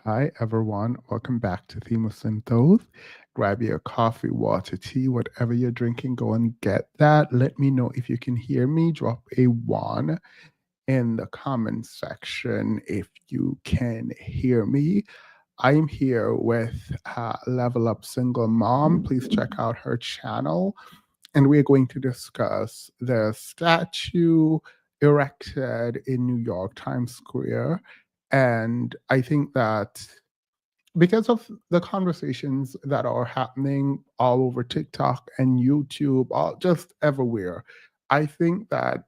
Hi, everyone. Welcome back to Themeless and Those. Grab your coffee, water, tea, whatever you're drinking. Go and get that. Let me know if you can hear me. Drop a one in the comment section if you can hear me. I'm here with Level Up Single Mom. Please check out her channel. And we're going to discuss the statue erected in New York, Times Square. And I think that because of the conversations that are happening all over TikTok and YouTube, all just everywhere, I think that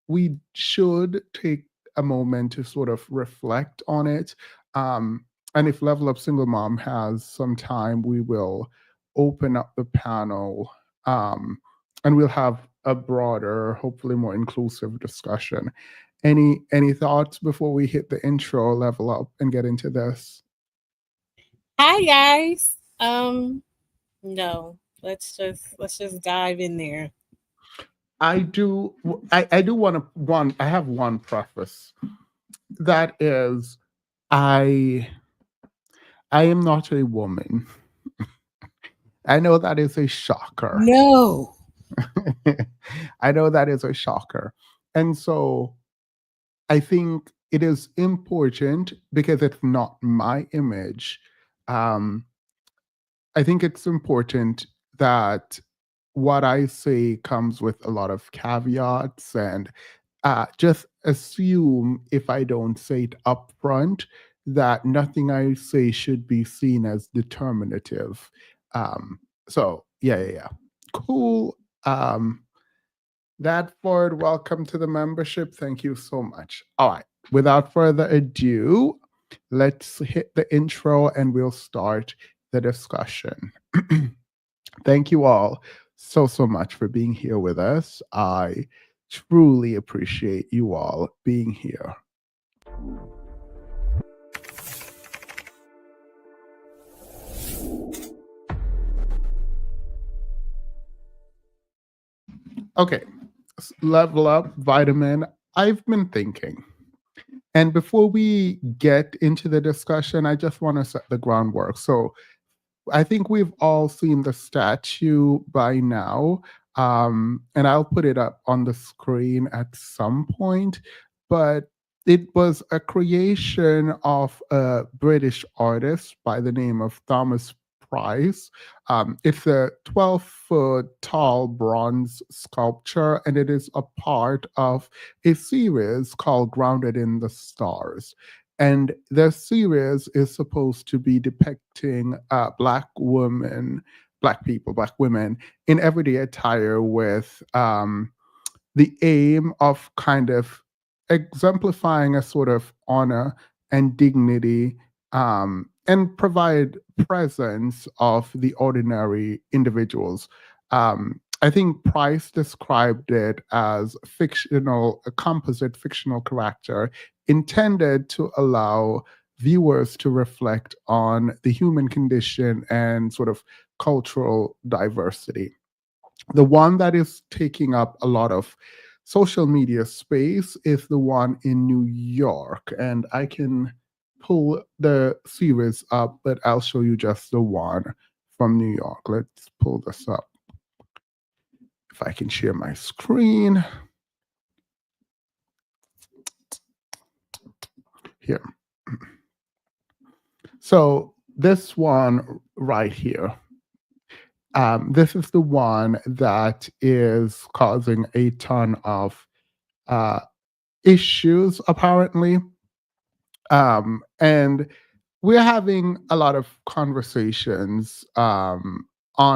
we should take a moment to sort of reflect on it. Um, and if Level Up Single Mom has some time, we will open up the panel, and we'll have a broader, hopefully more inclusive discussion. Any thoughts before we hit the intro, level up, and get into this? Hi guys. No. Let's just dive in there. I do want to one I have one preface. That is, I I am not a woman. I know that is a shocker. No. I know that is a shocker. And so I think it is important because it's not my image. Um, I think it's important that what I say comes with a lot of caveats, and just assume if I don't say it upfront that nothing I say should be seen as determinative. So yeah. Cool. That Ford, welcome to the membership. Thank you so much. All right. Without further ado, let's hit the intro and we'll start the discussion. Thank you all so much for being here with us. I truly appreciate you all being here. Okay, level up, vitamin. I've been thinking. And before we get into the discussion, I just want to set the groundwork. So I think we've all seen the statue by now. And I'll put it up on the screen at some point. But it was a creation of a British artist by the name of Thomas Price. It's a 12-foot tall bronze sculpture, and it is a part of a series called Grounded in the Stars. And the series is supposed to be depicting Black women, Black people, Black women in everyday attire with the aim of kind of exemplifying a sort of honor and dignity, and provide presence of the ordinary individuals. I think Price described it as a composite fictional character intended to allow viewers to reflect on the human condition and sort of cultural diversity. The one that is taking up a lot of social media space is the one in New York. And I can pull the series up, but I'll show you just the one from New York. Let's pull this up. If I can share my screen. Here. So this one right here, this is the one that is causing a ton of uh, issues, apparently. And we're having a lot of conversations on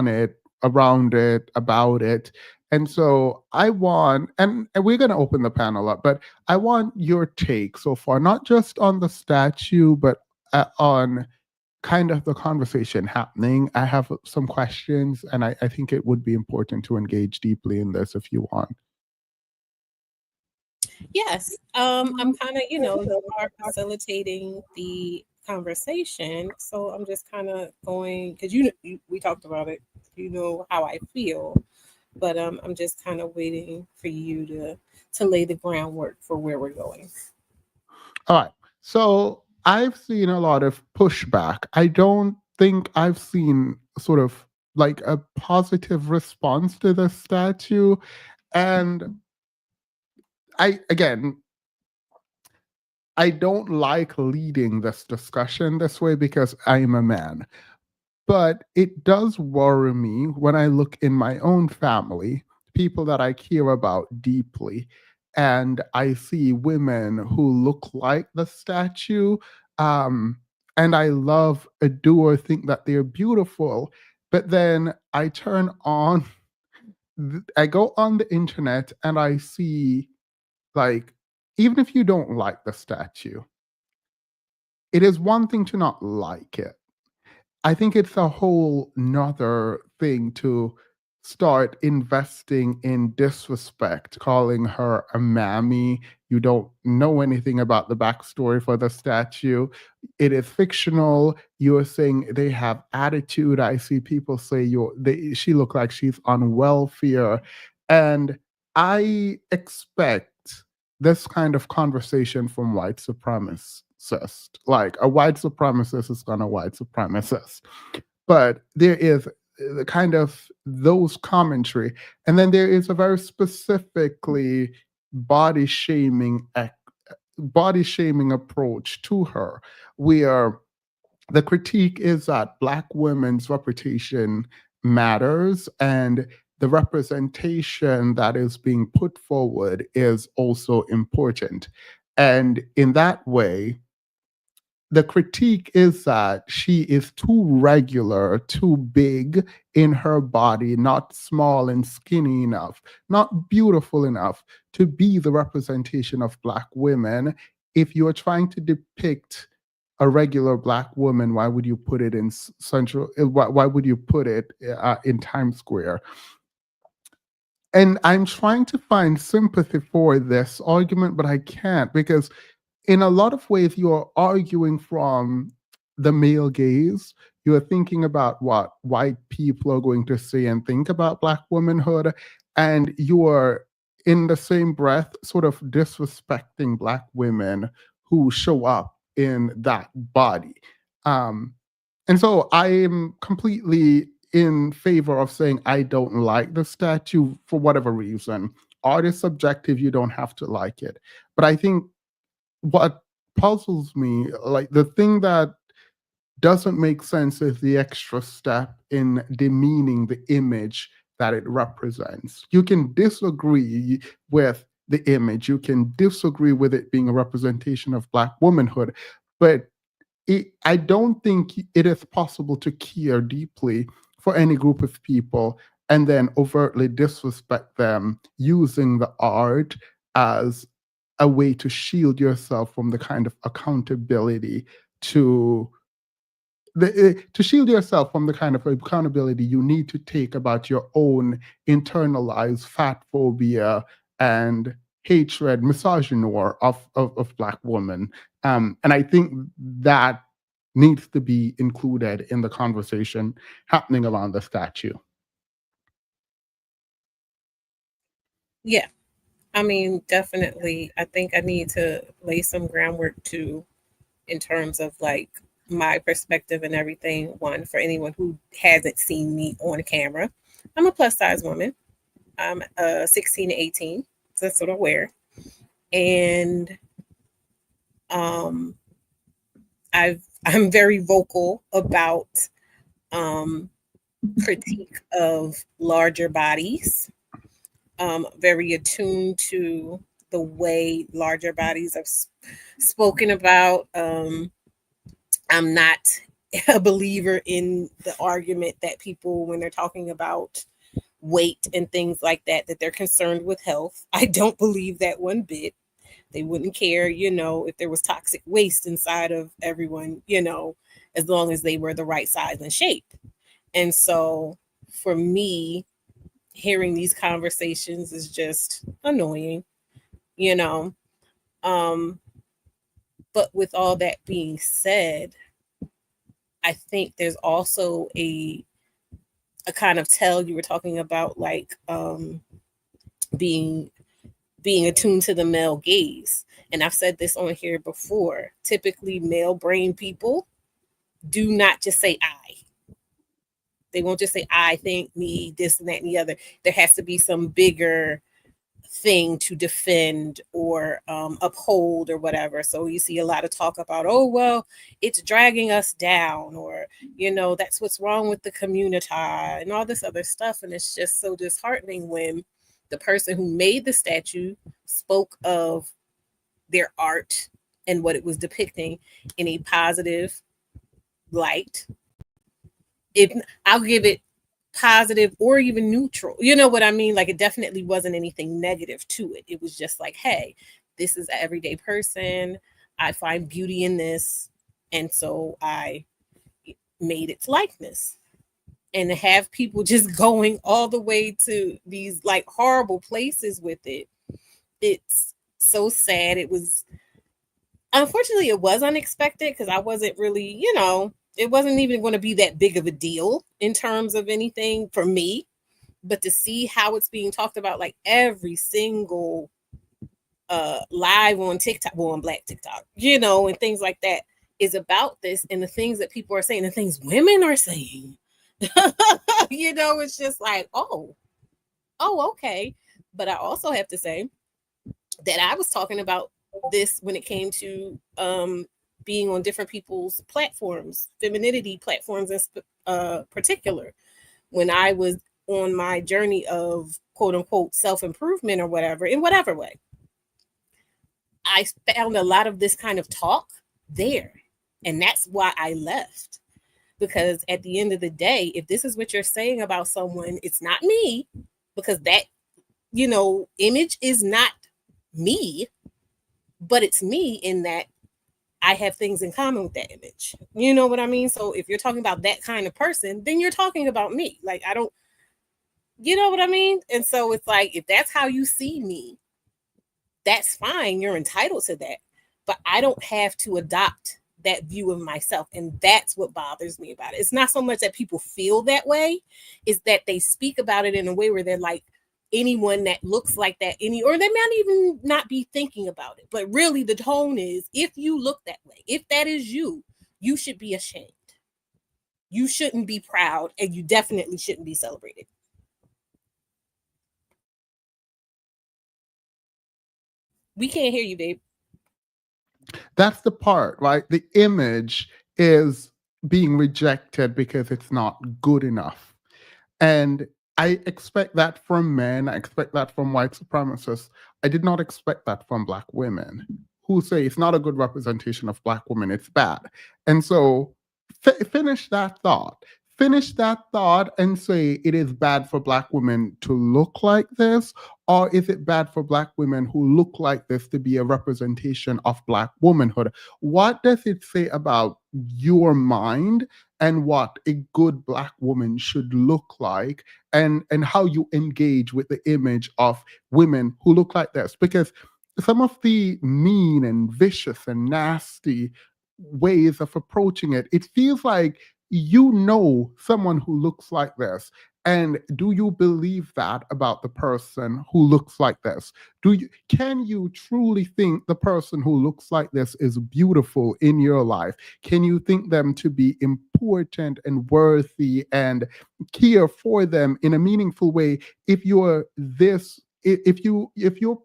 it, around it, about it. And so I want, and we're going to open the panel up, but I want your take so far, not just on the statue, but on kind of the conversation happening. I have some questions, and I think it would be important to engage deeply in this if you want. Yes. I'm kind of, you are facilitating the conversation. So I'm just kind of going because we talked about it. You know how I feel, but I'm just kind of waiting for you to lay the groundwork for where we're going. All right. So I've seen a lot of pushback. I don't think I've seen sort of like a positive response to the statue. And again, I don't like leading this discussion this way because I'm a man. But it does worry me when I look in my own family, people that I care about deeply, and I see women who look like the statue. Um, and I love, adore, think that they're beautiful. But then I turn on, I go on the internet and I see, like, even if you don't like the statue, it is one thing to not like it. I think it's a whole nother thing to start investing in disrespect, calling her a mammy. You don't know anything about the backstory for the statue. It is fictional. You're saying they have attitude. I see people say she look like she's on welfare. And I expect this kind of conversation from white supremacists. Like a white supremacist is gonna white supremacist. But there is the kind of those commentary, and then there is a very specifically body shaming body shaming approach to her, where the critique is that Black women's reputation matters and the representation that is being put forward is also important. And in that way, the critique is that she is too regular, too big in her body, not small and skinny enough, not beautiful enough to be the representation of Black women. If you're trying to depict a regular Black woman, why would you put it in central? Why would you put it in Times Square? And I'm trying to find sympathy for this argument, but I can't because in a lot of ways, you're arguing from the male gaze. You're thinking about what white people are going to say and think about Black womanhood. And you are, in the same breath, sort of disrespecting Black women who show up in that body. Um, and so I am completely in favor of saying I don't like the statue for whatever reason. Art is subjective, you don't have to like it. But I think what puzzles me, like the thing that doesn't make sense is the extra step in demeaning the image that it represents. You can disagree with the image, you can disagree with it being a representation of Black womanhood, but I don't think it is possible to care deeply for any group of people and then overtly disrespect them using the art as a way to shield yourself from the kind of accountability to to shield yourself from the kind of accountability you need to take about your own internalized fat phobia and hatred, misogynoir of Black women. And I think that needs to be included in the conversation happening around the statue. Yeah, I mean, definitely. I think I need to lay some groundwork too in terms of like my perspective and everything. One, for anyone who hasn't seen me on camera, I'm a plus size woman. I'm 16 to 18. So that's what I wear. And um, I'm very vocal about um, critique of larger bodies. Very attuned to the way larger bodies are spoken about. I'm not a believer in the argument that people, when they're talking about weight and things like that, that they're concerned with health. I don't believe that one bit. They wouldn't care, if there was toxic waste inside of everyone, as long as they were the right size and shape. And so for me, hearing these conversations is just annoying, you know. Um, but with all that being said, I think there's also a kind of tell. You were talking about like being attuned to the male gaze. and I've said this on here before, typically male brain people do not just say I. They won't just say I think, me, this and that and the other. There has to be some bigger thing to defend or uphold or whatever. So you see a lot of talk about, oh, well, it's dragging us down, or, that's what's wrong with the community and all this other stuff. And it's just so disheartening when the person who made the statue spoke of their art and what it was depicting in a positive light. If I'll give it positive or even neutral, you know what I mean? Like, it definitely wasn't anything negative to it. It was just like, hey, this is an everyday person. I find beauty in this. And so I made its likeness. And to have people just going all the way to these like horrible places with it, it's so sad. It was, unfortunately, it was unexpected because I wasn't really, it wasn't even going to be that big of a deal in terms of anything for me. But to see how it's being talked about, like every single live on TikTok, well, on Black TikTok, and things like that, is about this, and the things that people are saying, the things women are saying, it's just like, oh, okay. But I also have to say that I was talking about this when it came to being on different people's platforms, femininity platforms in particular, when I was on my journey of quote unquote self-improvement or whatever, in whatever way. I found a lot of this kind of talk there. And that's why I left. Because at the end of the day, if this is what you're saying about someone, it's not me, because that, image is not me, but it's me in that I have things in common with that image. You know what I mean? So if you're talking about that kind of person, then you're talking about me. Like, I don't, you know what I mean? And so it's like, if that's how you see me, that's fine. You're entitled to that. But I don't have to adopt that view of myself. And that's what bothers me about it. It's not so much that people feel that way, it's that they speak about it in a way where they're like, anyone that looks like that, or they might even not be thinking about it. But really the tone is, if you look that way, if that is you, you should be ashamed. You shouldn't be proud, and you definitely shouldn't be celebrated. We can't hear you, babe. That's the part, right? The image is being rejected because it's not good enough. And I expect that from men. I expect that from white supremacists. I did not expect that from Black women who say it's not a good representation of Black women, it's bad. And so finish that thought. Finish that thought and say it is bad for Black women to look like this, or is it bad for Black women who look like this to be a representation of Black womanhood? What does it say about your mind and what a good Black woman should look like, and how you engage with the image of women who look like this? Because some of the mean and vicious and nasty ways of approaching it, it feels like someone who looks like this. And do you believe that about the person who looks like this? Can you truly think the person who looks like this is beautiful in your life? Can you think them to be important and worthy and care for them in a meaningful way if you're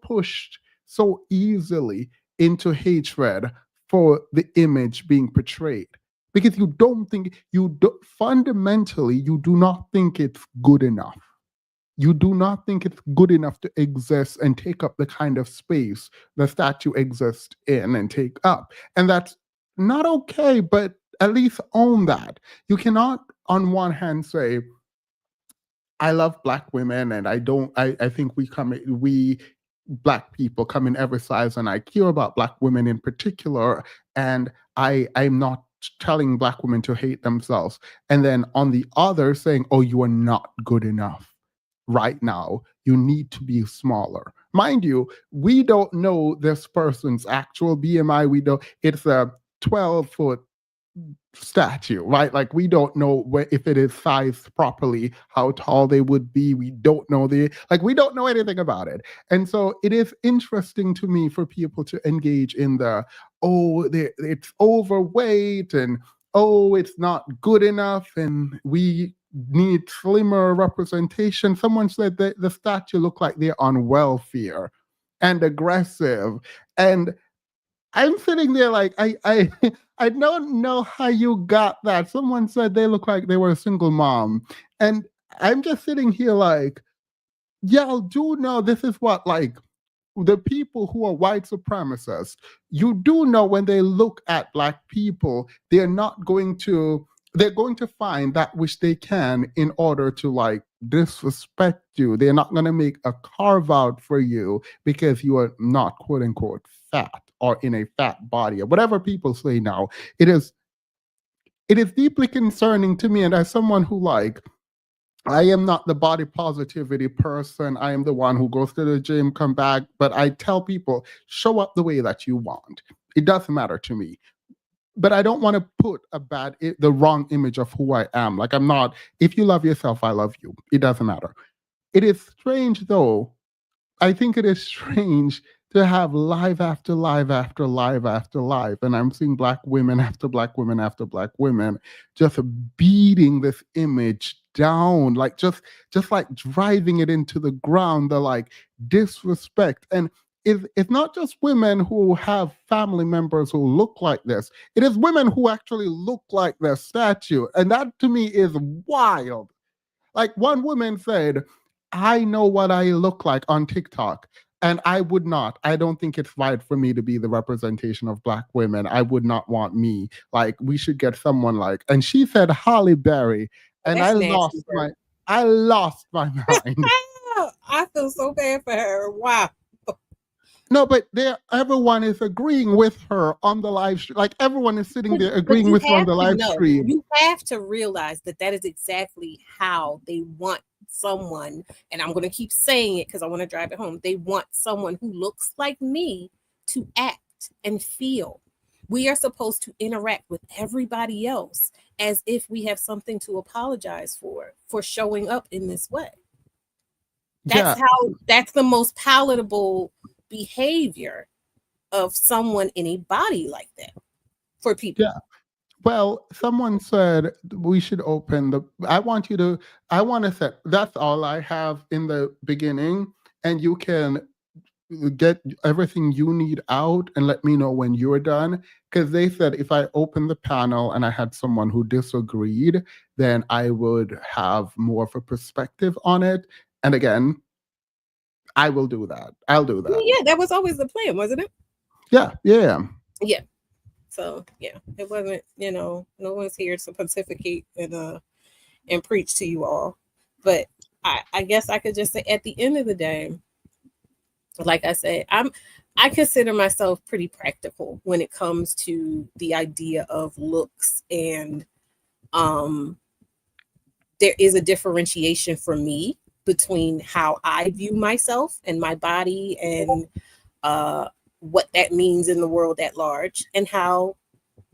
pushed so easily into hatred for the image being portrayed? Because fundamentally, you do not think it's good enough. You do not think it's good enough to exist and take up the kind of space the statue exists in and take up. And that's not okay, but at least own that. You cannot, on one hand, say, I love Black women and I think we Black people come in every size, and I care about Black women in particular, and I'm not telling Black women to hate themselves. And then on the other saying, oh, you are not good enough right now. You need to be smaller. Mind you, we don't know this person's actual BMI. We don't, it's a 12 foot statue, right? Like we don't know if it is sized properly, how tall they would be. We don't know we don't know anything about it. And so it is interesting to me for people to engage in the, oh, it's overweight, and oh, it's not good enough, and we need slimmer representation. Someone said that the statue look like they're on welfare and aggressive. And I'm sitting there like I don't know how you got that. Someone said they look like they were a single mom. And I'm just sitting here like, y'all do know this is what, like, the people who are white supremacists, you do know when they look at black people, they're going to find that which they can in order to like disrespect you. They're not going to make a carve out for you because you are not quote unquote fat or in a fat body or whatever people say now. It is deeply concerning to me. And as someone who like, I am not the body positivity person. I am the one who goes to the gym, come back. But I tell people, show up the way that you want. It doesn't matter to me. But I don't want to put the wrong image of who I am. Like I'm not, if you love yourself, I love you. It doesn't matter. It is strange though. I think it is strange to have live after live after live after live. And I'm seeing black women after black women after black women just beating this image down, like just like driving it into the ground, the like disrespect. And it's not just women who have family members who look like this. It is women who actually look like their statue. And that to me is wild. Like one woman said, I know what I look like on TikTok. And I would not. I don't think it's right for me to be the representation of black women. I would not want me. Like we should get someone like. And she said Holly Berry, Oh, and that's nasty, I lost my mind. I feel so bad for her. Wow. No, but everyone is agreeing with her on the live stream. Like everyone is sitting there agreeing with her on the live stream. You have to realize that that is exactly how they want someone, and I'm going to keep saying it because I want to drive it home. They want someone who looks like me to act and feel. We are supposed to interact with everybody else as if we have something to apologize for showing up in this way. That's the most palatable behavior of someone in a body like that for people. Yeah. Well, someone said we should open I want to set, that's all I have in the beginning, and you can get everything you need out and let me know when you're done. Because they said if I open the panel and I had someone who disagreed, then I would have more of a perspective on it. And again, I will do that. I'll do that. Yeah, that was always the plan, wasn't it? Yeah. So yeah, it wasn't, no one's here to pontificate and preach to you all. But I guess I could just say at the end of the day, like I said, I consider myself pretty practical when it comes to the idea of looks, and there is a differentiation for me between how I view myself and my body and what that means in the world at large, and how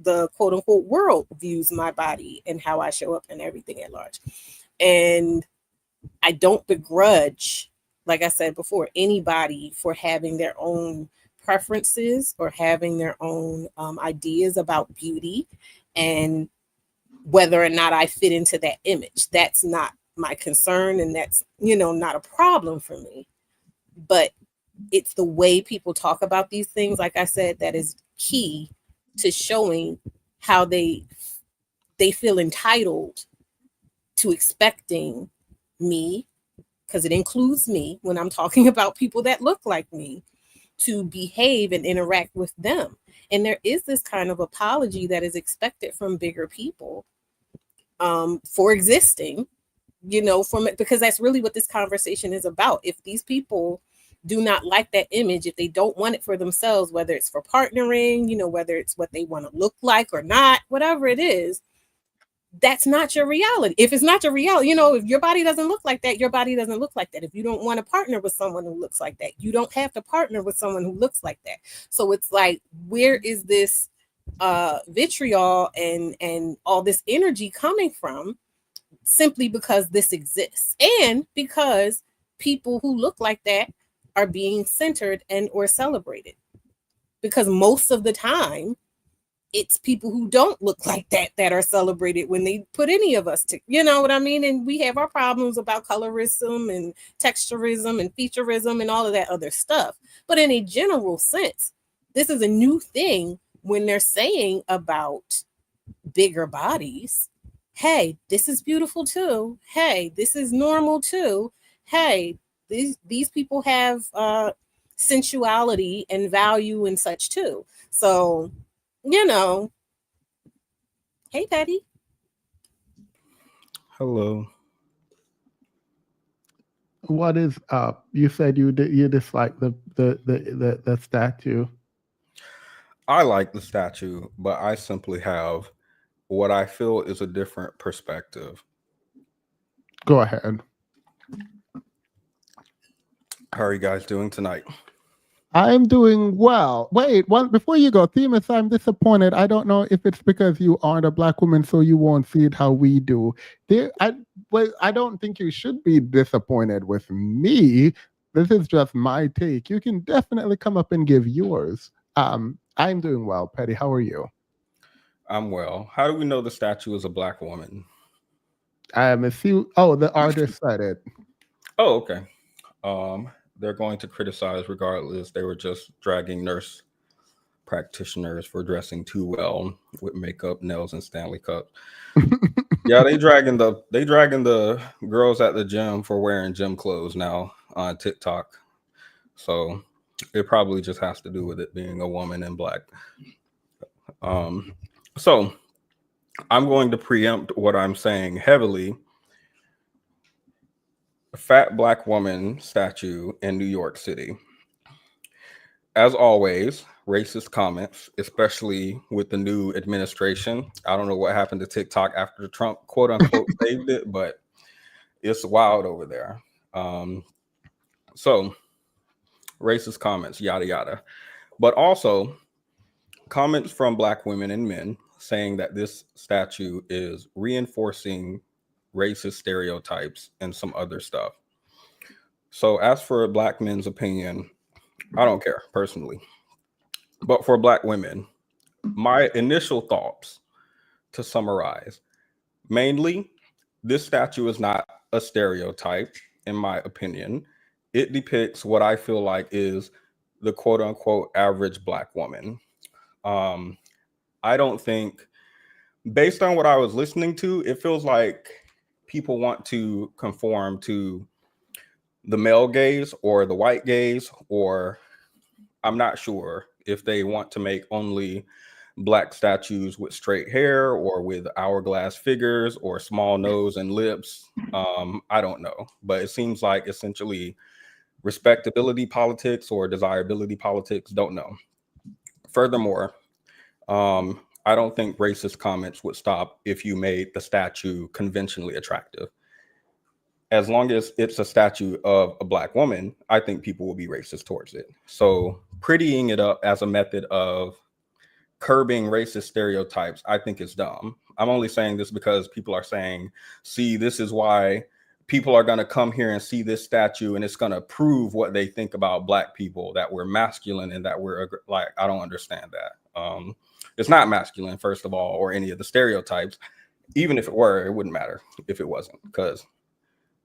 the quote unquote world views my body and how I show up and everything at large. And I don't begrudge, like I said before, anybody for having their own preferences or having their own ideas about beauty and whether or not I fit into that image. That's not my concern, and that's, not a problem for me. But it's the way people talk about these things, like I said, that is key to showing how they feel entitled to expecting me, because it includes me when I'm talking about people that look like me, to behave and interact with them. And there is this kind of apology that is expected from bigger people for existing, because that's really what this conversation is about. If these people do not like that image, if they don't want it for themselves, whether it's for partnering, whether it's what they want to look like or not, whatever it is, that's not your reality. If it's not your reality, if your body doesn't look like that, your body doesn't look like that. If you don't want to partner with someone who looks like that, you don't have to partner with someone who looks like that. So it's like, where is this vitriol and all this energy coming from, simply because this exists and because people who look like that are being centered and or celebrated, because most of the time it's people who don't look like that that are celebrated when they put any of us to, you know what I mean? And we have our problems about colorism and texturism and featureism and all of that other stuff. But in a general sense, this is a new thing when they're saying about bigger bodies. Hey, this is beautiful too. Hey, this is normal too. Hey, these people have sensuality and value and such too. So, you know, hey Patty. Hello. What is up? You said you dislike the statue. I like the statue, but I simply have what I feel is a different perspective. Go ahead. How are you guys doing tonight? I'm doing well. Wait, one before you go, Themis, I'm disappointed. I don't know if it's because you aren't a black woman, so you won't see it how we do. I don't think you should be disappointed with me. This is just my take. You can definitely come up and give yours. I'm doing well, Petty. How are you? I'm well. How do we know the statue is a black woman? I'm a few. Oh, the artist said it. Oh, okay. They're going to criticize regardless. They were just dragging nurse practitioners for dressing too well with makeup, nails, and Stanley cups. Yeah, they dragging the girls at the gym for wearing gym clothes now on TikTok. So it probably just has to do with it being a woman in black. Um, so I'm going to preempt what I'm saying heavily. A fat black woman statue in New York City. As always, racist comments, especially with the new administration. I don't know what happened to TikTok after Trump, quote unquote, saved it, but it's wild over there. Um, so, racist comments, yada, yada. But also, comments from black women and men saying that this statue is reinforcing racist stereotypes and some other stuff. So, as for black men's opinion, I don't care personally. But for black women, my initial thoughts to summarize mainly, this statue is not a stereotype, in my opinion. It depicts what I feel like is the quote unquote average black woman. Um, I don't think, based on what I was listening to, it feels like people want to conform to the male gaze or the white gaze, or I'm not sure if they want to make only black statues with straight hair or with hourglass figures or small nose and lips. I don't know, but it seems like essentially respectability politics or desirability politics. Don't know. Furthermore, I don't think racist comments would stop if you made the statue conventionally attractive. As long as it's a statue of a black woman, I think people will be racist towards it. So prettying it up as a method of curbing racist stereotypes, I think it's dumb. I'm only saying this because people are saying, see, this is why people are going to come here and see this statue and it's going to prove what they think about black people, that we're masculine and that we're like, I don't understand that. It's not masculine, first of all, or any of the stereotypes. Even if it were, it wouldn't matter if it wasn't, because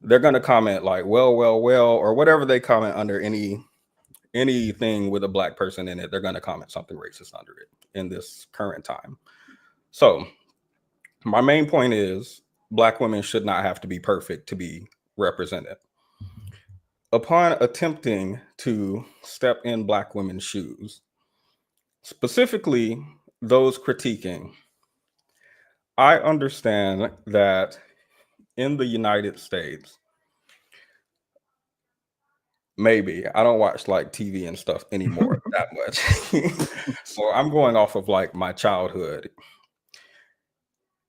they're going to comment like, well, or whatever they comment under anything with a black person in it. They're going to comment something racist under it in this current time. So my main point is black women should not have to be perfect to be represented. Upon attempting to step in black women's shoes, specifically those critiquing, I understand that in the United States, maybe I don't watch like TV and stuff anymore that much. So I'm going off of like my childhood.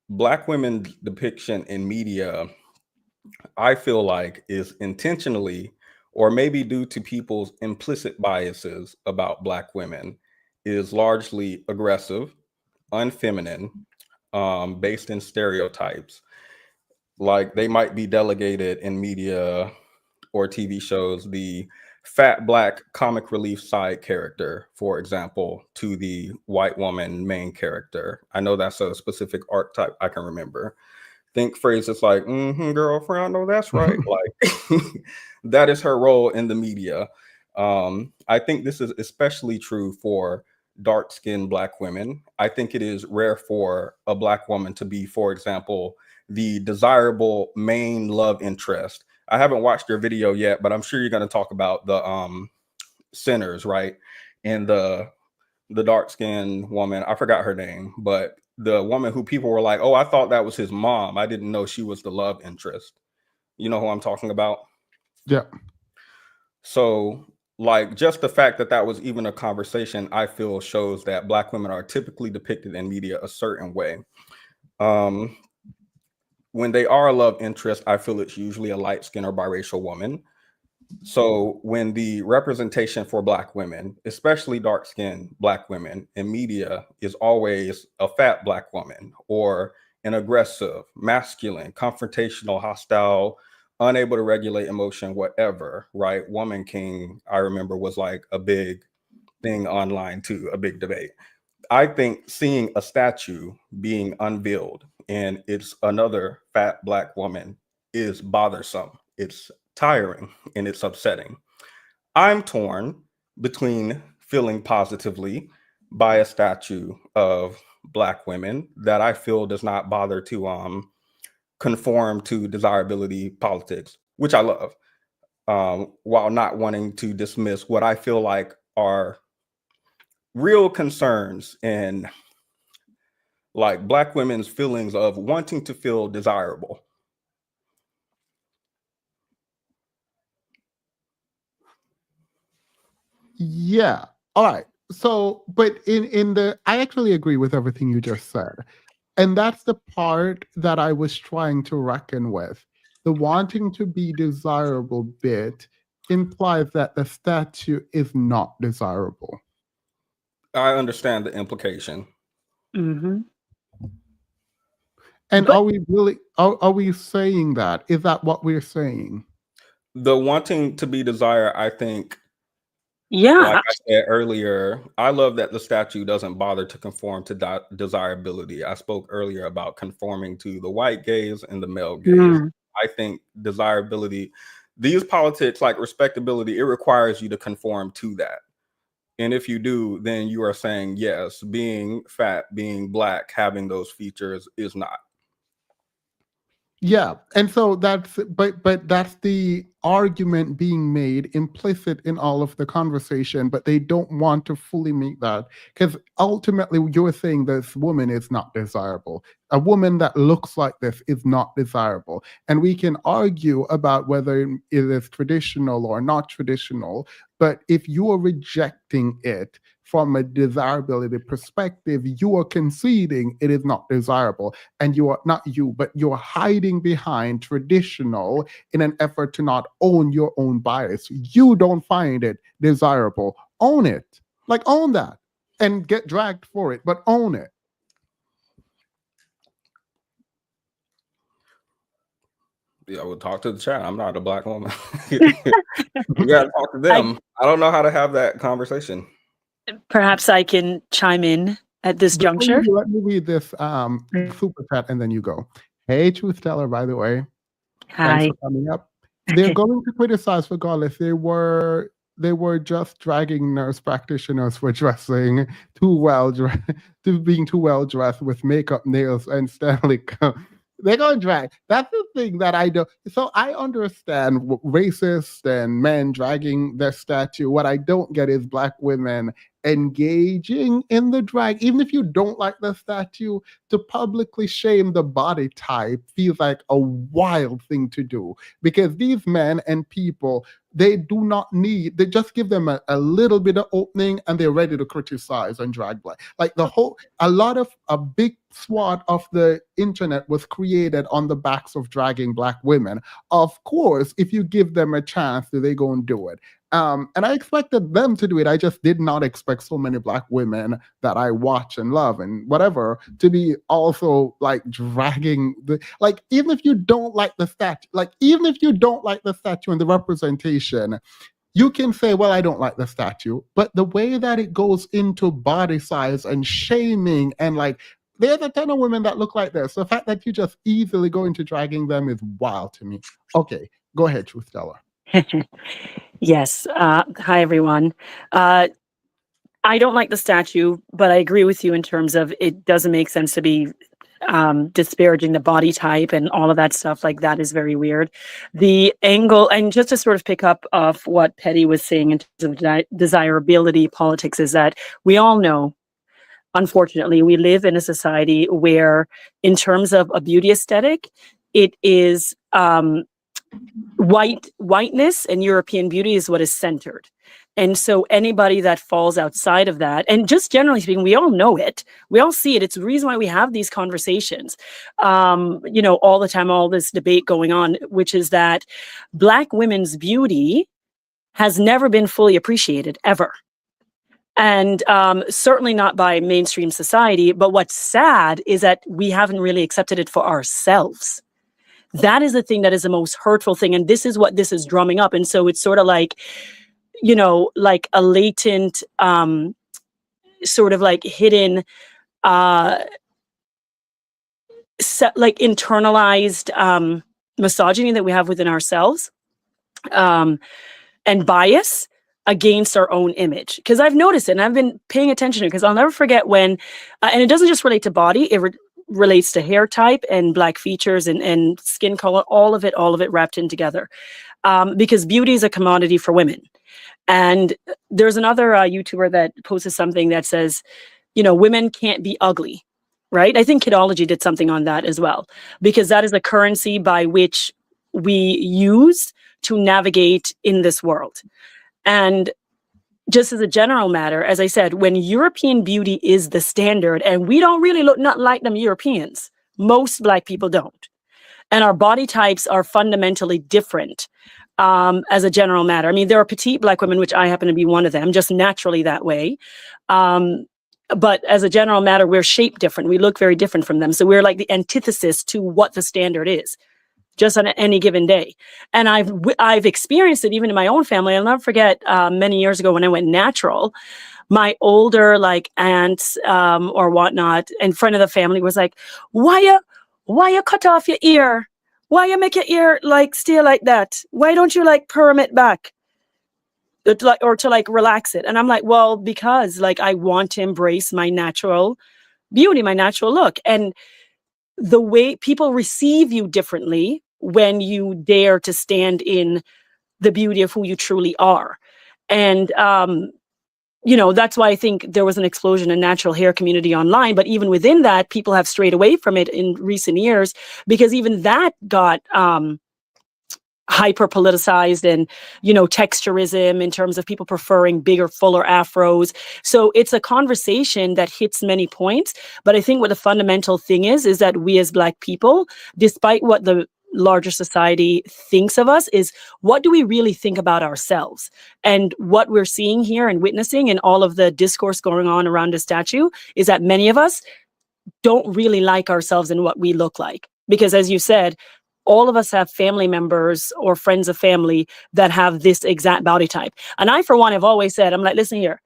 Black women depiction in media, I feel like, is intentionally, or maybe due to people's implicit biases about black women, is largely aggressive, unfeminine, based in stereotypes. Like they might be delegated in media or TV shows, the fat black comic relief side character, for example, to the white woman main character. I know that's a specific archetype I can remember. Think phrases like girlfriend, I know that's right. Like that is her role in the media. I think this is especially true for dark-skinned black women. I think it is rare for a black woman to be, for example, the desirable main love interest. I haven't watched your video yet, but I'm sure you're going to talk about the sinners, right? And the dark-skinned woman, I forgot her name, but the woman who people were like, oh, I thought that was his mom. I didn't know she was the love interest. You know who I'm talking about? Yeah. So, like, just the fact that that was even a conversation, I feel shows that black women are typically depicted in media a certain way. When they are a love interest, I feel it's usually a light-skinned or biracial woman. So when the representation for black women, especially dark-skinned black women in media, is always a fat black woman or an aggressive, masculine, confrontational, hostile, unable to regulate emotion, whatever, right? Woman King, I remember, was like a big thing online too, a big debate. I think seeing a statue being unveiled and it's another fat black woman is bothersome. It's tiring and it's upsetting. I'm torn between feeling positively by a statue of black women that I feel does not bother to conform to desirability politics, which I love, while not wanting to dismiss what I feel like are real concerns and like black women's feelings of wanting to feel desirable. Yeah. All right. So, but in the, I actually agree with everything you just said. And that's the part that I was trying to reckon with. The wanting to be desirable bit implies that the statue is not desirable. I understand the implication. Mm-hmm. And But- are we really, are we saying that? Is that what we're saying? The wanting to be desired, I think, Yeah. like I said earlier, I love that the statue doesn't bother to conform to desirability. I spoke earlier about conforming to the white gaze and the male gaze. Mm. I think desirability, these politics like respectability, it requires you to conform to that. And if you do, then you are saying, yes, being fat, being black, having those features is not. Yeah, and so that's but that's the argument being made implicit in all of the conversation, but they don't want to fully make that because ultimately you're saying this woman is not desirable. A woman that looks like this is not desirable, and we can argue about whether it is traditional or not traditional. But if you are rejecting it from a desirability perspective, you are conceding it is not desirable. And you are not you, but you're hiding behind traditional in an effort to not own your own bias. You don't find it desirable. Own it. Like, own that and get dragged for it, but own it. Yeah, we'll talk to the chat. I'm not a black woman. You gotta talk to them. I don't know how to have that conversation. Perhaps I can chime in at this Before you juncture. do, let me read this super chat and then you go. Hey, Truth Teller, by the way. Thanks Hi. for coming up. They're going to criticize regardless. They were just dragging nurse practitioners for dressing too well, to being too well dressed with makeup, nails, and Stanley. They're going to drag. That's the thing that I do. So I understand racists and men dragging their statue. What I don't get is black women engaging in the drag, even if you don't like the statue. To publicly shame the body type feels like a wild thing to do, because these men and people, they do not need, they just give them a little bit of opening and they're ready to criticize and drag black. Like a big swath of the internet was created on the backs of dragging black women. Of course, if you give them a chance, they go and do it. And I expected them to do it. I just did not expect so many Black women that I watch and love and whatever to be also like dragging the, like, even if you don't like the statue, like, even if you don't like the statue and the representation, you can say, well, I don't like the statue. But the way that it goes into body size and shaming and like, there's a ton of women that look like this. The fact that you just easily go into dragging them is wild to me. Okay, go ahead, Truth Teller. Yes. Hi, everyone. I don't like the statue, but I agree with you in terms of it doesn't make sense to be disparaging the body type and all of that stuff. Like, that is very weird. The angle, and just to sort of pick up off what Petty was saying in terms of desirability politics, is that we all know, unfortunately, we live in a society where, in terms of a beauty aesthetic, it is whiteness and European beauty is what is centered. And so anybody that falls outside of that, and just generally speaking, we all know it, we all see it. It's the reason why we have these conversations, all the time, all this debate going on, which is that Black women's beauty has never been fully appreciated, ever. And certainly not by mainstream society. But what's sad is that we haven't really accepted it for ourselves. That is the thing that is the most hurtful thing. And this is what this is drumming up. And so it's sort of like, like a latent, sort of like hidden, like internalized misogyny that we have within ourselves, and bias against our own image. Because I've noticed it and I've been paying attention to it, because I'll never forget when, and it doesn't just relate to body, it relates to hair type and Black features and skin color, all of it wrapped in together. Because beauty is a commodity for women. And there's another YouTuber that posted something that says, women can't be ugly, right? I think Kidology did something on that as well, because that is the currency by which we use to navigate in this world. And just as a general matter, as I said, when European beauty is the standard, and we don't really look not like them Europeans, most Black people don't. And our body types are fundamentally different, as a general matter. I mean, there are petite Black women, which I happen to be one of them, just naturally that way. But as a general matter, we're shaped different. We look very different from them. So we're like the antithesis to what the standard is, just on any given day. And I've experienced it even in my own family. I'll never forget many years ago when I went natural, my older like aunts or whatnot in front of the family was like, why you cut off your ear? Why you make your ear like stay like that? Why don't you like perm it back? Or to like relax it? And I'm like, well, because like I want to embrace my natural beauty, my natural look. And the way people receive you differently when you dare to stand in the beauty of who you truly are. And that's why I think there was an explosion in natural hair community online. But even within that, people have strayed away from it in recent years, because even that got hyper politicized and, texturism in terms of people preferring bigger, fuller afros. So it's a conversation that hits many points. But I think what the fundamental thing is that we as Black people, despite what the larger society thinks of us, is what do we really think about ourselves? And what we're seeing here and witnessing in all of the discourse going on around the statue is that many of us don't really like ourselves and what we look like. Because as you said, all of us have family members or friends of family that have this exact body type. And I, for one, have always said, I'm like, listen here,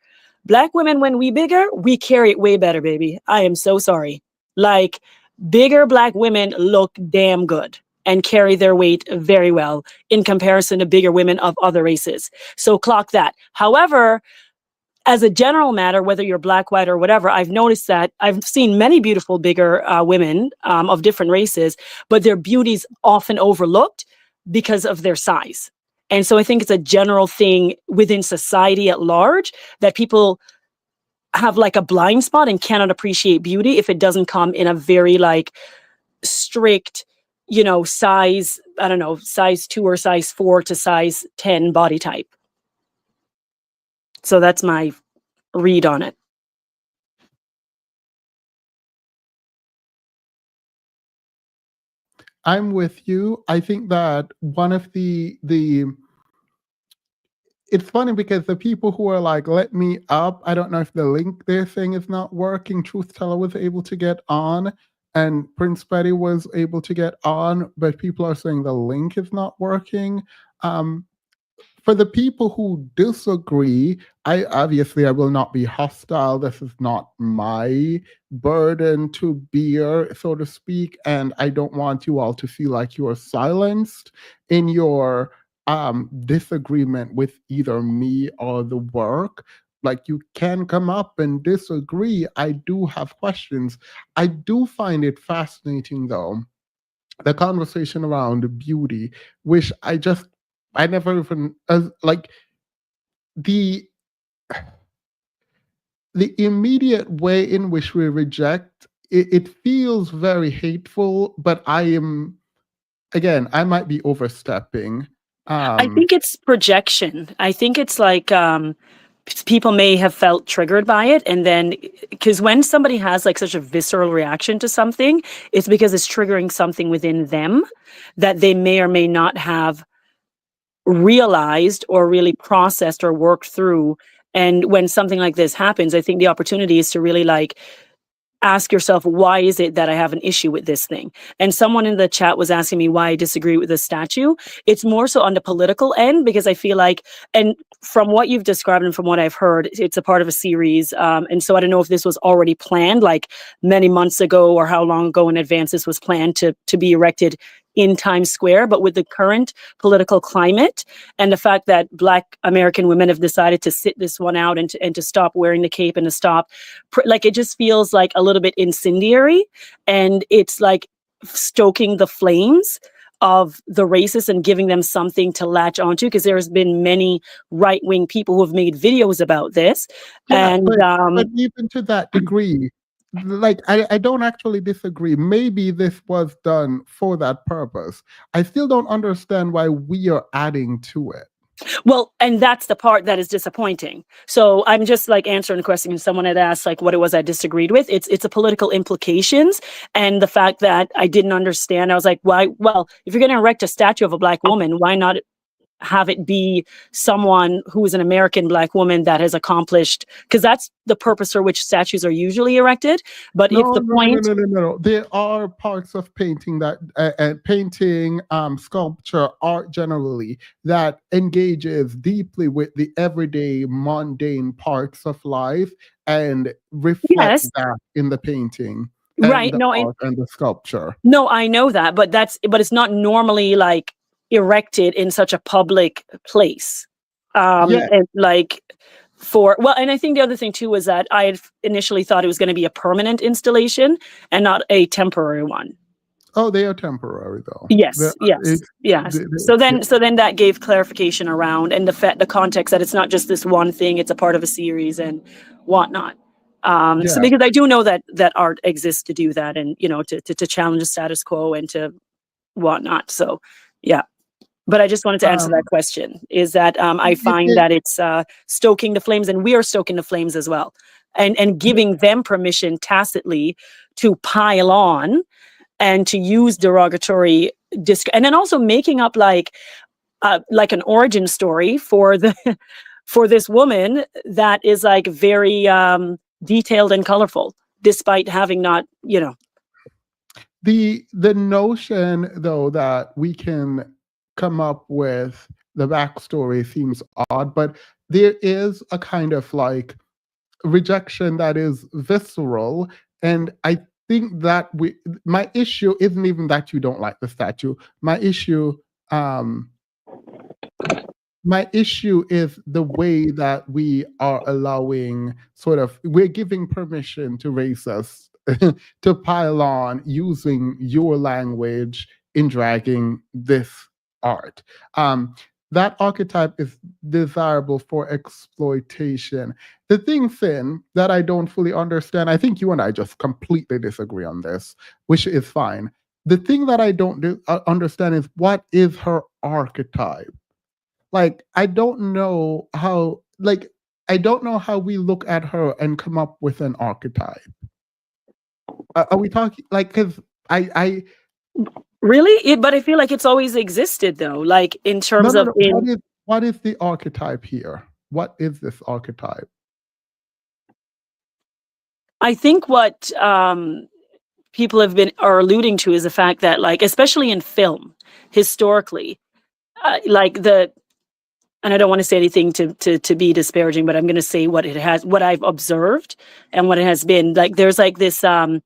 Black women, when we bigger, we carry it way better, baby. I am so sorry. Like, bigger Black women look damn good and carry their weight very well in comparison to bigger women of other races. So clock that. However, as a general matter, whether you're Black, white, or whatever, I've noticed that I've seen many beautiful, bigger women of different races, but their beauty's often overlooked because of their size. And so I think it's a general thing within society at large that people have like a blind spot and cannot appreciate beauty if it doesn't come in a very like strict, size, I don't know, size 2 or size 4 to size 10 body type. So that's my read on it. I'm with you. I think that one of the it's funny because the people who are like, let me up, I don't know if the link they're saying is not working. Truth Teller was able to get on and Prince Betty was able to get on, but people are saying the link is not working. Um, for the people who disagree, I will not be hostile. This is not my burden to bear, so to speak, and I don't want you all to feel like you are silenced in your disagreement with either me or the work. Like, you can come up and disagree. I do have questions. I do find it fascinating, though, the conversation around beauty, which I never even like the immediate way in which we reject it, it feels very hateful, but I am, again, I might be overstepping. I think it's projection. I think it's like people may have felt triggered by it, and then because when somebody has like such a visceral reaction to something, it's because it's triggering something within them that they may or may not have realized or really processed or worked through. And when something like this happens, I think the opportunity is to really like ask yourself, why is it that I have an issue with this thing? And someone in the chat was asking me why I disagree with the statue. It's more so on the political end, because I feel like, and from what you've described and from what I've heard, it's a part of a series. And so I don't know if this was already planned, like many months ago, or how long ago in advance this was planned to be erected in Times Square. But with the current political climate and the fact that Black American women have decided to sit this one out and to stop wearing the cape and to stop, like, it just feels like a little bit incendiary, and it's like stoking the flames of the racists and giving them something to latch onto, because there's been many right-wing people who have made videos about this. Yeah, And but even to that degree, like, I don't actually disagree. Maybe this was done for that purpose. I still don't understand why we are adding to it. well, and that's the part that is disappointing. So I'm just like answering a question, and someone had asked like what it was I disagreed with. It's a political implications, and the fact that I didn't understand. I was like, why? Well, if you're going to erect a statue of a Black woman, why not have it be someone who is an American Black woman that has accomplished, because that's the purpose for which statues are usually erected. But if the point, No. There are parts of painting that painting, sculpture, art generally, that engages deeply with the everyday mundane parts of life and reflects yes, that in the painting right, and the no, art and the sculpture. no, I know that, but it's not normally like erected in such a public place. Yeah. And like and I think the other thing too was that I had initially thought it was going to be a permanent installation and not a temporary one. Oh, they are temporary though. Yes. Yeah. So then that gave clarification around, and the context that it's not just this one thing; it's a part of a series and whatnot. So because I do know that art exists to do that, and to challenge the status quo and to whatnot. So yeah. But I just wanted to answer that question, is that I find that it's stoking the flames, and we are stoking the flames as well, and giving them permission tacitly to pile on and to use derogatory and then also making up like an origin story for this woman that is like very detailed and colorful, despite having not, the notion though that we can come up with the backstory seems odd, but there is a kind of like rejection that is visceral, and I think that my issue isn't even that you don't like the statue. My issue is the way that we are allowing, we're giving permission to racists to pile on using your language in dragging this art. That archetype is desirable for exploitation. The thing, Finn, that I don't fully understand, I think you and I just completely disagree on this, which is fine. The thing that I don't understand is, what is her archetype? Like, I don't know how we look at her and come up with an archetype. Are we talking like, because really? But I feel like it's always existed though, like in terms of What is the archetype here? What is this archetype? I think what people are alluding to is the fact that, like, especially in film, historically, like and I don't want to say anything to be disparaging, but I'm going to say what I've observed and what it has been. Like, there's like this, No,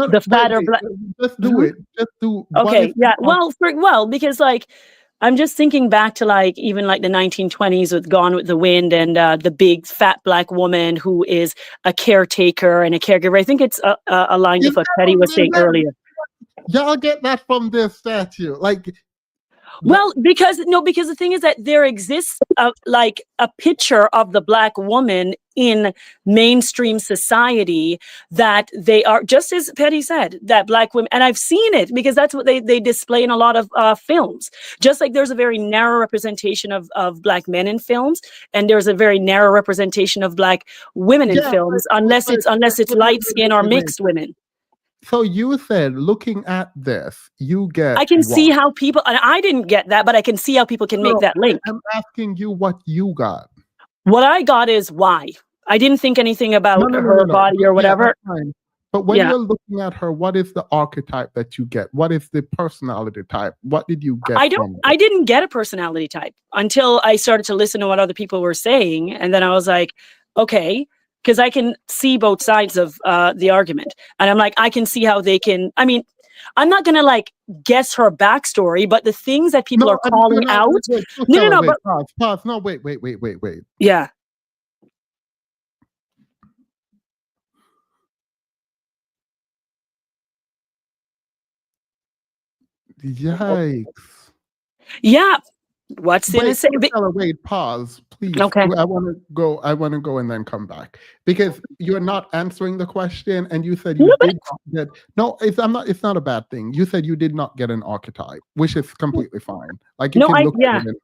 the fatter wait, black. just do it. Just do. What Okay, is yeah. the Well, because like I'm just thinking back to like even like the 1920s with Gone with the Wind and the big fat black woman who is a caretaker and a caregiver. I think it's aligned with what Petty was saying earlier. Y'all get that from this statue, like. Well, because the thing is that there exists like a picture of the black woman in mainstream society that they are, just as Petty said, that black women, and I've seen it because that's what they display in a lot of films. Just like there's a very narrow representation of black men in films, and there's a very narrow representation of black women in films, unless it's light skin or mixed women. So you said, looking at this, you get. I can see how people, and I didn't get that, but I can see how people can make that link. I'm asking you what you got. What I got is why. I didn't think anything about her body or whatever. Yeah, but when you're looking at her, what is the archetype that you get? What is the personality type? What did you get? I didn't get a personality type until I started to listen to what other people were saying. And then I was like, okay, because I can see both sides of the argument. And I'm like, I can see how they can, I mean, I'm not going to like guess her backstory, but the things that people are calling out. Pause. No, wait. Yeah. Yikes. Yeah. What's in it? Wait, pause, please. Okay. I want to go and then come back because you're not answering the question, and you said you did not get. No, it's not a bad thing. You said you did not get an archetype, which is completely fine. Like you can look at it.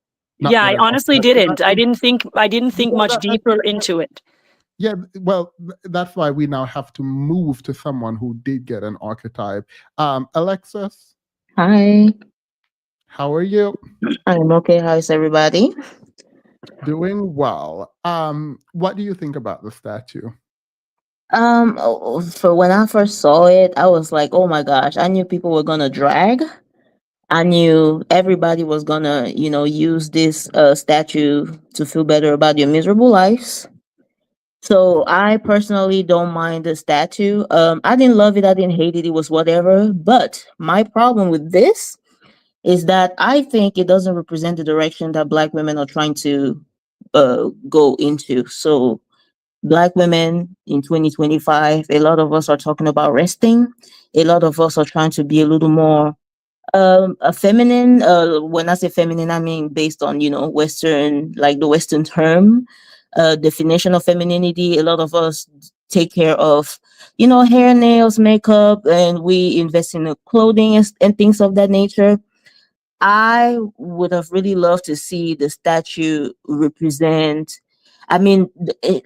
I honestly didn't. I didn't think much deeper into it. Yeah, well, that's why we now have to move to someone who did get an archetype. Alexis. Hi. How are you? I'm okay. How's everybody? Doing well. What do you think about the statue? For when I first saw it, I was like, oh my gosh, I knew people were gonna drag. I knew everybody was gonna, use this statue to feel better about their miserable lives. So I personally don't mind the statue. I didn't love it, I didn't hate it, it was whatever. But my problem with this is that I think it doesn't represent the direction that Black women are trying to go into. So Black women in 2025, a lot of us are talking about resting. A lot of us are trying to be a little more a feminine. When I say feminine, I mean based on, Western, like the Western term definition of femininity. A lot of us take care of, hair, nails, makeup, and we invest in clothing and things of that nature. I would have really loved to see the statue represent. I mean,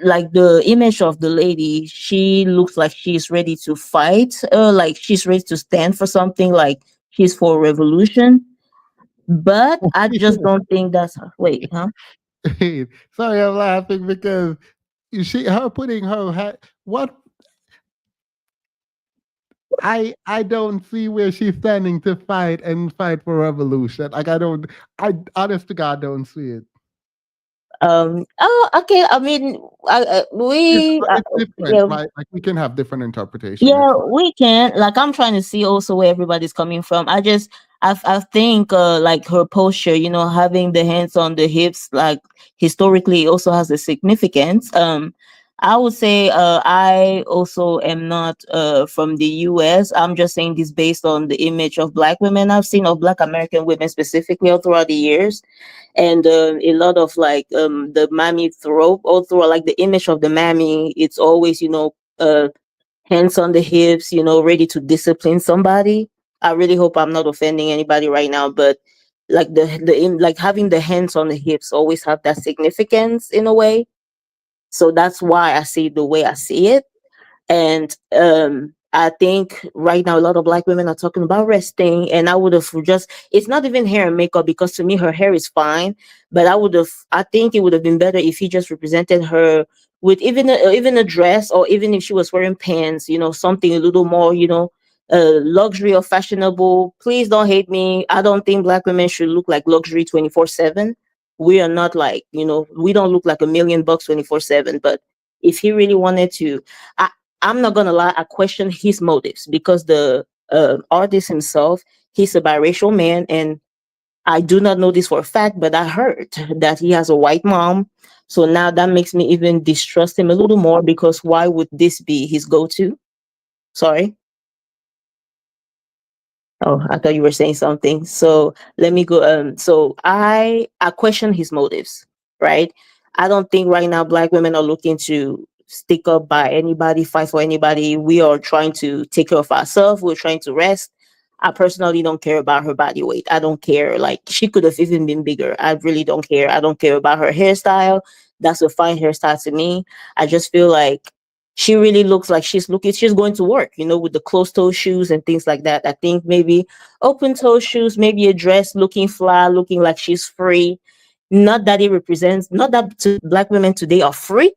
like the image of the lady, she looks like she's ready to fight, like she's ready to stand for something, like she's for revolution. But I just don't think that's her. Wait, huh? Sorry, I'm laughing because her putting her hat. What? I don't see where she's standing to fight for revolution. Like I honest to God don't see it. Oh, okay. I mean, it's different, right? Like we can have different interpretations. Yeah, we can. Like I'm trying to see also where everybody's coming from. I think like her posture, having the hands on the hips, like historically also has a significance. I would say I also am not from the US. I'm just saying this based on the image of Black women I've seen, of Black American women specifically all throughout the years. And a lot of like the mammy throat, all through like the image of the mammy, it's always, hands on the hips, ready to discipline somebody. I really hope I'm not offending anybody right now, but like like having the hands on the hips always have that significance in a way. So that's why I see it the way I see it. And I think right now a lot of Black women are talking about resting, and I would have just, it's not even hair and makeup, because to me her hair is fine, but I think it would have been better if he just represented her with even a dress, or even if she was wearing pants, something a little more, luxury or fashionable. Please don't hate me. I don't think Black women should look like luxury 24/7. We are not like, we don't look like $1,000,000 24/7. But if he really wanted to, I'm not gonna lie, I question his motives, because the artist himself, he's a biracial man, and I do not know this for a fact, but I heard that he has a white mom. So now that makes me even distrust him a little more, because why would this be his go-to? Sorry. Oh, I thought you were saying something. So let me go. So I question his motives, right? I don't think right now Black women are looking to stick up by anybody, fight for anybody. We are trying to take care of ourselves. We're trying to rest. I personally don't care about her body weight. I don't care. Like, she could have even been bigger. I really don't care. I don't care about her hairstyle. That's a fine hairstyle to me. I just feel like she really looks like she's going to work, with the closed toe shoes and things like that. I think maybe open toe shoes, maybe a dress, looking fly, looking like she's free. Not that it represents, not that Black women today are free,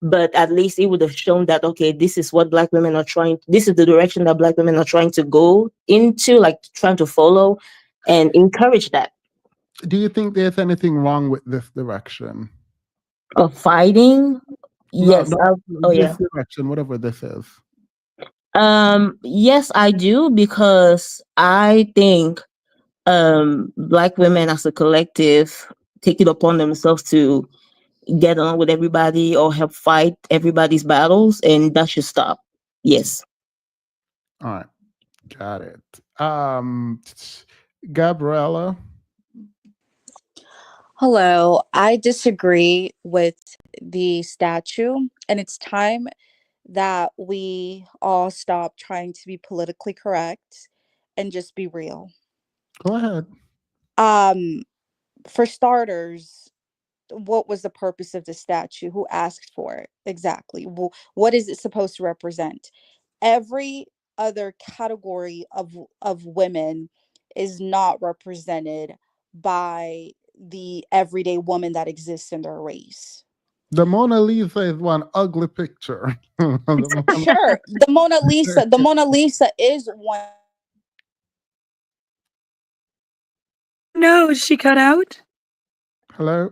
but at least it would have shown that, okay, this is what Black women are trying, this is the direction that Black women are trying to go into, like trying to follow, and encourage that. Do you think there's anything wrong with this direction? Of fighting? No, Yes. no, Oh this yeah. direction, whatever this is. Yes, I do, because I think Black women as a collective take it upon themselves to get on with everybody or help fight everybody's battles, and that should stop. Yes. All right, got it. Gabriella. Hello, I disagree with the statue, and it's time that we all stop trying to be politically correct and just be real. Go ahead. Um, for starters, what was the purpose of the statue? Who asked for it? Exactly. What is it supposed to represent? Every other category of women is not represented by the everyday woman that exists in their race. The Mona Lisa is one ugly picture. Sure, the Mona Lisa is one. No, she cut out. Hello?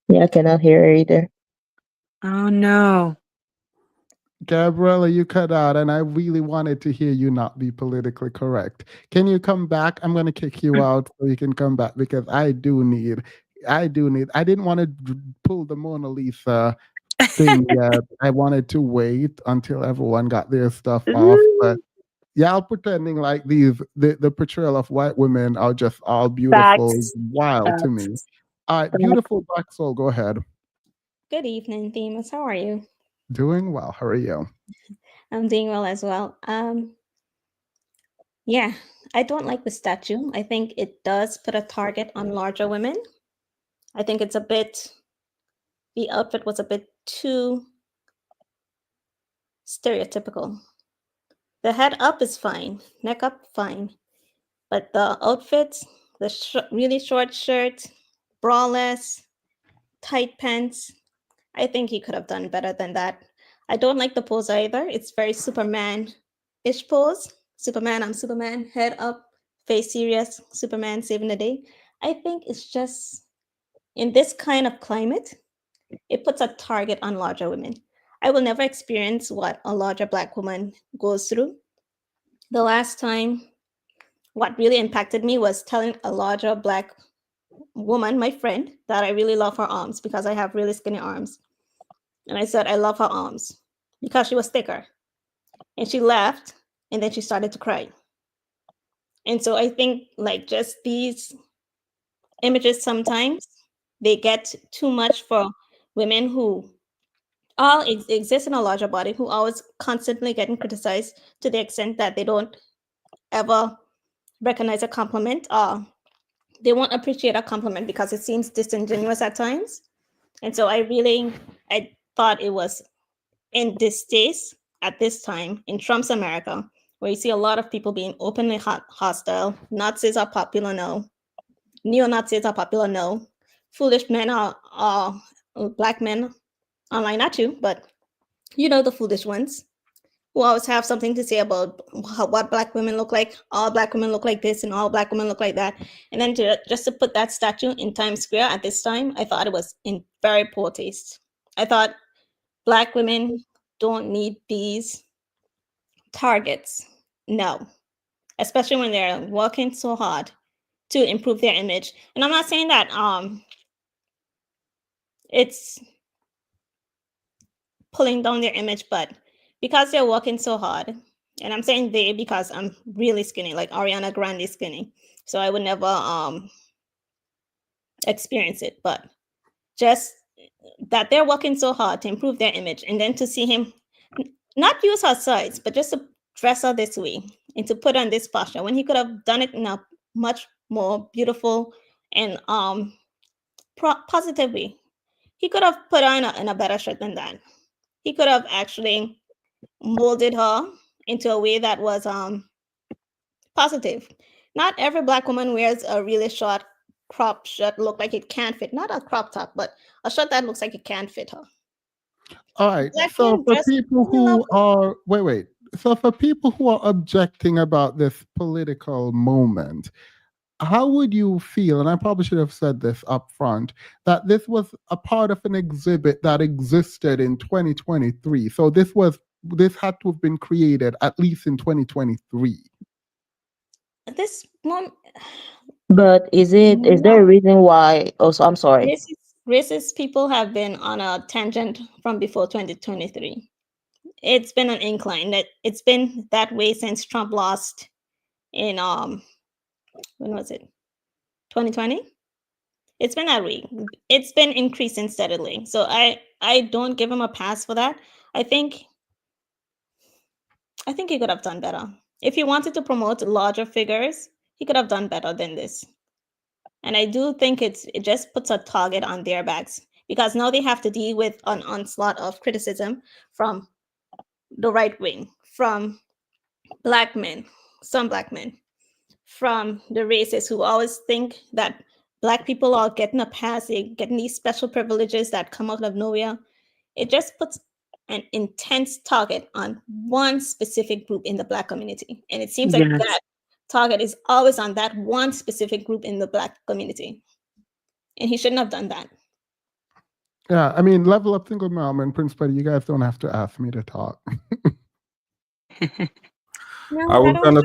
Yeah, I cannot hear her either. Oh no. Gabriella, you cut out, and I really wanted to hear you not be politically correct. Can you come back? I'm going to kick you out so you can come back, because I didn't want to pull the Mona Lisa thing yet. I wanted to wait until everyone got their stuff off. But y'all pretending like the portrayal of white women are just all beautiful, Facts. wild to me. All right, beautiful Black Soul, go ahead. Good evening, Themis. How are you? Doing well. How are you? I'm doing well as well. Yeah, I don't like the statue. I think it does put a target on larger women. I think the outfit was a bit too stereotypical. The head up is fine, neck up, fine. But the outfits, the really short shirt, braless, tight pants, I think he could have done better than that. I don't like the pose either. It's very Superman-ish pose. Superman, I'm Superman, head up, face serious, Superman saving the day. I think it's just, in this kind of climate, it puts a target on larger women. I will never experience what a larger Black woman goes through. The last time, what really impacted me was telling a larger Black woman, my friend, that I really love her arms because I have really skinny arms. And I said, I love her arms because she was thicker. And she laughed, and then she started to cry. And so I think, like, just these images sometimes, they get too much for women who all exist in a larger body, who always constantly getting criticized to the extent that they don't ever recognize a compliment, or they won't appreciate a compliment because it seems disingenuous at times. And so I thought it was in this days, at this time, in Trump's America, where you see a lot of people being openly hostile. Nazis are popular now. Neo-Nazis are popular now. Foolish men are black men online, not you, but you know the foolish ones who always have something to say about what black women look like. All black women look like this and all black women look like that. And then just to put that statue in Times Square at this time, I thought it was in very poor taste. I thought black women don't need these targets. No, especially when they're working so hard to improve their image. And I'm not saying that it's pulling down their image, but because they're working so hard, and I'm saying they because I'm really skinny, like Ariana Grande skinny, so I would never experience it, but just that they're working so hard to improve their image, and then to see him not use her size, but just to dress her this way and to put on this posture when he could have done it in a much more beautiful and positive way. He could have put her in a better shirt than that. He could have actually molded her into a way that was positive. Not every black woman wears a really short crop shirt look like it can't fit. Not a crop top, but a shirt that looks like it can't fit her. All right. Black So men for dress people really who lovely. are wait. So for people who are objecting about this political moment, how would you feel, and I probably should have said this up front, that this was a part of an exhibit that existed in 2023? So this had to have been created at least in 2023. This one, But is there a reason why? Also, I'm sorry. racist people have been on a tangent from before 2023. It's been an incline. That it's been that way since Trump lost in when was it? 2020? It's been that way. It's been increasing steadily. So I don't give him a pass for that. I think he could have done better. If he wanted to promote larger figures, he could have done better than this. And I do think it just puts a target on their backs because now they have to deal with an onslaught of criticism from the right wing, from black men, some black men, from the racists who always think that black people are getting a pass, they're getting these special privileges that come out of nowhere. It just puts an intense target on one specific group in the black community. And it seems like Yes. that target is always on that one specific group in the black community. And he shouldn't have done that. Yeah, I mean, Level Up Single Mom and Prince Buddy, you guys don't have to ask me to talk. No, I I was don't gonna.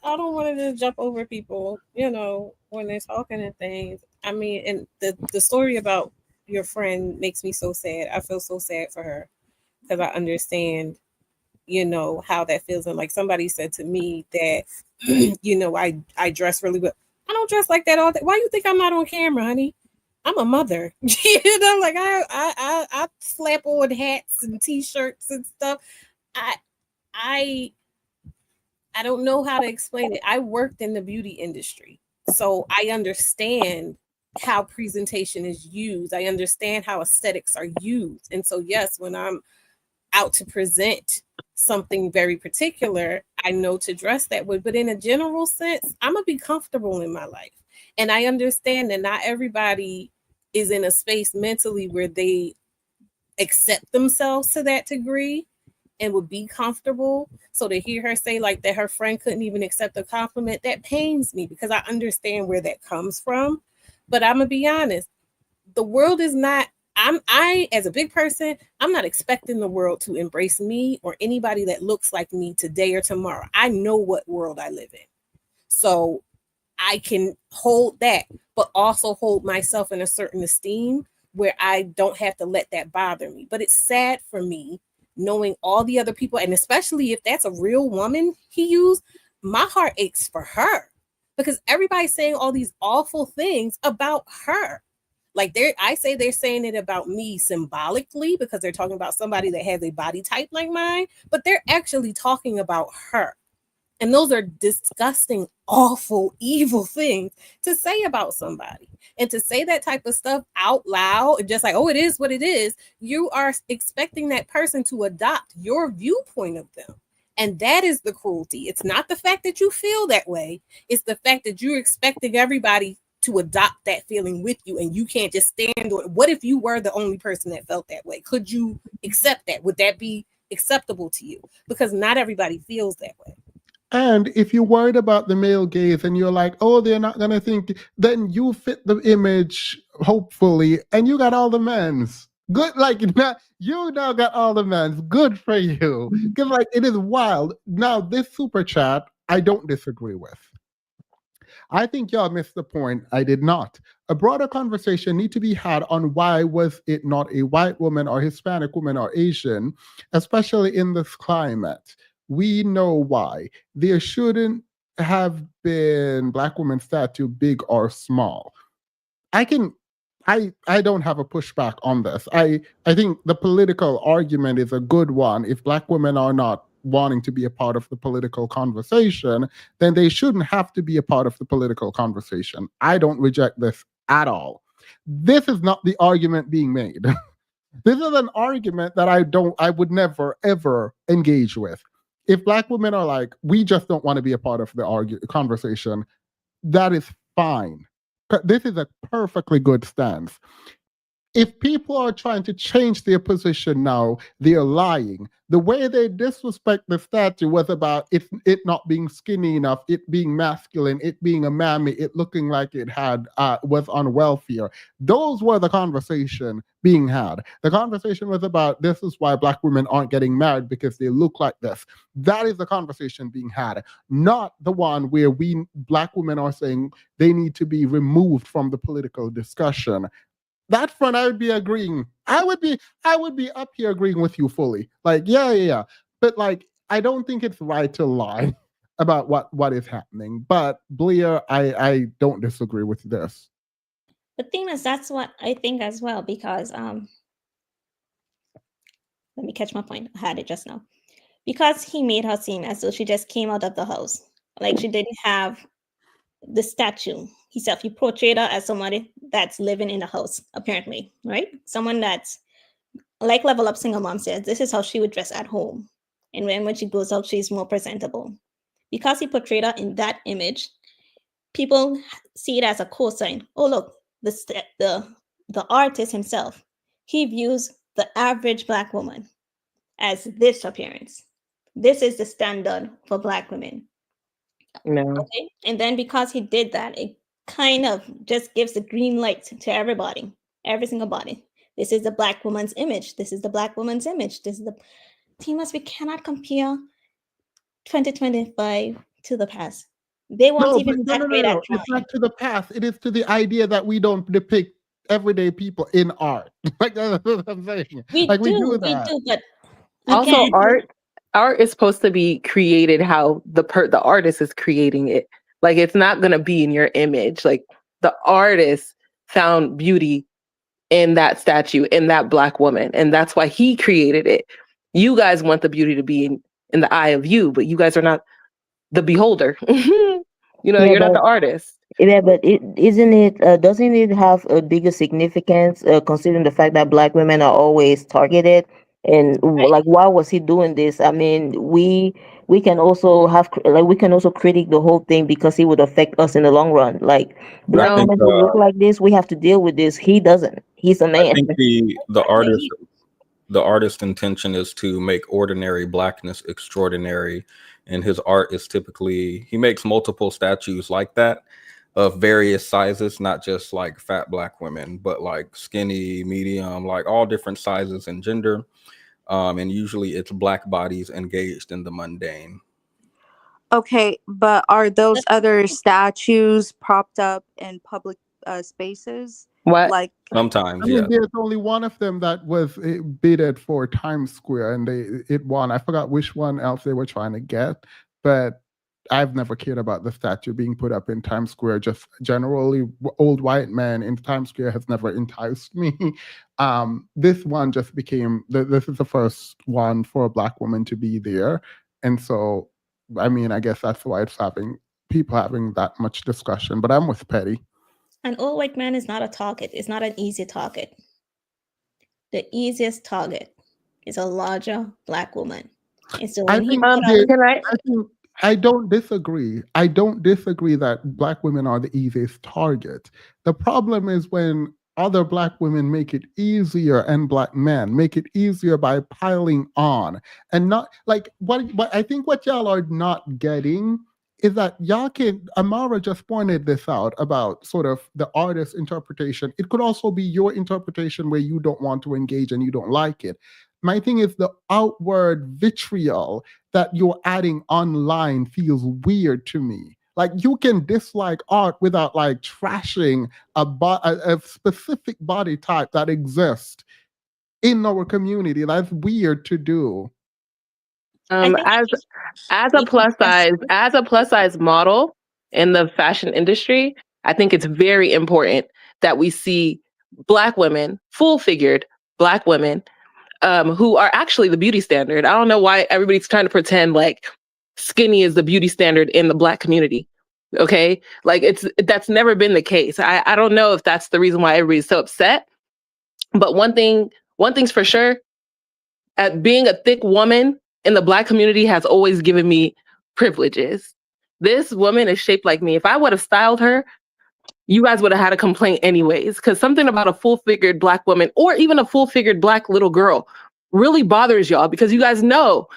I don't want to just jump over people, when they're talking and things. I mean, and the story about your friend makes me so sad. I feel so sad for her because I understand, how that feels. And like somebody said to me that, I dress really well. I don't dress like that all day. Why you think I'm not on camera, honey? I'm a mother. Like I slap on hats and t-shirts and stuff. I don't know how to explain it. I worked in the beauty industry, so I understand how presentation is used. I understand how aesthetics are used. And so, yes, when I'm out to present something very particular, I know to dress that way. But in a general sense, I'm going to be comfortable in my life. And I understand that not everybody is in a space mentally where they accept themselves to that degree and would be comfortable. So to hear her say like that her friend couldn't even accept a compliment, that pains me because I understand where that comes from. But I'm gonna be honest, the world is not, I as a big person, I'm not expecting the world to embrace me or anybody that looks like me today or tomorrow. I know what world I live in. So I can hold that, but also hold myself in a certain esteem where I don't have to let that bother me. But it's sad for me knowing all the other people, and especially if that's a real woman he used, my heart aches for her because everybody's saying all these awful things about her. Like I say they're saying it about me symbolically because they're talking about somebody that has a body type like mine, but they're actually talking about her. And those are disgusting, awful, evil things to say about somebody. And to say that type of stuff out loud, just like, oh, it is what it is, you are expecting that person to adopt your viewpoint of them. And that is the cruelty. It's not the fact that you feel that way. It's the fact that you're expecting everybody to adopt that feeling with you, and you can't just stand on it. What if you were the only person that felt that way? Could you accept that? Would that be acceptable to you? Because not everybody feels that way. And if you're worried about the male gaze and you're like, oh, they're not going to think, then you fit the image, hopefully, and you got all the men's. Good, like, you now got all the men's. Good for you. Because, like, it is wild. Now, this super chat, I don't disagree with. I think y'all missed the point. I did not. A broader conversation need to be had on why was it not a white woman or Hispanic woman or Asian, especially in this climate. We know why. There shouldn't have been Black woman statue, big or small. I don't have a pushback on this. I think the political argument is a good one. If Black women are not wanting to be a part of the political conversation, then they shouldn't have to be a part of the political conversation. I don't reject this at all. This is not the argument being made. This is an argument that I would never, ever engage with. If Black women are like, we just don't want to be a part of the conversation, that is fine. This is a perfectly good stance. If people are trying to change their position now, they're lying. The way they disrespect the statue was about it not being skinny enough, it being masculine, it being a mammy, it looking like it had was on welfare. Those were the conversation being had. The conversation was about this is why Black women aren't getting married because they look like this. That is the conversation being had, not the one where we Black women are saying they need to be removed from the political discussion. That front, I would be agreeing. I would be up here agreeing with you fully. Like, yeah. But like, I don't think it's right to lie about what is happening. But Blair, I don't disagree with this. The thing is, that's what I think as well, because let me catch my point. I had it just now. Because he made her seem as though she just came out of the house, like she didn't have the statue. He portrayed her as somebody that's living in the house, apparently, right? Someone that's like Level Up Single Mom says, this is how she would dress at home. And when she goes out, she's more presentable. Because he portrayed her in that image, people see it as a cosign. Oh, look, the artist himself, he views the average Black woman as this appearance. This is the standard for Black women. No. Okay. And then because he did that, it kind of just gives the green light to everybody, every single body. This is the Black woman's image. This is the Black woman's image. This is the Timas. We cannot compare 2025 to the past. They won't even that great at It's not to the past. It is to the idea that we don't depict everyday people in art. Like that's what I'm saying. We do, but also again, art is supposed to be created how the artist is creating it. Like it's not gonna be in your image. Like the artist found beauty in that statue, in that Black woman, and that's why he created it. You guys want the beauty to be in the eye of you, but you guys are not the beholder. You're not the artist. Yeah, but doesn't it have a bigger significance considering the fact that Black women are always targeted? And like, why was he doing this? I mean, we can also we can also critique the whole thing because he would affect us in the long run. Like Black women who look like this, we have to deal with this. He doesn't. He's a man. I think the artist's intention is to make ordinary Blackness extraordinary, and his art is typically he makes multiple statues like that of various sizes, not just like fat Black women, but like skinny, medium, like all different sizes and gender. And usually it's Black bodies engaged in the mundane. Okay, but are those other statues propped up in public spaces? What? Like sometimes, I mean, there's only one of them that was bidded for Times Square, and it won. I forgot which one else they were trying to get, but I've never cared about the statue being put up in Times Square. Just generally, old white man in Times Square has never enticed me. This one just became this is the first one for a Black woman to be there, and so I mean, I guess that's why it's people having that much discussion. But I'm with Petty. An old white man is not a target. It's not an easy target. The easiest target is a larger black woman. And so I when he, think Can I? I think I don't disagree. I don't disagree that black women are the easiest target. The problem is when other black women make it easier and black men make it easier by piling on and not like what I think what y'all are not getting is that y'all can Amara just pointed this out about sort of the artist's interpretation. It could also be your interpretation where you don't want to engage and you don't like it. My thing is the outward vitriol that you're adding online feels weird to me. Like you can dislike art without like trashing a specific body type that exists in our community. That's weird to do. I think As a plus size model in the fashion industry, I think it's very important that we see black women, full figured black women, who are actually the beauty standard. I don't know why everybody's trying to pretend like skinny is the beauty standard in the black community. Okay, like that's never been the case. I don't know if that's the reason why everybody's so upset. But one thing's for sure, at being a thick woman in the black community has always given me privileges. This woman is shaped like me. If I would have styled her, you guys would have had a complaint anyways, because something about a full-figured black woman or even a full-figured black little girl really bothers y'all because you guys know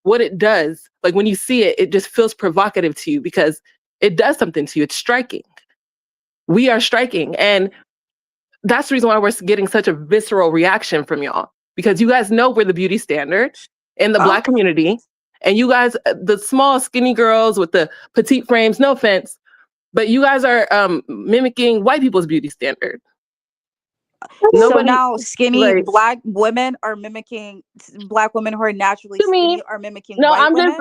what it does. Like when you see it, it just feels provocative to you because it does something to you. It's striking. We are striking. And that's the reason why we're getting such a visceral reaction from y'all, because you guys know we're the beauty standard in the black community. And you guys, the small skinny girls with the petite frames, no offense, but you guys are mimicking white people's beauty standard. So now skinny black women are mimicking black women who are naturally skinny are mimicking white women?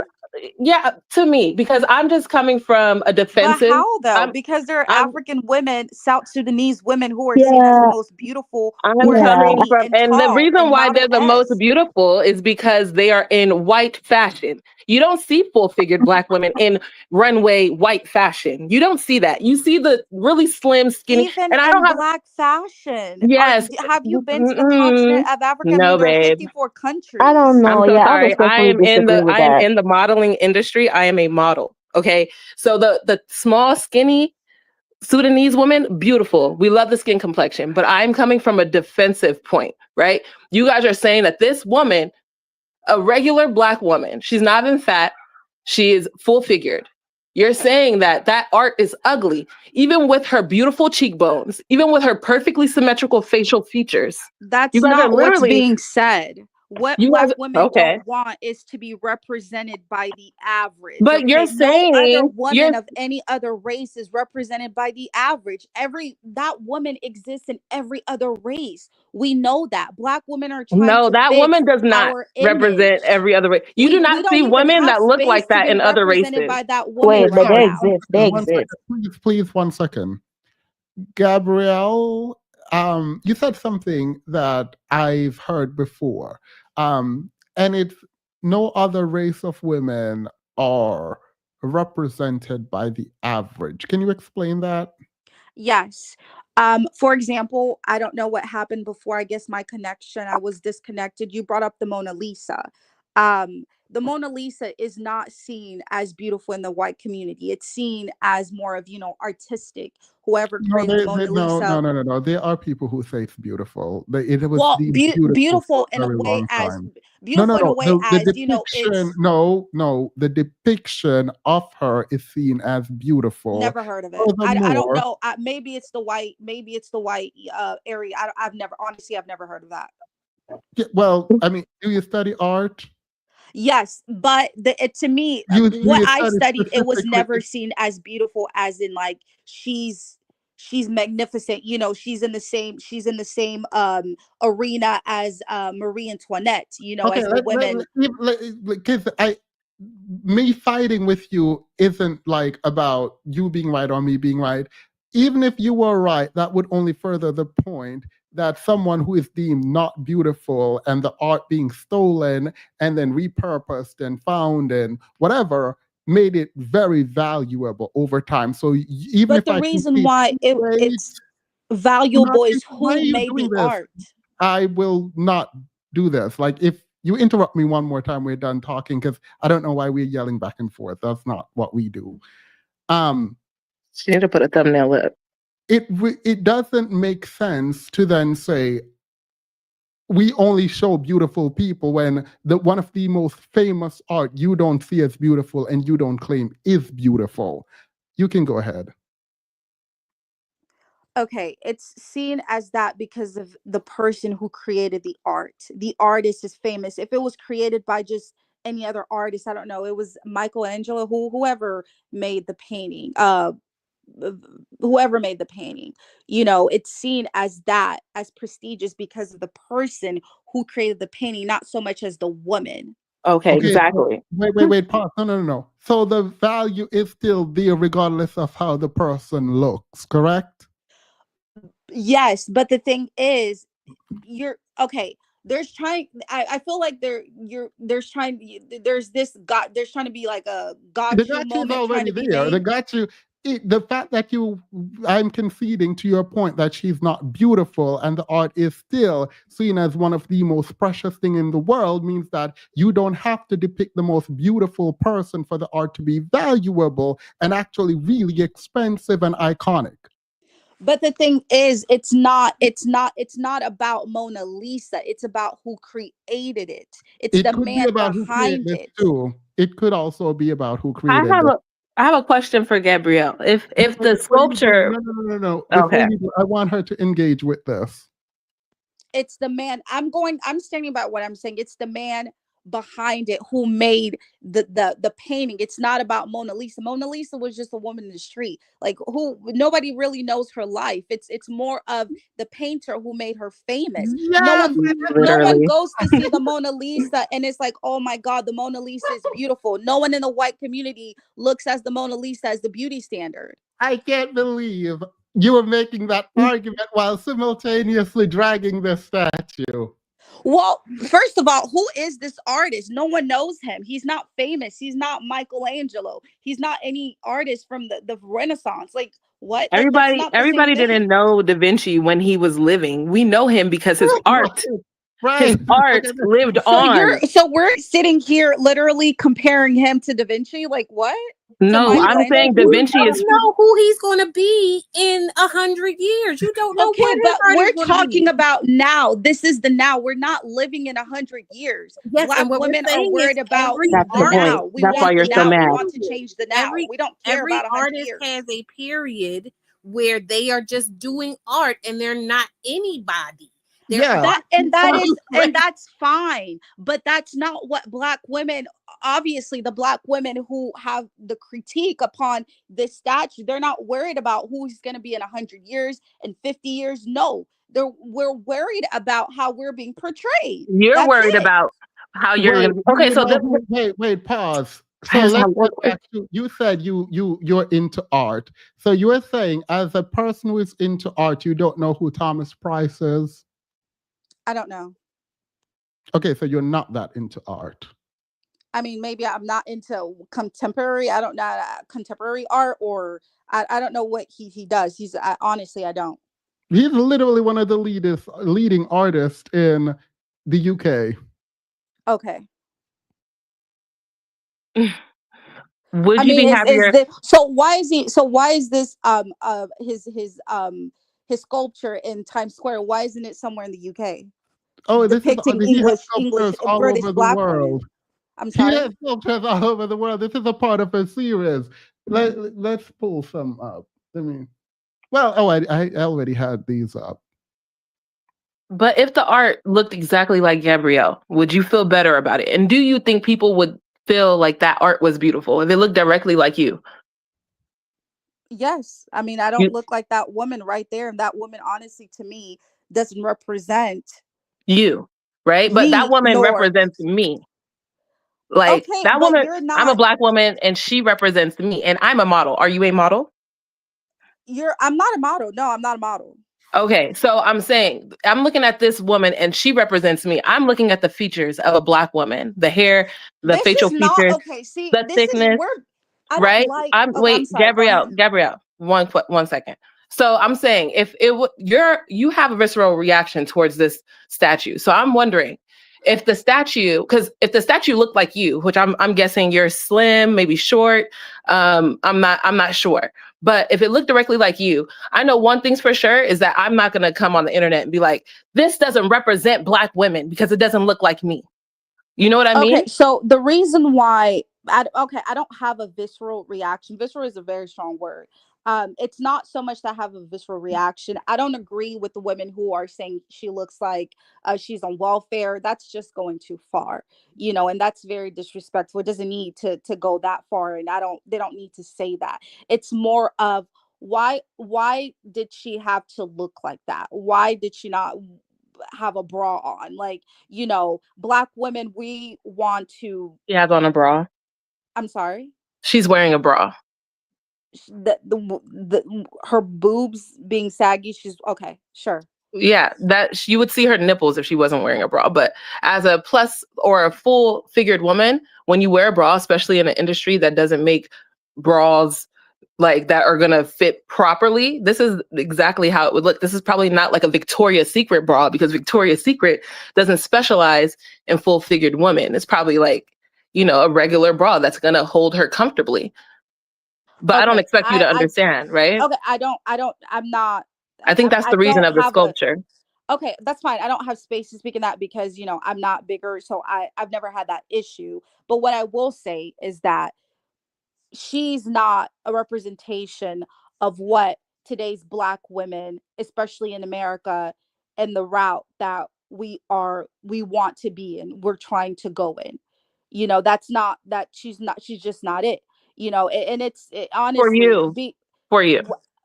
To me, because I'm just coming from a defensive. But how though? Because there are African women, South Sudanese women who are seen as the most beautiful. And the reason why they're the most beautiful is because they are in white fashion. You don't see full-figured black women in runway white fashion. You don't see that. You see the really slim, skinny. Even and I don't have black fashion. Yes. Have you been to the continent of Africa? No, there are babe. 54 countries. I don't know. I'm so sorry. I am in the modeling industry. I am a model. Okay. So the small, skinny Sudanese woman, beautiful. We love the skin complexion, but I'm coming from a defensive point, right? You guys are saying that this woman, a regular black woman, she's not even fat, she is full figured. You're saying that art is ugly, even with her beautiful cheekbones, even with her perfectly symmetrical facial features. That's not what's being said. What black women don't want is to be represented by the average. But you're saying no other woman of any other race is represented by the average. That woman exists in every other race. We know that. Black women are trying to that woman does not represent every other race. You do not see women that look like that in other races. By that woman but they exist. They exist. Please, 1 second. Gabrielle, you said something that I've heard before. And it's no other race of women are represented by the average. Can you explain that? Yes. For example, I don't know what happened before. I guess my connection, I was disconnected. You brought up the Mona Lisa. The Mona Lisa is not seen as beautiful in the white community. It's seen as more of, artistic. Whoever created the Mona Lisa. No. There are people who say it's beautiful. It was beautiful in a way as beautiful in a way as the depiction. The depiction of her is seen as beautiful. Never heard of it. I don't know. Maybe it's the white. Area. I've never heard of that. Yeah, well, I mean, do you study art? Yes, but to me, what I studied, it was never seen as beautiful as in like she's magnificent. She's in the same arena as Marie Antoinette. Okay, as the women. Because me fighting with you isn't like about you being right or me being right. Even if you were right, that would only further the point that someone who is deemed not beautiful and the art being stolen and then repurposed and found and whatever made it very valuable over time. So even But if the I can reason see, why wait, it's valuable is why are who you made doing the this? art. I will not do this. Like, if you interrupt me one more time, we're done talking, because I don't know why we're yelling back and forth. That's not what we do. She need to put a thumbnail up. It doesn't make sense to then say we only show beautiful people when one of the most famous art you don't see as beautiful and you don't claim is beautiful. You can go ahead. Okay, it's seen as that because of the person who created the art. The artist is famous. If it was created by just any other artist, I don't know, it was Michelangelo, whoever made the painting, whoever made the painting, it's seen as that, as prestigious because of the person who created the painting, not so much as the woman. Okay, Okay, so exactly. wait, pause. No. So the value is still there regardless of how the person looks, correct? Yes, but the thing is, you're okay. I feel like there's trying to be like a The got you got you is moment trying already to be there. The made. got you. The fact that I'm conceding to your point that she's not beautiful and the art is still seen as one of the most precious thing in the world means that you don't have to depict the most beautiful person for the art to be valuable and actually really expensive and iconic. But the thing is, it's not about Mona Lisa. It's about who created it. It's It the could be man about who created behind this it. too. It could also be about who I created have this. I have a question for Gabrielle. If the Before you do, sculpture, no. Before okay, you do, I want her to engage with this. It's the man. I'm standing by what I'm saying. It's the man behind it who made the painting. It's not about Mona Lisa. Mona Lisa was just a woman in the street, like, who nobody really knows her life. It's more of the painter who made her famous. no Yes, one no one literally. goes to see the Mona Lisa and it's like, oh my god, the Mona Lisa is beautiful. No one in the white community looks as the Mona Lisa as the beauty standard. I can't believe you were making that argument while simultaneously dragging the statue. Well, first of all, who is this artist? No one knows him. He's not famous. He's not Michelangelo. He's not any artist from the Renaissance. Like, what? That's not the same Everybody thing. didn't know Da Vinci when he was living. We know him because his art Right. lived So on. we're sitting here literally comparing him to Da Vinci. Like, what? To No, I'm saying Da Michelangelo? You Vinci don't is know who he's going to be in 100 years. You don't know Okay, what his but art we're is going to talking be. about now. This is the now. We're not living in 100 years. Yes, Black and what we're women are saying is worried about every that's the the point. now. artist, We That's why want you're the so now. We mad. want to change the now. We don't care every about 100 artist years. has a period where they are just doing art and they're not anybody. Yeah. That's fine, but that's not what Black women, obviously the Black women who have the critique upon this statue, they're not worried about who he's going to be in 100 years and 50 years. No, we're worried about how we're being portrayed. You're That's worried it. about how you're Wait, gonna. Okay, so wait, pause. I So just let's have one get back to, you said you're into art. So you were saying, as a person who is into art, you don't know who Thomas Price is? I don't know. Okay, so you're not that into art. I mean, maybe I'm not into contemporary. I don't know contemporary art, or I don't know what he does. Honestly, I don't. He's literally one of the leading artists in the UK. Okay. would I you be mean, happier? so why is this his sculpture in Times Square? Why isn't it somewhere in the UK Oh, depicting he has English sculptures all British over the Black women? world. I'm He sorry. has sculptures all over the world. This is a part of a series. Let's pull some up. I mean, well, I already had these up. But if the art looked exactly like Gabrielle, would you feel better about it? And do you think people would feel like that art was beautiful if it looked directly like you? Yes. I mean, I don't look like that woman right there, and that woman, honestly, to me, doesn't represent You, right? But that me, woman nor represents me. Like okay, that but woman, you're I'm a not. Black woman and she represents me and I'm a model. Are you a model? I'm not a model. No, I'm not a model. Okay, so I'm saying I'm looking at this woman and she represents me. I'm looking at the features of a Black woman, the hair, the This facial is not features, okay. See, the this is thickness, we're. I don't right? like. I'm Okay, I'm wait, sorry. Go ahead. Gabrielle, one second. So I'm saying if you have a visceral reaction towards this statue. So I'm wondering if the statue, because if the statue looked like you, which I'm guessing you're slim, maybe short, I'm not sure. But if it looked directly like you, I know one thing's for sure is that I'm not gonna come on the internet and be like, this doesn't represent Black women because it doesn't look like me. You know what I Okay, mean? so the reason why I don't have a visceral reaction. Visceral is a very strong word. It's not so much that I have a visceral reaction. I don't agree with the women who are saying she looks like she's on welfare. That's just going too far, and that's very disrespectful. It doesn't need to go that far, and they don't need to say that. It's more of why did she have to look like that? Why did she not have a bra on? Like, Black women, we want to. She has on a bra. I'm sorry. She's wearing a bra. Her boobs being saggy. She's okay. Sure. Yeah, that you would see her nipples if she wasn't wearing a bra. But as a plus or a full figured woman, when you wear a bra, especially in an industry that doesn't make bras like that are gonna fit properly, this is exactly how it would look. This is probably not like a Victoria's Secret bra because Victoria's Secret doesn't specialize in full figured women. It's probably like, a regular bra that's gonna hold her comfortably. But I don't Okay. expect you to understand, right? Okay. I'm not. I think that's I the reason don't of the have a. sculpture. Okay, that's fine. I don't have space to speak in that because I'm not bigger, so I've never had that issue. But what I will say is that she's not a representation of what today's Black women, especially in America, and the route that we want to be in, we're trying to go in. That's not that she's just not it. And For honestly, you. For you.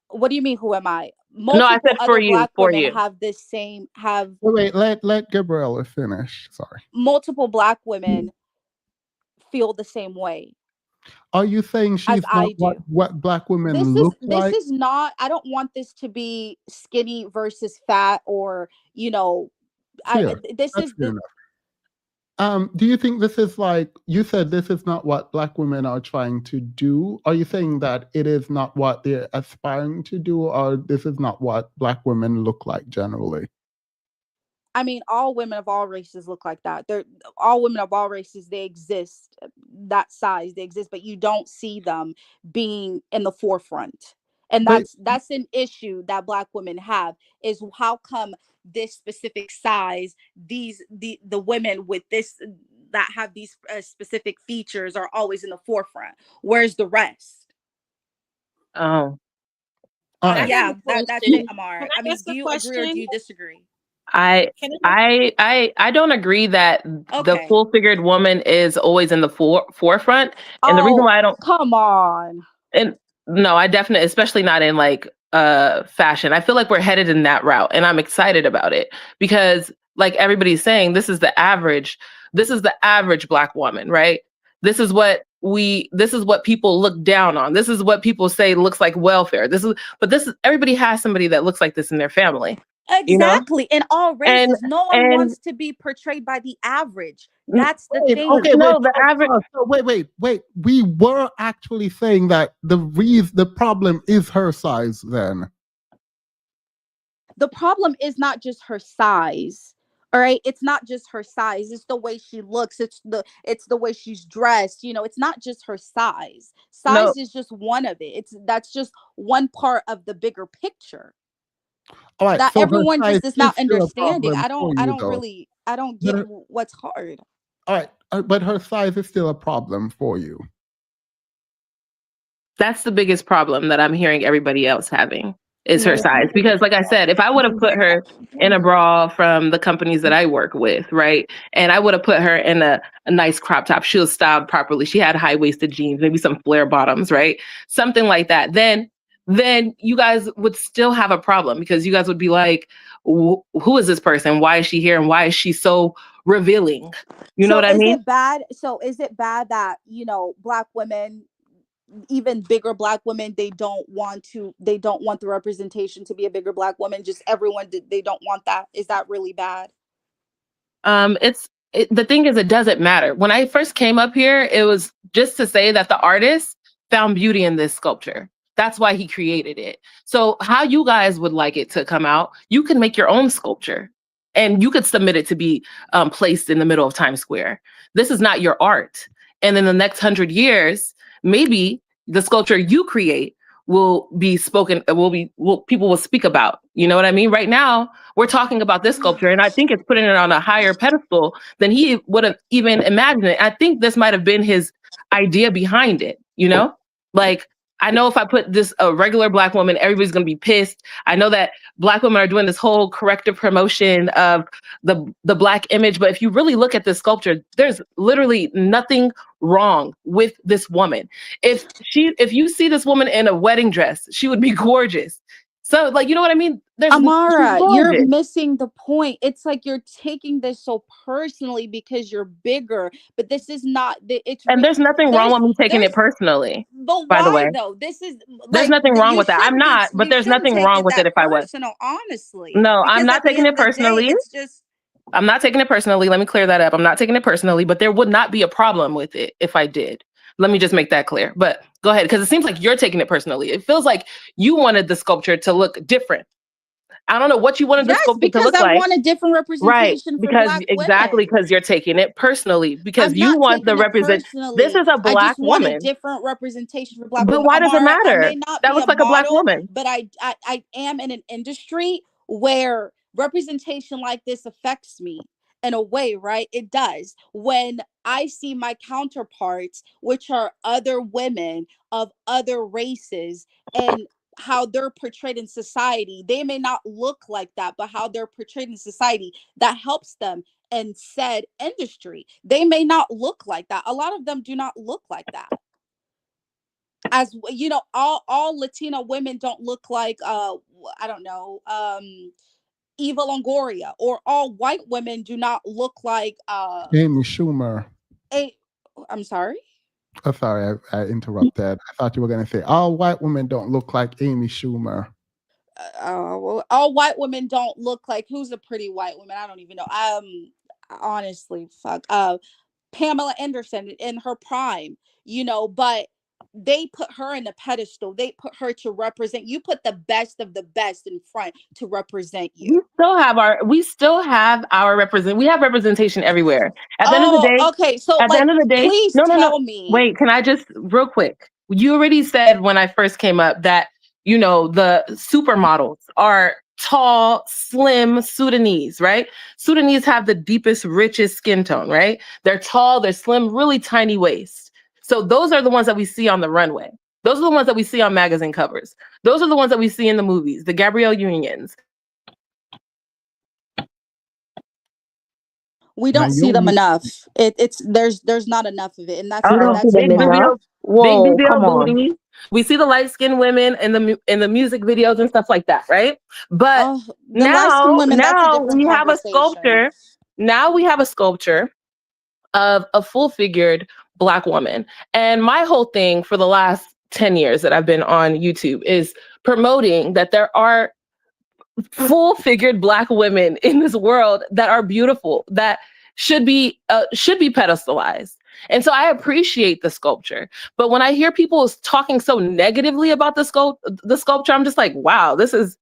what do you mean? Who am I? No, I Multiple said for other you. Black For women you. have Wait, let Gabriella finish. Sorry. multiple Black women feel the same way Are you saying as she's not I do. what Black women This look is this like? is not. I don't want this to be skinny versus fat, or Fair. this That's is fair the. enough. Do you think this is like you said? This is not what Black women are trying to do. Are you saying that it is not what they're aspiring to do, or this is not what Black women look like generally? I mean, all women of all races look like that. They're all women of all races. They exist, that size. They exist, but you don't see them being in the forefront. And But that's an issue that Black women have. Is how come this specific size, the women with this that have these specific features are always in the forefront? Where's the rest? Oh. all I right. got Yeah, a that's it, question. Amara. Can I I mean, ask do a you agree or do question? you disagree? Can I? I don't agree that the Okay. full figured woman is always in the forefront. And the reason Oh, why I don't come on. and no, I definitely, especially not in like fashion. I feel like we're headed in that route and I'm excited about it because like everybody's saying, this is the average Black woman, right? This is what people look down on. This is what people say looks like welfare. This is everybody has somebody that looks like this in their family, you know? Exactly. In all And races, no one and wants to be portrayed by the average. That's the Wait, thing. okay, wait, no, the average. wait. We were actually saying that the problem is her size then. The problem is not just her size. All right, it's not just her size. It's the way she looks. It's the way she's dressed. It's not just her size. No, Size is just one of it. That's just one part of the bigger picture All right, that so her everyone size just is is not still a understanding. problem I for don't I you don't though. really I don't But get her, what's hard. all right, but her size is still a problem for you. that's the biggest problem that I'm hearing everybody else having is her Well, size. Because like I said, if I would have put her in a bra from the companies that I work with, right? And I would have put her in a nice crop top. She was styled properly. She had high-waisted jeans, maybe some flare bottoms, right? Something like that. Then you guys would still have a problem because you guys would be like, who is this person? Why is she here? And why is she so revealing? You know So what I is mean? it bad? So is it bad that Black women even bigger Black women, they don't want the representation to be a bigger Black woman. Just everyone, they don't want that. Is that really bad? The thing is, it doesn't matter. When I first came up here, it was just to say that the artist found beauty in this sculpture. That's why he created it. So how you guys would like it to come out, you can make your own sculpture and you could submit it to be placed in the middle of Times Square. This is not your art. And in the next 100 years, maybe the sculpture you create will be spoken, people will speak about. You know what I mean? Right now, we're talking about this sculpture, and I think it's putting it on a higher pedestal than he would have even imagined it. I think this might have been his idea behind it, you know? Like, I know if I put a regular Black woman, everybody's gonna be pissed. I know that Black women are doing this whole corrective promotion of the Black image, but if you really look at this sculpture, there's literally nothing wrong with this woman. If you see this woman in a wedding dress, she would be gorgeous. So, like, you know what I mean? Amara, you're missing the point. It's like you're taking this so personally because you're bigger, but this is not. There's nothing wrong with me taking it personally. But by why, the way, though? This is. There's nothing wrong with that. I'm not, but there's nothing wrong with it if I was. Honestly. No, because I'm not taking it personally. It's just. I'm not taking it personally. Let me clear that up. I'm not taking it personally, but there would not be a problem with it if I did. Let me just make that clear. But go ahead, because it seems like you're taking it personally. It feels like you wanted the sculpture to look different. I don't know what you wanted the sculpture to look like. Because I want a different representation for Black women. Exactly, because you're taking it personally. Because you want the representation. This is a Black woman. I just want a different representation for Black women. But why does it matter? I may not that be looks like model, a Black woman. But I am in an industry where representation like this affects me. In a way, right? It does. When I see my counterparts, which are other women of other races, and how they're portrayed in society, they may not look like that, but how they're portrayed in society, that helps them in said industry. They may not look like that. A lot of them do not look like that. As you know, all Latina women don't look like I don't know, Eva Longoria, or all white women do not look like Amy Schumer. I'm sorry? Oh, sorry, I interrupted. I thought you were going to say all white women don't look like Amy Schumer. Well, all white women don't look like, who's a pretty white woman? I don't even know. Honestly, fuck. Pamela Anderson in her prime, you know, but they put her in a pedestal. They put her to represent. You put the best of the best in front to represent you. We still have our represent. We have representation everywhere. At the end of the day, okay. So at the end of the day, please tell me. Wait, can I just real quick? You already said when I first came up that, you know, the supermodels are tall, slim Sudanese, right? Sudanese have the deepest, richest skin tone, right? They're tall, they're slim, really tiny waist. So those are the ones that we see on the runway. Those are the ones that we see on magazine covers. Those are the ones that we see in the movies, the Gabrielle Unions. We don't see them enough. There's not enough of it, and that's big BBL booty. We see the light skinned women in the music videos and stuff like that, right? But now we have a sculpture. Now we have a sculpture of a full figured Black woman. And my whole thing for the last 10 years that I've been on YouTube is promoting that there are full figured Black women in this world that are beautiful, that should be pedestalized. And so I appreciate the sculpture. But when I hear people talking so negatively about the sculpture, I'm just like, wow, this is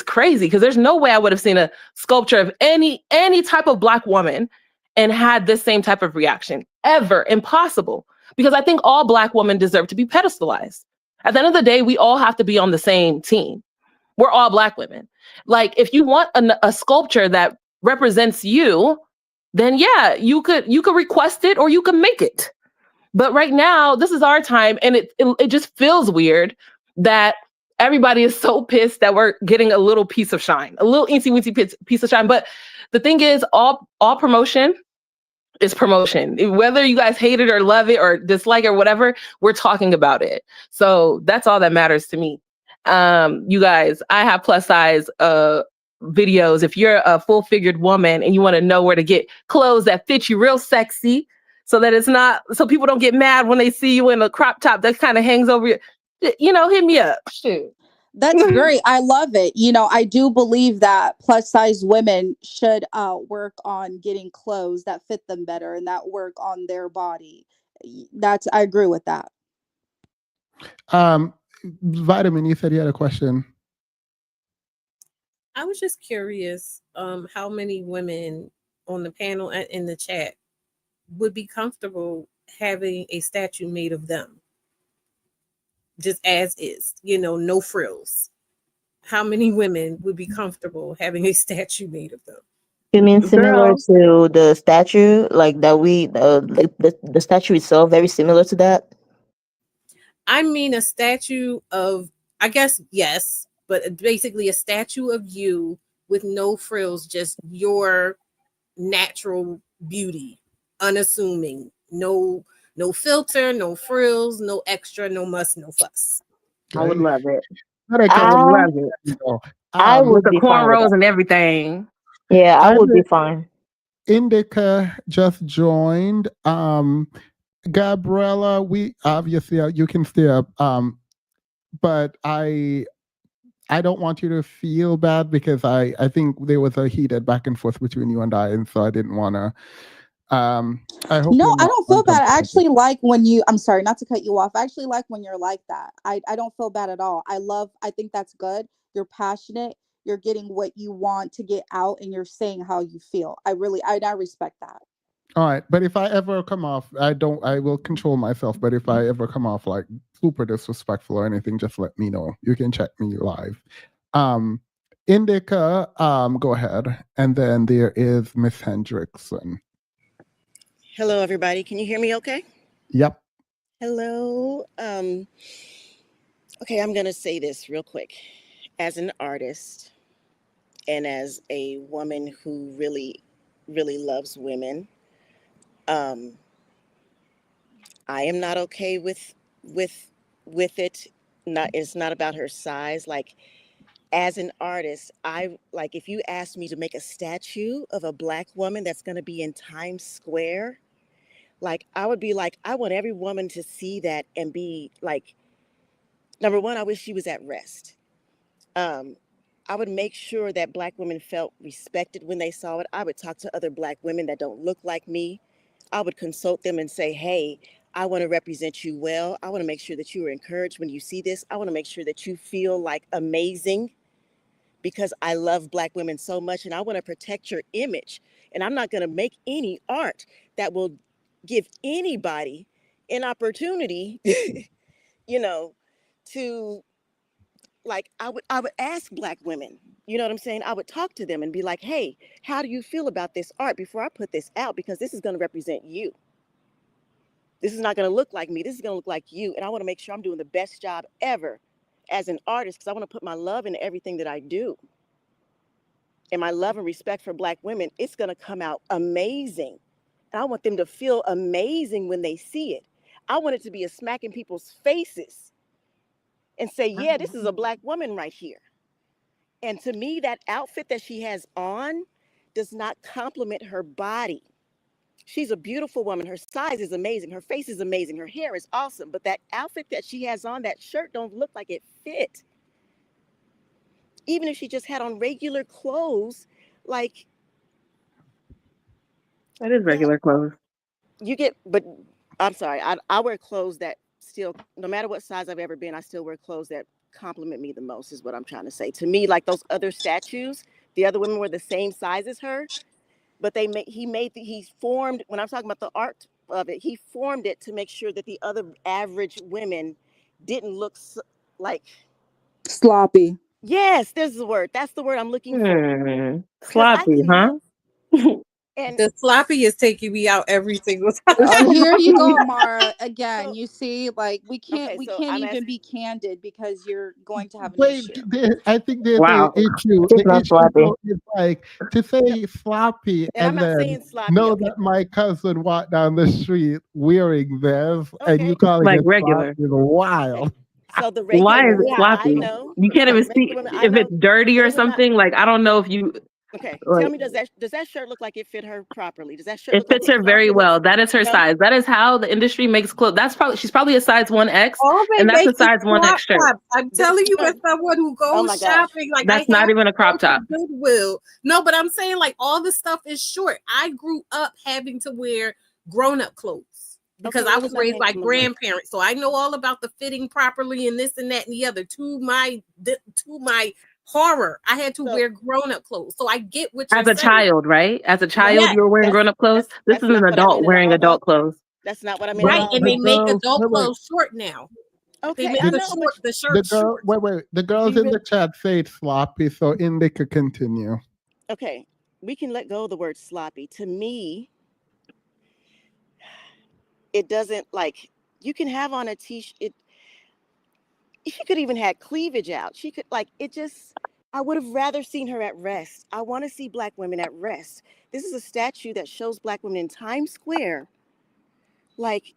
crazy, because there's no way I would have seen a sculpture of any type of Black woman and had this same type of reaction. Ever. Impossible. Because I think all Black women deserve to be pedestalized. At the end of the day, we all have to be on the same team. We're all Black women. Like, if you want a sculpture that represents you, then yeah, you could request it or you can make it. But right now, this is our time, and it just feels weird that everybody is so pissed that we're getting a little piece of shine, a little eensy-weensy piece of shine. But the thing is, all promotion is promotion. Whether you guys hate it or love it or dislike it or whatever, we're talking about it. So that's all that matters to me. You guys, I have plus size videos. If you're a full figured woman and you want to know where to get clothes that fit you real sexy, so that it's not, so people don't get mad when they see you in a crop top that kind of hangs over your, hit me up. Shoot. That's great. I love it. I do believe that plus size women should work on getting clothes that fit them better and that work on their body. I agree with that. Vitamin, you said you had a question. I was just curious how many women on the panel and in the chat would be comfortable having a statue made of them, just as is, no frills. How many women would be comfortable having a statue made of them? You mean similar Girl. to the statue, like that the statue itself, very similar to that? I mean a statue of, I guess, yes, but basically a statue of you with no frills, just your natural beauty, unassuming, no filter, no frills, no extra, no muss, no fuss. I would love it. I would love it. I With would the be fine with cornrows that. and everything. Yeah, I would be fine. Indica just joined. Gabriella, we obviously you can stay up. But I don't want you to feel bad because I think there was a heated back and forth between you and I, and so I didn't want to. I hope. No, I don't feel bad. I actually like when I'm sorry, not to cut you off. I actually like when you're like that. I don't feel bad at all. I think that's good. You're passionate. You're getting what you want to get out and you're saying how you feel. I respect that. All right, but if I ever come off, I will control myself. But if I ever come off like super disrespectful or anything, just let me know. You can check me live. Indica, go ahead. And then there is Miss Hendrickson. Hello, everybody. Can you hear me okay? Yep. Hello. Okay, I'm going to say this real quick. As an artist and as a woman who really, really loves women, I am not okay with it. It's not about her size. Like, as an artist, if you asked me to make a statue of a Black woman that's going to be in Times Square, like, I would be like, I want every woman to see that and be like, number one, I wish she was at rest. I would make sure that Black women felt respected when they saw it. I would talk to other Black women that don't look like me. I would consult them and say, hey, I want to represent you well. I want to make sure that you are encouraged when you see this. I want to make sure that you feel like amazing because I love Black women so much and I want to protect your image. And I'm not going to make any art that will give anybody an opportunity, to, like, I would ask Black women, you know what I'm saying? I would talk to them and be like, hey, how do you feel about this art before I put this out? Because this is going to represent you. This is not going to look like me. This is going to look like you. And I want to make sure I'm doing the best job ever as an artist because I want to put my love into everything that I do. And my love and respect for Black women, it's going to come out amazing. And I want them to feel amazing when they see it. I want it to be a smack in people's faces and say, yeah, this is a Black woman right here. And to me, that outfit that she has on does not compliment her body. She's a beautiful woman. Her size is amazing. Her face is amazing. Her hair is awesome. But that outfit that she has on, that shirt don't look like it fit. Even if she just had on regular clothes, like. That is regular clothes. But I'm sorry, I wear clothes that still, no matter what size I've ever been, I still wear clothes that compliment me the most is what I'm trying to say. To me, like those other statues, the other women were the same size as her, but he formed, when I'm talking about the art of it, he formed it to make sure that the other average women didn't look like sloppy. Yes, there's the word. That's the word I'm looking for. Sloppy, huh? And the sloppy is taking me out every single time. Oh, here you go, Mara. Again, you see, like we can't even be candid because you're going to have an issue. I think there's Wow. an issue. It's The not issue sloppy. is like to say sloppy And I'm not then saying sloppy, know okay. that my cousin walked down the street wearing this and you calling Like it regular. sloppy is wild. So the regular Why is it women I sloppy? know, You can't even see regular women I if know, it's dirty or they would not- something. Like, I don't know if you. Okay, Like, tell me, does that shirt look like it fit her properly? Does that shirt it look like fits it her very complements? well. That is her No? size. That is how the industry makes clothes. She's probably a size 1X, All they and that's make a is size 1X crop shirt. tops. I'm telling you, as someone who Oh goes my gosh. shopping, like That's I not have even a to crop go to top. Goodwill. No, but I'm saying like all the stuff is short. I grew up having to wear grown-up clothes because Okay, I well, was let's not raised hang by from the roof. grandparents, so I know all about the fitting properly and this and that and the other. To my horror, I had to So wear grown-up clothes. So I get what you're As a saying. child, right? As a no, child, you were wearing that's grown-up clothes. This that's is an not what I adult meant at wearing all, though. adult clothes. That's not what I meant But at Right, all. and the they make girls, adult wait, clothes short now. They Okay, make I the know, but the the shirt short. the girls we in the really chat say it's sloppy, so Indy could continue. okay. We can let go of the word sloppy. To me, it doesn't like you can have on a t-shirt. She could even have cleavage out. She could like it just. I would have rather seen her at rest. I want to see Black women at rest. This is a statue that shows Black women in Times Square, like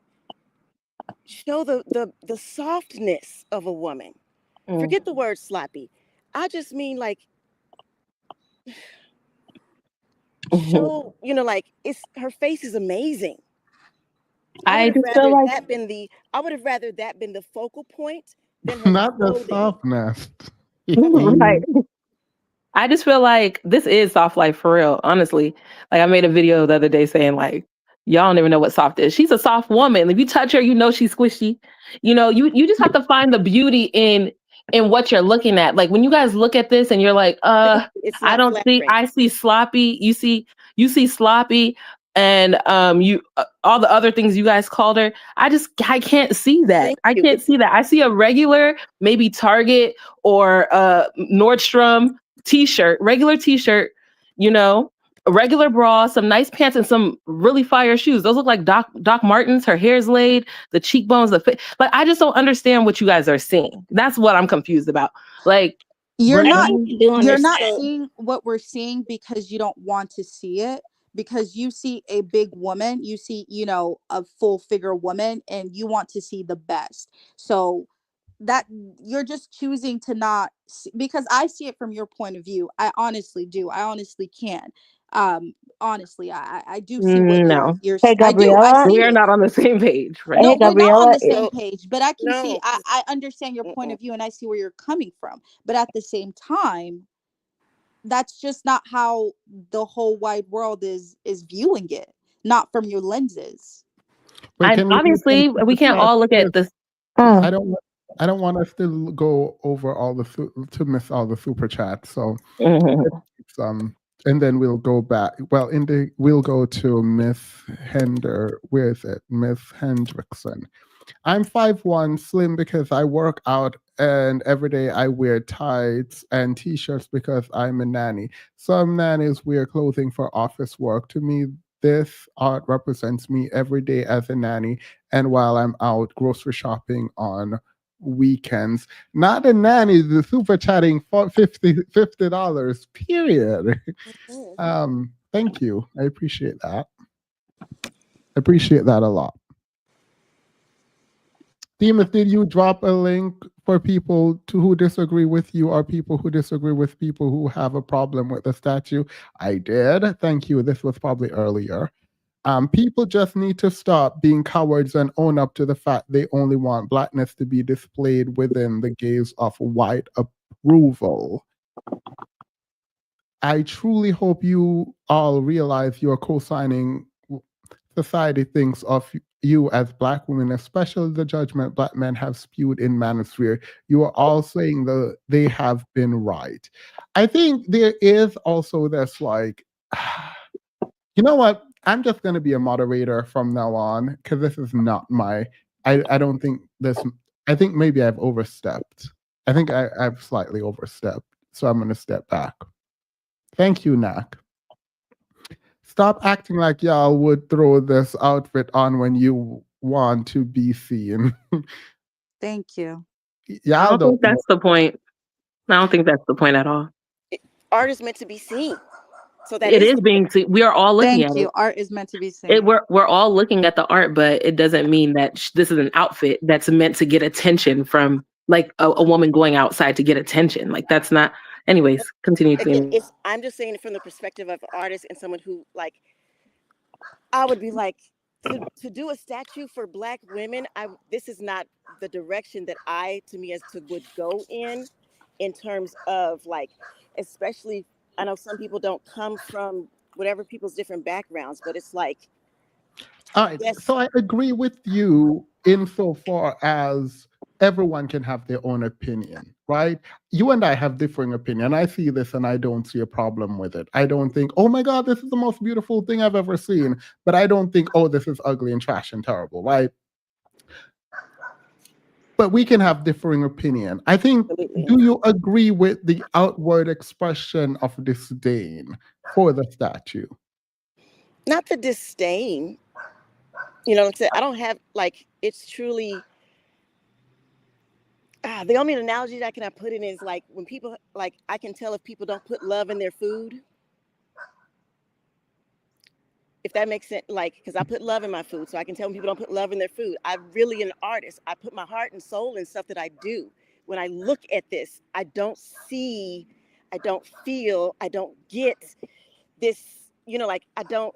show the softness of a woman. Forget the word sloppy. I just mean like show, like it's her face is amazing. I would have rather that been the focal point than her Not the clothing. softness. Right. I just feel like this is soft life for real, honestly. Like I made a video the other day saying like, y'all don't even know what soft is. She's a soft woman. If you touch her, you know she's squishy. You just have to find the beauty in what you're looking at. Like when you guys look at this and you're like, It's I not don't see, flattering. I see sloppy. You see sloppy and you all the other things you guys called her. I can't see that. Thank I you. can't see that. I see a regular, maybe Target or Nordstrom regular t-shirt, a regular bra, some nice pants, and some really fire shoes. Those look like Doc Martens. Her hair's laid, the cheekbones, the fit. Like I just don't understand what you guys are seeing. That's what I'm confused about. Like You're Brittany? I not think you do you're understand. not seeing what we're seeing because you don't want to see it, because you see a big woman, you see, a full figure woman, and you want to see the best. So that you're just choosing to not see, because I see it from your point of view. I honestly do. I honestly can. Honestly, I do see what no, Hey, I do. I Gabriella. we see are it. not on the same page, right? No, Hey, we're not on Gabriella. the same So page, but I can see, no. I understand your point Mm-mm. of view and I see where you're coming from. But at the same time, that's just not how the whole wide world is viewing it, not from your lenses. Wait, And can we do some obviously, we super can't chats? all look at Because this. Mm. I don't want us to go over all to miss all the super chats. So Mhm. and then we'll go back. Well, we'll go to Miss Where is it? Miss Hendrickson. I'm 5'1", slim because I work out, and every day I wear tights and t-shirts because I'm a nanny. Some nannies wear clothing for office work. To me, this art represents me every day as a nanny and while I'm out grocery shopping on weekends. Not a nanny, the super chatting for $50, period. Thank you. I appreciate that. I appreciate that a lot. Demas, did you drop a link for people who disagree with you or people who disagree with people who have a problem with the statue? I did. Thank you. This was probably earlier. People just need to stop being cowards and own up to the fact they only want blackness to be displayed within the gaze of white approval. I truly hope you all realize you're co-signing society thinks of you as Black women, especially the judgment Black men have spewed in manosphere. You are all saying that they have been right. I think there is also this like, you know what? I'm just going to be a moderator from now on because this is not my. I don't think this. I think maybe I've overstepped. I think I've slightly overstepped, so I'm going to step back. Thank you, Nak. Stop acting like y'all would throw this outfit on when you want to be seen. Thank you. I Y'all don't think don't know. that's the point. I don't think that's the point at all. Art is meant to be seen. So that It is is being seen. We are all looking Thank at you. it. Art is meant to be seen. We're all looking at the art, but it doesn't mean that this is an outfit that's meant to get attention from like a woman going outside to get attention. Like that's not. Anyways, continue. Again, I'm just saying it from the perspective of an artist and someone who, like, I would be like, to do a statue for Black women, this is not the direction that would go in terms of, like, especially, I know some people don't come from whatever people's different backgrounds, but it's like, all right. yes. So I agree with you insofar as everyone can have their own opinion, right? You and I have differing opinion. I see this and I don't see a problem with it. I don't think, oh my God, this is the most beautiful thing I've ever seen. But I don't think, oh, this is ugly and trash and terrible, right? But we can have differing opinion. I think, Absolutely. do you agree with the outward expression of disdain for the statue? Not the disdain. You know what I'm saying? I don't have, like, it's truly, the only analogy that I can put in is like when people, like, I can tell if people don't put love in their food. If that makes sense, like, because I put love in my food, so I can tell when people don't put love in their food. I'm really an artist. I put my heart and soul in stuff that I do. When I look at this, I don't see, I don't feel, I don't get this, you know, like, I don't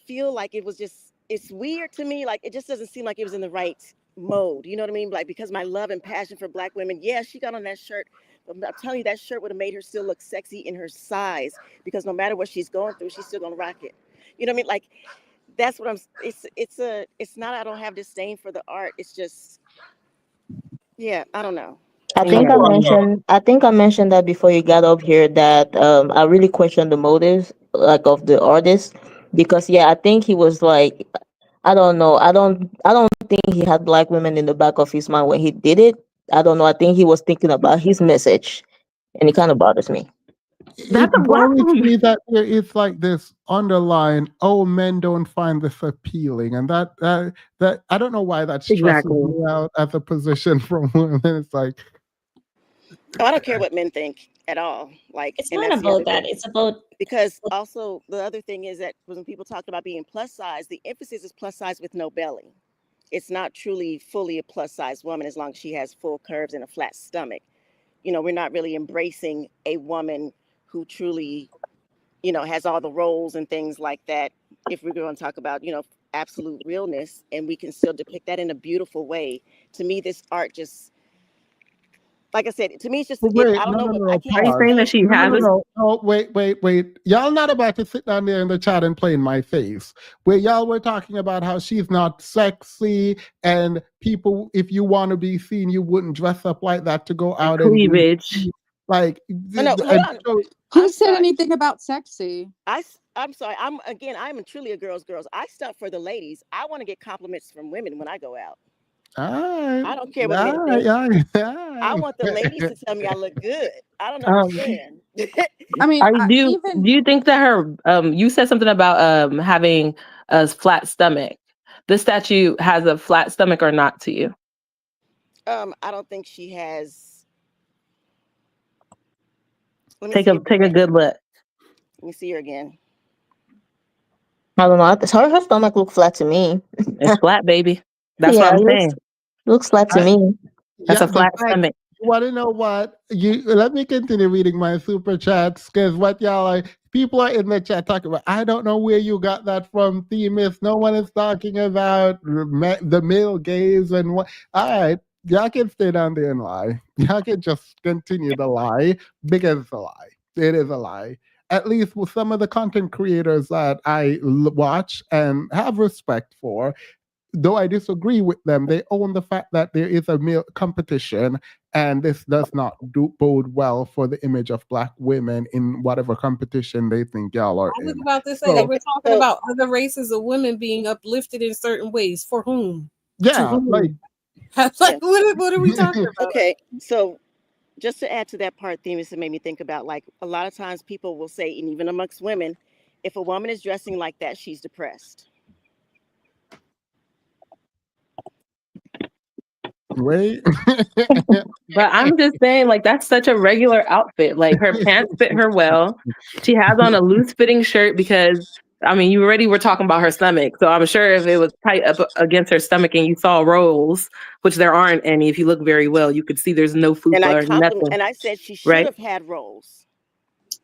feel like it was just, it's weird to me. Like, it just doesn't seem like it was in the right mode. You know what I mean? Like, because my love and passion for Black women, yeah, she got on that shirt, but I'm telling you, that shirt would have made her still look sexy in her size, because no matter what she's going through, she's still gonna rock it. You know what I mean? Like, that's what it's not, I don't have disdain for the art. It's just, yeah, I don't know. I think I mentioned that before you got up here, that I really questioned the motives, like, of the artist, because I think he was like, I don't know, I don't think he had Black women in the back of his mind when he did it. I don't know. I think he was thinking about his message, and it kind of bothers me. It worries me that there is like this underlying, oh, men don't find this appealing, and that I don't know why that stresses me out as a position from women. It's like, oh, I don't care what men think at all. Like, it's not about that. It's about, because also the other thing is that when people talk about being plus size, the emphasis is plus size with no belly. It's not truly fully a plus size woman as long as she has full curves and a flat stomach. You know, we're not really embracing a woman who truly, you know, has all the roles and things like that. If we're going to talk about, you know, absolute realness, and we can still depict that in a beautiful way. To me, this art just, like I said, to me, it's just, wait, I don't know. no, I can't. Are you saying that she has? No, wait. Y'all not about to sit down there in the chat and play in my face. Where y'all were talking about how she's not sexy, and people, if you want to be seen, you wouldn't dress up like that to go out and cleavage. Like, no, who said anything about sexy? I'm sorry. I'm truly a girl's. I stuff for the ladies. I want to get compliments from women when I go out. I don't care what men think. I want the ladies to tell me I look good. I don't understand. I mean, do you think that her you said something about having a flat stomach? The statue has a flat stomach or not to you? I don't think she has. Take a good look. Let me see her again. I don't know. Her stomach looks flat to me. It's flat, baby. That's what I'm saying. Looks flat to me. That's a flat stomach. You want to know what? Let me continue reading my super chats, because what y'all are, people are in the chat talking about, I don't know where you got that from, Themis. No one is talking about the male gaze and what. All right, y'all can stay down there and lie. Y'all can just continue to lie, because it's a lie. It is a lie. At least with some of the content creators that I watch and have respect for, though I disagree with them, they own the fact that there is a male competition, and this does not bode well for the image of Black women in whatever competition they think y'all are I was in. about to say that we're talking about other races of women being uplifted in certain ways. For whom? Yeah, like what are we talking about? Okay, so just to add to that part, Themis, it made me think about, like, a lot of times people will say, and even amongst women, if a woman is dressing like that, she's depressed. Wait. But I'm just saying, like, that's such a regular outfit. Like, her pants fit her well. She has on a loose fitting shirt because I mean, you already were talking about her stomach, so I'm sure if it was tight up against her stomach and you saw rolls, which there aren't any, if you look very well, you could see there's no And I fupa or nothing, and I said she should right? have had rolls.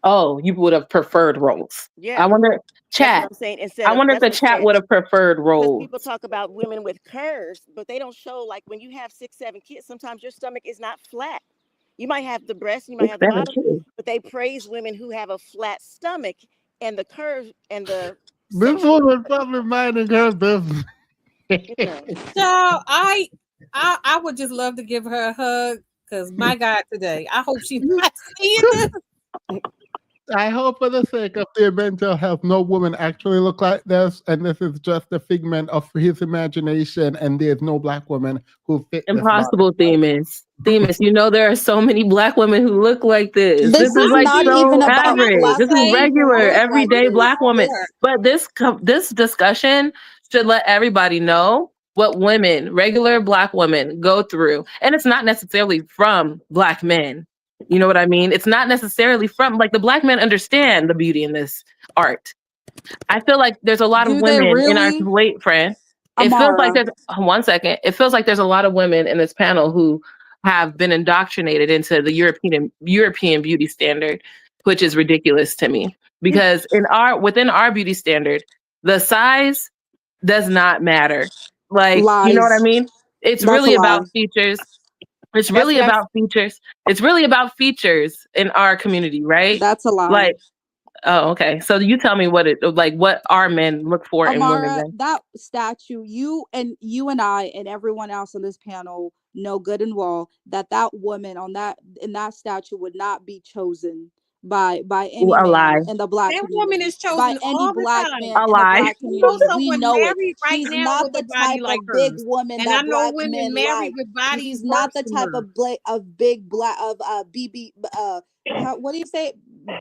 Oh, you would have preferred rolls. Yeah, I wonder, that's what chat. I'm saying. I wonder if That's the what I'm chat saying. would have preferred Because rolls. people talk about women with curves, but they don't show, like, when you have 6, 7 kids, sometimes your stomach is not flat. You might have the breast, you might have the bottom, but they praise women who have a flat stomach and the curve and the This sexual, woman probably minding her business. you know. So I would just love to give her a hug because my God, today I hope she's not seeing this. I hope for the sake of their mental health, no woman actually look like this, and this is just a figment of his imagination, and there's no black woman who fit this Impossible, body. Themis. You know there are so many black women who look like this. This This is is like not so even about average. black This is women who regular, look like everyday this. black woman. But this discussion should let everybody know what women, regular black women, go through, and it's not necessarily from black men. You know what I mean? It's not necessarily from, like, the black men understand the beauty in this art. I feel like there's a lot of Do they women in our, really? wait, friend. It feels like Amara. there's, 1 second. It feels like there's a lot of women in this panel who have been indoctrinated into the European beauty standard, which is ridiculous to me. Because within our beauty standard, the size does not matter. Like, you know what I Lies. mean? It's That's a really about lie. features. It's That's really what I'm about features. It's really about features in our community, right? That's a lie. Like, oh, okay. So you tell me what our men look for in women Amara, then. that statue, you and I and everyone else on this panel know good and well that woman in that statue would not be chosen by any A man lie. in the black That community. woman is By chosen any all the black time. man A in the lie. black You know community. We someone know it. married right She's now not with the a body type like of big hers. woman And I that know black women men married like. with bodies She's not worse the than type hers. of big black of BB what do you say,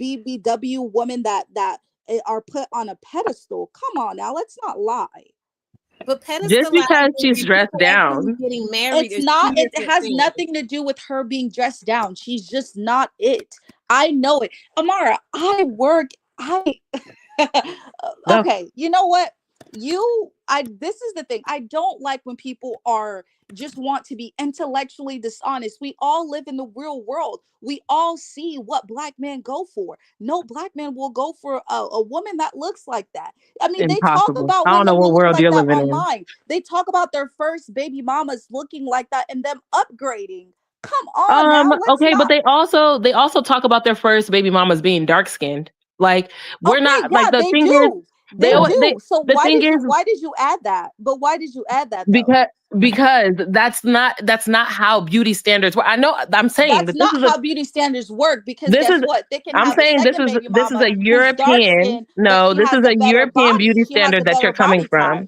BBW woman that are put on a pedestal. Come on now, let's not lie. But Just pedestalizing because she's and dressed people actually down. getting married It's is not, two it different has things. nothing to do with her being dressed down. She's just not it. I know it. Amara, No. okay, you know what? This is the thing. I don't like when people are just want to be intellectually dishonest. We all live in the real world. We all see what black men go for. No black man will go for a woman that looks like that. I mean, they talk Impossible. about I don't know women who what look world like you're that living in. online. They talk about their first baby mamas looking like that and them upgrading. Come on now, let's Okay, not. but they also talk about their first baby mamas being dark skinned. Like, we're Okay, not, yeah, like, the they thing is, do. They do. So the thing is, why did you add that? But why did you add that though? because that's not how beauty standards work. I know, I'm saying That's that this not is how beauty standards work, because this guess is what? They can I'm have a saying second baby this is mama a who's dark European, skinned, but she this has is a a better European body. beauty She has standard a that you're better coming body from. type.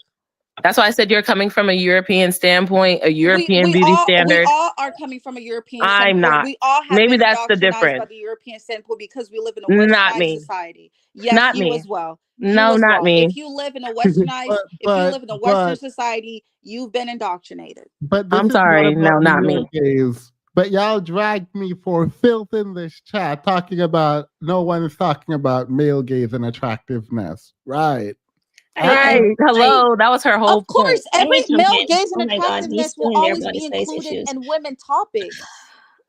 That's why I said you're coming from a European standpoint, a European beauty we standard. all are coming from a European I'm standpoint. not. We all have Maybe been that's the indoctrinized by difference. the European standpoint because we live in a Not westernized me. society. Yes, Not you me. as well. No, You as not well. If me. you live in a westernized, if you live in a Western society, you've been indoctrinated. But this I'm is not sorry. about No, not male me. gaze. But y'all dragged me for filth in this chat talking about no one is talking about male gaze and attractiveness. Right. Hello. That was her whole Of course, point. every Let me male jump in. gaze and Oh my God, attractiveness he's will doing their always body be size included issues. in women topics.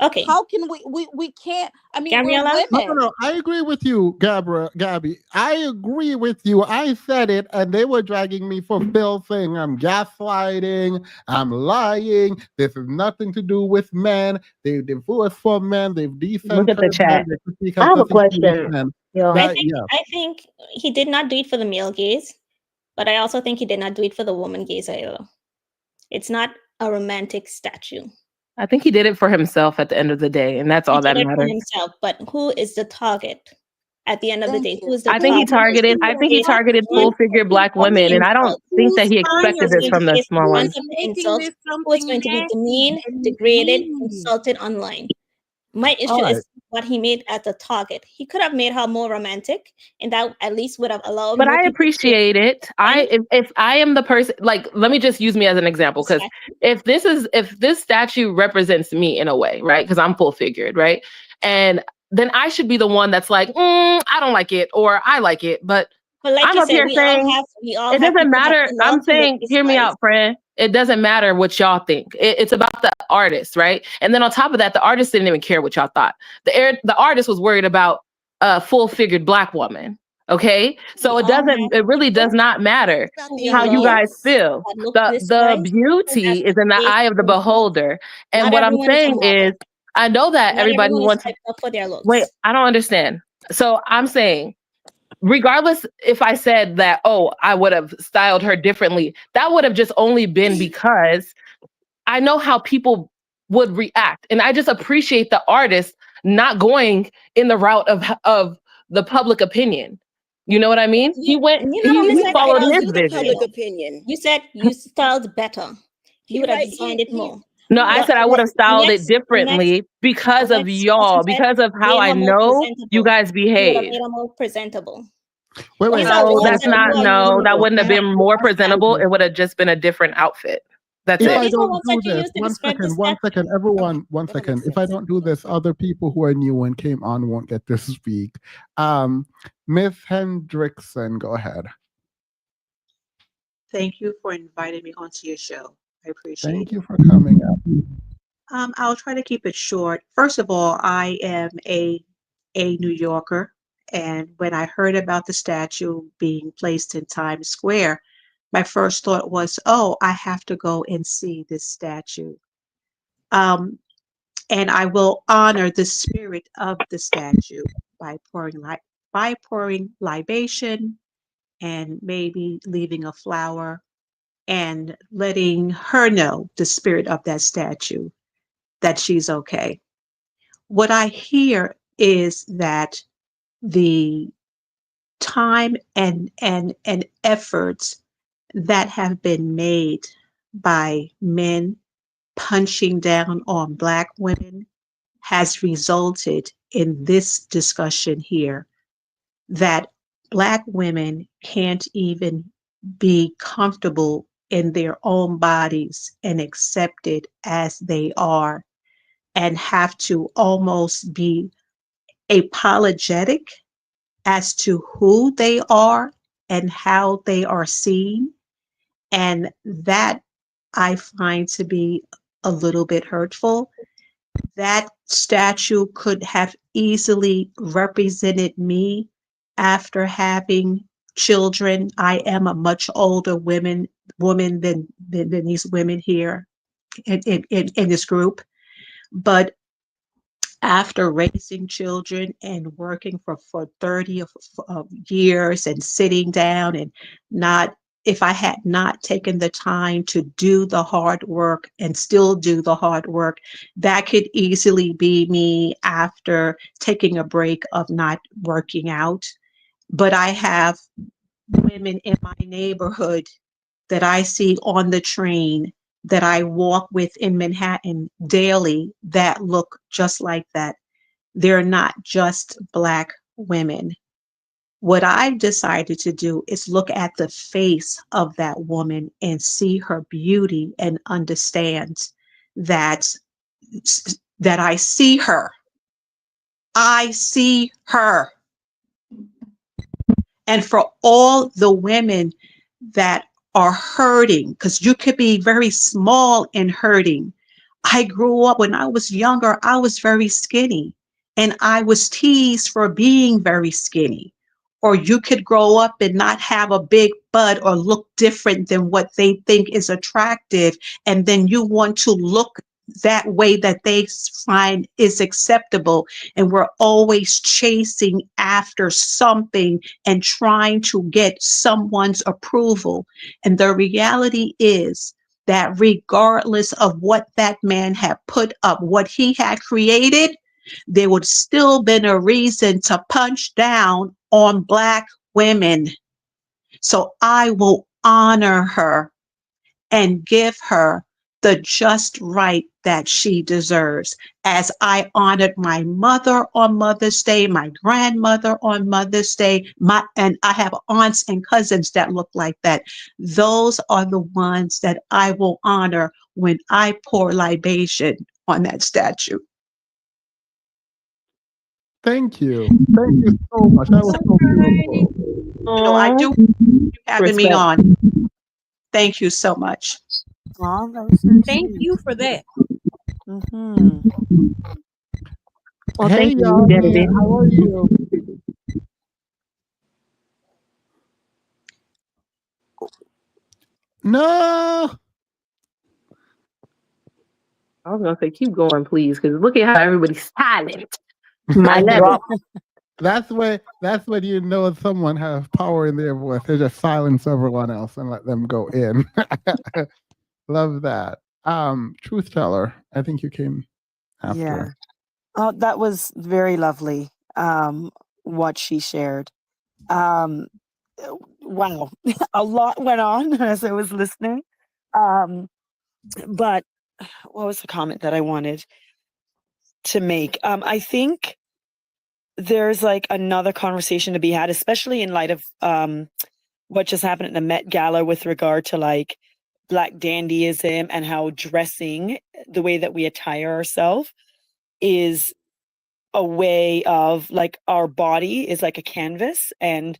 Okay. How can we can't? I mean, Gabriella? we're women. No. I agree with you, Gabby. I agree with you. I said it, and they were dragging me for filth, saying I'm gaslighting, I'm lying. This is nothing to do with men. They divorced from men. They've Look at the decentered chat. men. I have a Nothing to do with question. men. Yo. I think he did not do it for the male gaze, but I also think he did not do it for the woman gaze either. It's not a romantic statue. I think he did it for himself at the end of the day, and that's all that He did it for matters. himself, but who is the target at the end of the day? Who is the I think he targeted full figure black women, and I don't think that he expected this from the small ones. Insult, who is going to be demeaned, degraded, insulted online. My issue is what he made as a target. He could have made her more romantic, and that at least would have allowed. But more I people appreciate it. If I am the person, like, let me just use me as an example, because if this statue represents me in a way, right? Because I'm full figured, right? And then I should be the one that's like, I don't like it, or I like it, but But like I'm you up said, here saying we all it have doesn't people that matter. we love I'm who look saying, this hear me way. out, friend. It doesn't matter what y'all think. It's about the artist, right? And then on top of that, the artist didn't even care what y'all thought. The artist was worried about a full-figured Black woman. Okay, so We it all doesn't. have It really does people not matter who we how you love guys feel. that look this The way, who has beauty is in the big eye of the boobs. beholder. And Not what I'm everyone is a saying is, model. I know that Not everybody everyone is wants. hyped up for their Wait, looks. I don't understand. So I'm saying, regardless if I said that, oh, I would have styled her differently, that would have just only been because I know how people would react. And I just appreciate the artist not going in the route of the public opinion. You know what I mean? You're not on the He side followed of his Do the public vision. opinion. You said you styled better. You would have Right? designed it more. No, I said I would have styled it Next, differently because of next y'all, person said because of how made I her more know you presentable. guys You would have behave. made her more presentable. Wait, These wait. are No, words that's that you not. are No, that using. wouldn't have been more presentable. Andrew, It would have just been a different outfit. That's if No, it. I these are don't words do that you this, use to describe the one statue. second, everyone, Okay, one that makes second. If I sense. don't do this, other people who are new and came on won't get to speak. Miss Hendrickson, go ahead. Thank you for inviting me onto your show. I appreciate Thank it. you for coming up. I'll try to keep it short. First of all, I am a New Yorker, and when I heard about the statue being placed in Times Square, my first thought was, "Oh, I have to go and see this statue." Um, and I will honor the spirit of the statue by pouring libation and maybe leaving a flower and letting her know, the spirit of that statue, that she's okay. What I hear is that the time and efforts that have been made by men punching down on Black women has resulted in this discussion here, that Black women can't even be comfortable in their own bodies and accepted as they are, and have to almost be apologetic as to who they are and how they are seen. And that I find to be a little bit hurtful. That statue could have easily represented me after having children. I am a much older woman than these women here in this group. But after raising children and working for 30 years and sitting down and not, if I had not taken the time to do the hard work and still do the hard work, that could easily be me after taking a break of not working out. But I have women in my neighborhood that I see on the train, that I walk with in Manhattan daily, that look just like that. They're not just Black women. What I've decided to do is look at the face of that woman and see her beauty and understand that I see her. I see her. And for all the women that are hurting, because you could be very small and hurting. I grew up, when I was younger, I was very skinny and I was teased for being very skinny. Or you could grow up and not have a big butt or look different than what they think is attractive. And then you want to look that way that they find is acceptable. And we're always chasing after something and trying to get someone's approval. And the reality is that regardless of what that man had put up, what he had created, there would still been a reason to punch down on Black women. So I will honor her and give her the just right that she deserves. As I honored my mother on Mother's Day, my grandmother on Mother's Day, and I have aunts and cousins that look like that. Those are the ones that I will honor when I pour libation on that statue. Thank you. Thank you so much. That was so beautiful. I do you having me Respect. on. Thank you so much. Oh, that was so Thank sweet. you for that. Mm-hmm. Well, Hey, thank you, y'all. Genevieve. How are you? No. I was gonna say, keep going, please, because look at how everybody's silent. My Mic level. drop. That's when you know someone has power in their voice. They just silence everyone else and let them go in. Love that. Truth teller. I think you came after. Yeah. Oh, that was very lovely. What she shared. Wow, a lot went on as I was listening. But what was the comment that I wanted to make? I think there's like another conversation to be had, especially in light of what just happened at the Met Gala with regard to like Black dandyism and how dressing, the way that we attire ourselves, is a way of like our body is like a canvas and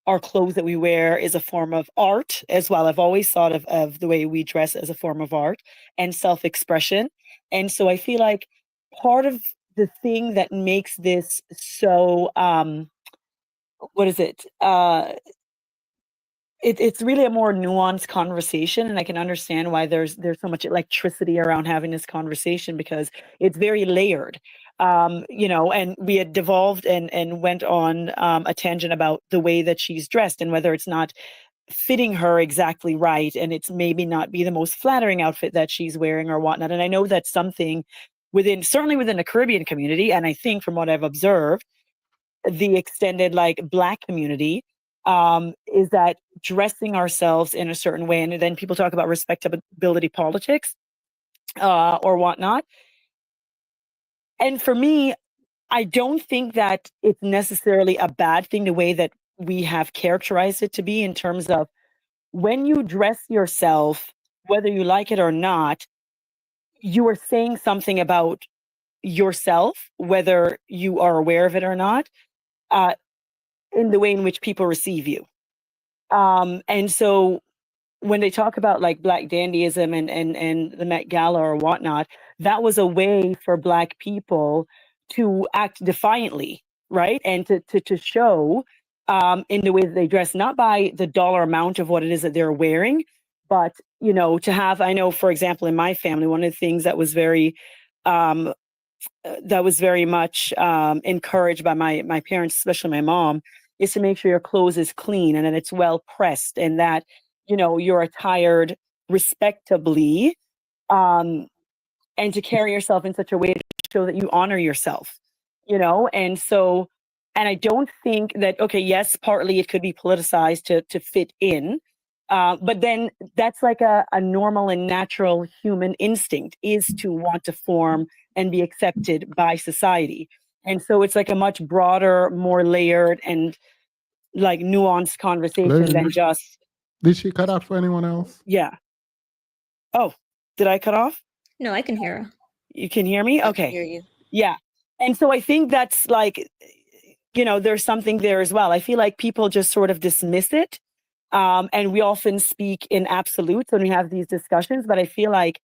our clothes that we wear is a form of art as well. I've always thought of the way we dress as a form of art and self-expression. And so I feel like part of the thing that makes this so what is it? It's really a more nuanced conversation, and I can understand why there's so much electricity around having this conversation because it's very layered. And we had devolved and went on a tangent about the way that she's dressed and whether it's not fitting her exactly right, and it's maybe not be the most flattering outfit that she's wearing or whatnot. And I know that's something certainly within the Caribbean community, and I think from what I've observed, the extended like Black community, is that dressing ourselves in a certain way. And then people talk about respectability politics or whatnot. And for me, I don't think that it's necessarily a bad thing the way that we have characterized it to be, in terms of when you dress yourself, whether you like it or not, you are saying something about yourself, whether you are aware of it or not, in the way in which people receive you. And so when they talk about like Black dandyism and the Met Gala or whatnot, that was a way for Black people to act defiantly, right? And to show in the way that they dress, not by the dollar amount of what it is that they're wearing, but to have, I know, for example, in my family, one of the things that was very much encouraged by my parents, especially my mom, is to make sure your clothes is clean and that it's well pressed and that you're attired respectably, and to carry yourself in such a way to show that you honor yourself. And I don't think that, okay, yes, partly it could be politicized to fit in, but then that's like a normal and natural human instinct, is to want to form and be accepted by society. And so it's like a much broader, more layered and like nuanced conversation than just, Did she cut out for anyone else? yeah. Oh, did I cut off? No, I can hear her. You can hear me? I can Okay. hear you. Yeah. And so I think that's like, there's something there as well. I feel like people just sort of dismiss it. And we often speak in absolutes when we have these discussions, but I feel like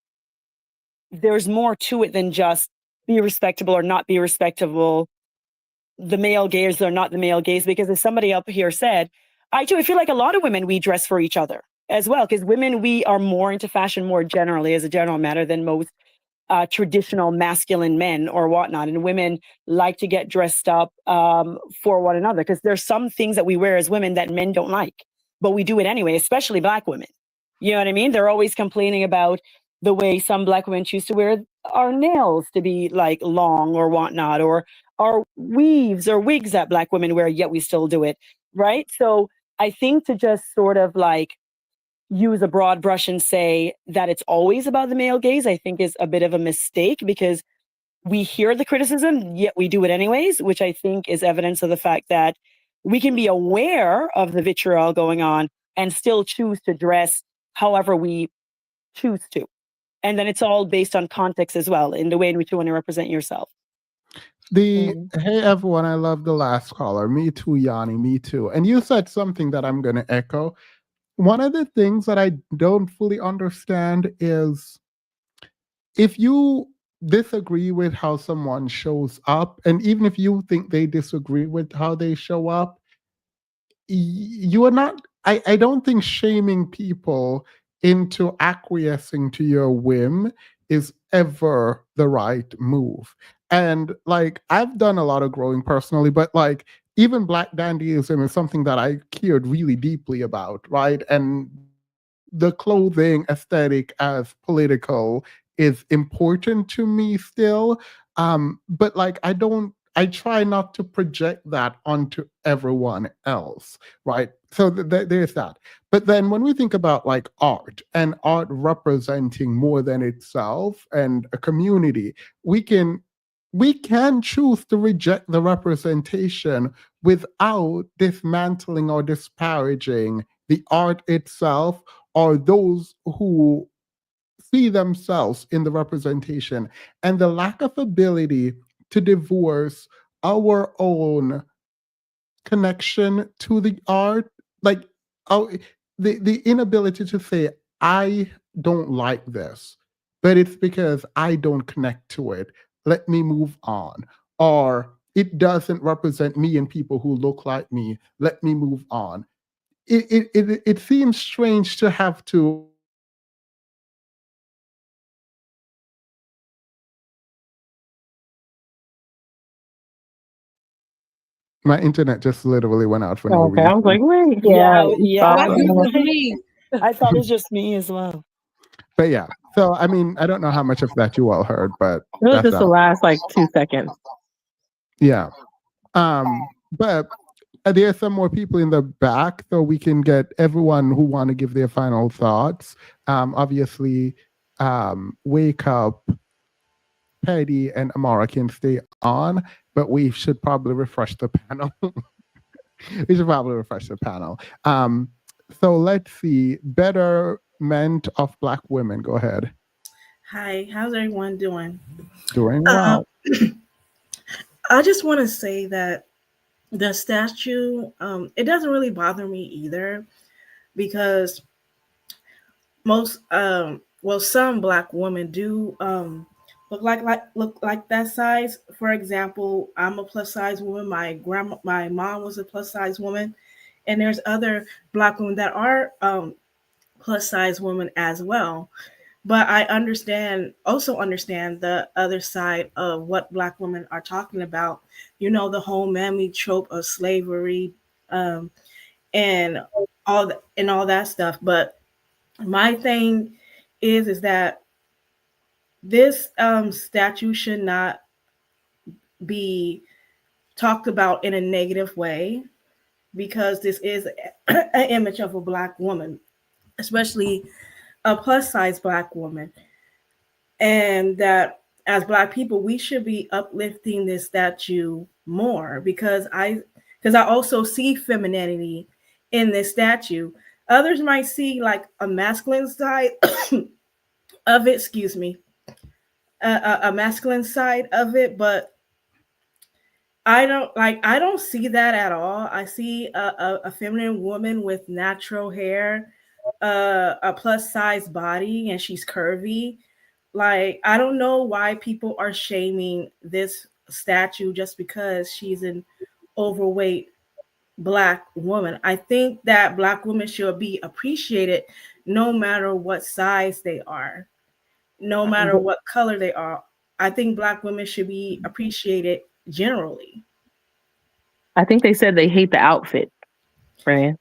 there's more to it than just be respectable or not be respectable, the male gaze or not the male gaze, because as somebody up here said, I feel like a lot of women, we dress for each other as well, because women, we are more into fashion more generally as a general matter than most traditional masculine men or whatnot. And women like to get dressed up for one another, because there's some things that we wear as women that men don't like, but we do it anyway, especially Black women. You know what I mean? They're always complaining about the way some Black women choose to wear our nails to be like long or whatnot, or our weaves or wigs that Black women wear, yet we still do it, right? So I think to just sort of like use a broad brush and say that it's always about the male gaze, I think is a bit of a mistake, because we hear the criticism, yet we do it anyways, which I think is evidence of the fact that we can be aware of the vitriol going on and still choose to dress however we choose to. And then it's all based on context as well, in the way in which you want to represent yourself. Hey everyone, I love the last caller. Me too, Yanni, me too. And you said something that I'm gonna echo. One of the things that I don't fully understand is if you disagree with how someone shows up, and even if you think they disagree with how they show up, you are not, I don't think shaming people into acquiescing to your whim is ever the right move. And like I've done a lot of growing personally, but like even Black dandyism is something that I cared really deeply about, right? And the clothing aesthetic as political is important to me still. But like I try not to project that onto everyone else, right? So there's that. But then when we think about like art and art representing more than itself and a community, we can we can choose to reject the representation without dismantling or disparaging the art itself or those who see themselves in the representation, and the lack of ability to divorce our own connection to the art, like our, the inability to say I don't like this, but it's because I don't connect to it, let me move on, or it doesn't represent me and people who look like me, let me move on. It seems strange to have to. My internet just literally went out for no Okay, I was like, reason. wait. Yeah, I Yeah, think it was me. I thought it was just me as well. But yeah, so I mean, I don't know how much of that you all heard, but It was that's just the that. last like 2 seconds. Yeah. But there are some more people in the back, so we can get everyone who want to give their final thoughts. Obviously, Wake Up, Petty, and Amara can stay on, but we should probably refresh the panel. We should probably refresh the panel. So let's see. Betterment of Black women. Go ahead. Hi, how's everyone doing? Doing Um, well. I just want to say that the statue, it doesn't really bother me either because some Black women do look like that size. For example, I'm a plus size woman. My mom was a plus size woman, and there's other Black women that are plus size women as well. But I also understand the other side of what Black women are talking about. You know, the whole mammy trope of slavery, um, and all that stuff. But my thing is that this statue should not be talked about in a negative way because this is an image of a Black woman, especially a plus size Black woman. And that as Black people we should be uplifting this statue more because I also see femininity in this statue. Others might see like a masculine side of it, excuse me, a masculine side of it, but I don't see that at all. I see a feminine woman with natural hair, a plus size body, and she's curvy. Like, I don't know why people are shaming this statue just because she's an overweight Black woman. I think that Black women should be appreciated no matter what size they are, no matter what color they are. I think Black women should be appreciated generally. I think they said they hate the outfit, right?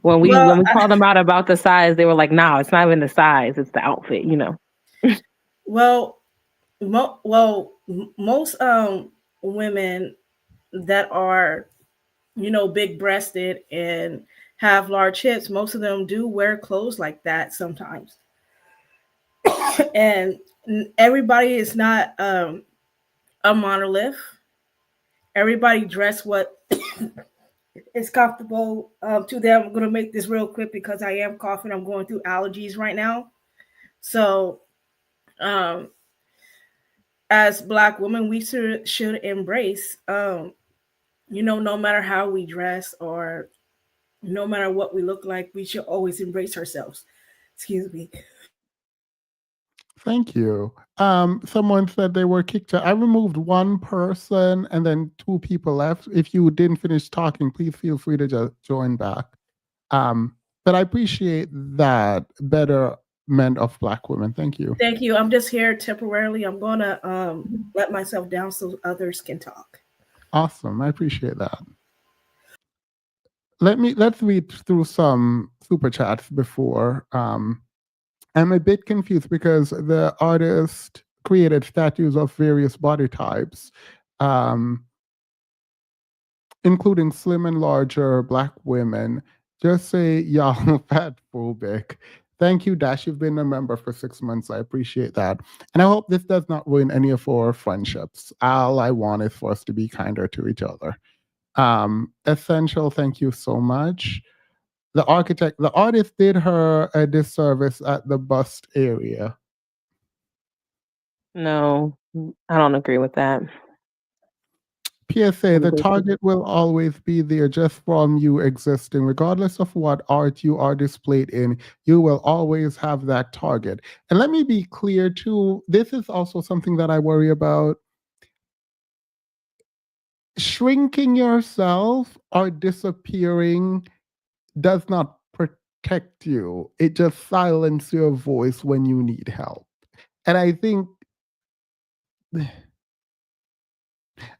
When we Well, when we called them out about the size, they were like, "No, it's not even the size; it's the outfit." You know. well, most women that are, you know, big breasted and have large hips, most of them do wear clothes like that sometimes. And everybody is not a monolith. Everybody dress what is comfortable to them. I'm going to make this real quick because I am coughing. I'm going through allergies right now. So, um, as Black women, we should embrace, no matter how we dress or no matter what we look like, we should always embrace ourselves. Excuse me. Thank you. Someone said they were kicked out. I removed one person and then 2 people left. If you didn't finish talking, please feel free to just join back. But I appreciate that betterment of Black women. Thank you. Thank you. I'm just here temporarily. I'm gonna let myself down so others can talk. Awesome. I appreciate that. Let's read through some super chats before. I'm a bit confused because the artist created statues of various body types, including slim and larger Black women. Just say y'all fat phobic. Thank you, Dash. You've been a member for 6 months. I appreciate that. And I hope this does not ruin any of our friendships. All I want is for us to be kinder to each other. Essential, thank you so much. The artist did her a disservice at the bust area. No, I don't agree with that. PSA, the target will always be there just from you existing. Regardless of what art you are displayed in, you will always have that target. And let me be clear too, this is also something that I worry about. Shrinking yourself or disappearing does not protect you. It just silences your voice when you need help. And I think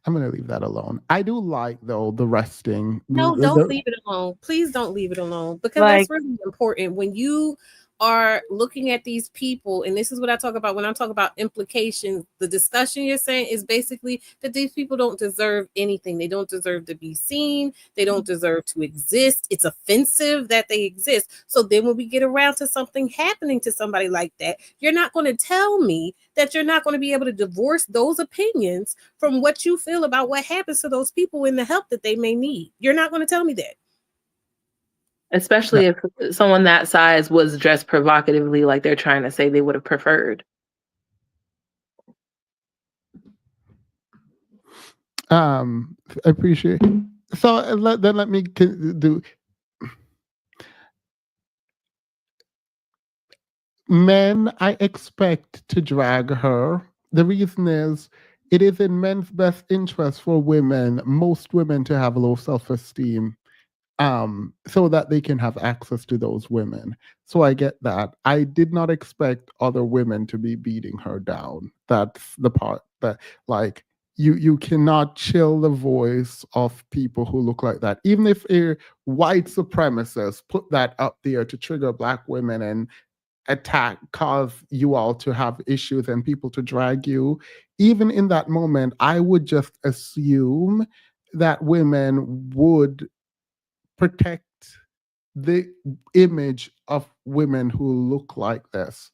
I'm going to leave that alone. I do like, though, the resting. No, don't leave it alone. Please don't leave it alone, because that's really important when you are looking at these people. And this is what I talk about when I talk about implications. The discussion you're saying is basically that these people don't deserve anything. They don't deserve to be seen. They don't deserve to exist. It's offensive that they exist. So then when we get around to something happening to somebody like that, you're not going to tell me that you're not going to be able to divorce those opinions from what you feel about what happens to those people and the help that they may need. You're not going to tell me that. Especially if someone that size was dressed provocatively, like they're trying to say they would have preferred. I appreciate. So let me do. Men, I expect to drag her. The reason is it is in men's best interest for women, most women, to have low self-esteem. So that they can have access to those women. So I get that. I did not expect other women to be beating her down. That's the part that, like, you cannot chill the voice of people who look like that. Even if a white supremacist put that up there to trigger Black women and cause you all to have issues and people to drag you, even in that moment, I would just assume that women would protect the image of women who look like this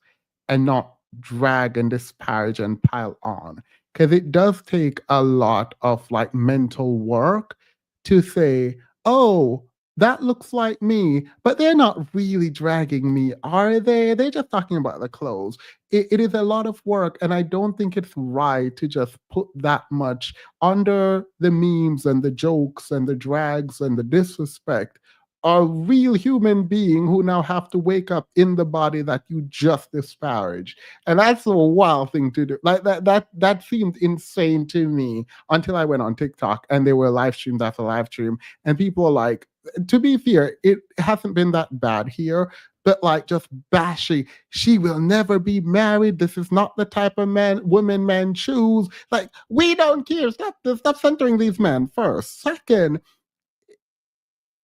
and not drag and disparage and pile on, because it does take a lot of like mental work to say, oh, that looks like me, but they're not really dragging me, are they? They're just talking about the clothes. It is a lot of work, and I don't think it's right to just put that much under the memes and the jokes and the drags and the disrespect. A real human being who now have to wake up in the body that you just disparage. And that's a wild thing to do. Like that seemed insane to me until I went on TikTok and there were live streams after live stream. And people are like, to be fair, it hasn't been that bad here, but like just bashing, she will never be married. This is not the type of women men choose. Like, we don't care. Stop centering these men first. Second,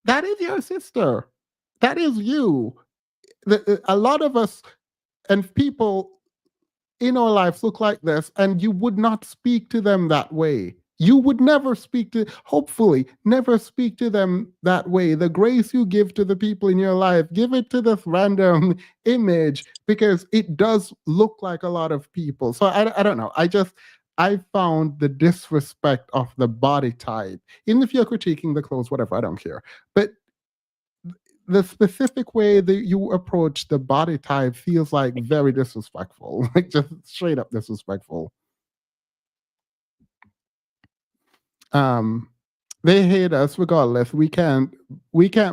that is your sister. That is you. A lot of us and people in our lives look like this, and you would not speak to them that way. You would never hopefully, never speak to them that way. The grace you give to the people in your life, give it to this random image, because it does look like a lot of people. So I don't know. I found the disrespect of the body type, even if you're critiquing the clothes, whatever, I don't care. But the specific way that you approach the body type feels like very disrespectful, like just straight up disrespectful. Um, they hate us regardless. We can't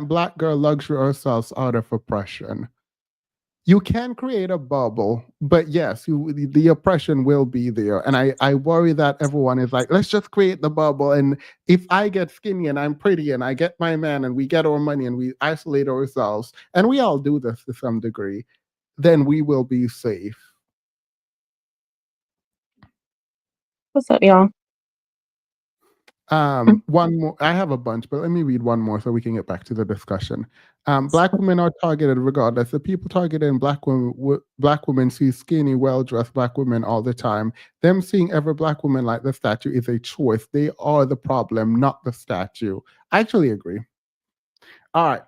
black girl luxury ourselves out of oppression. You can create a bubble, but yes, the oppression will be there. And I worry that everyone is like, let's just create the bubble. And if I get skinny and I'm pretty and I get my man and we get our money and we isolate ourselves, and we all do this to some degree, then we will be safe. What's up, y'all? One more. I have a bunch, but let me read one more so we can get back to the discussion. Black women are targeted regardless. The people targeting black women see skinny, well-dressed black women all the time. Them seeing every black woman like the statue is a choice. They are the problem, not the statue. I actually agree. All right.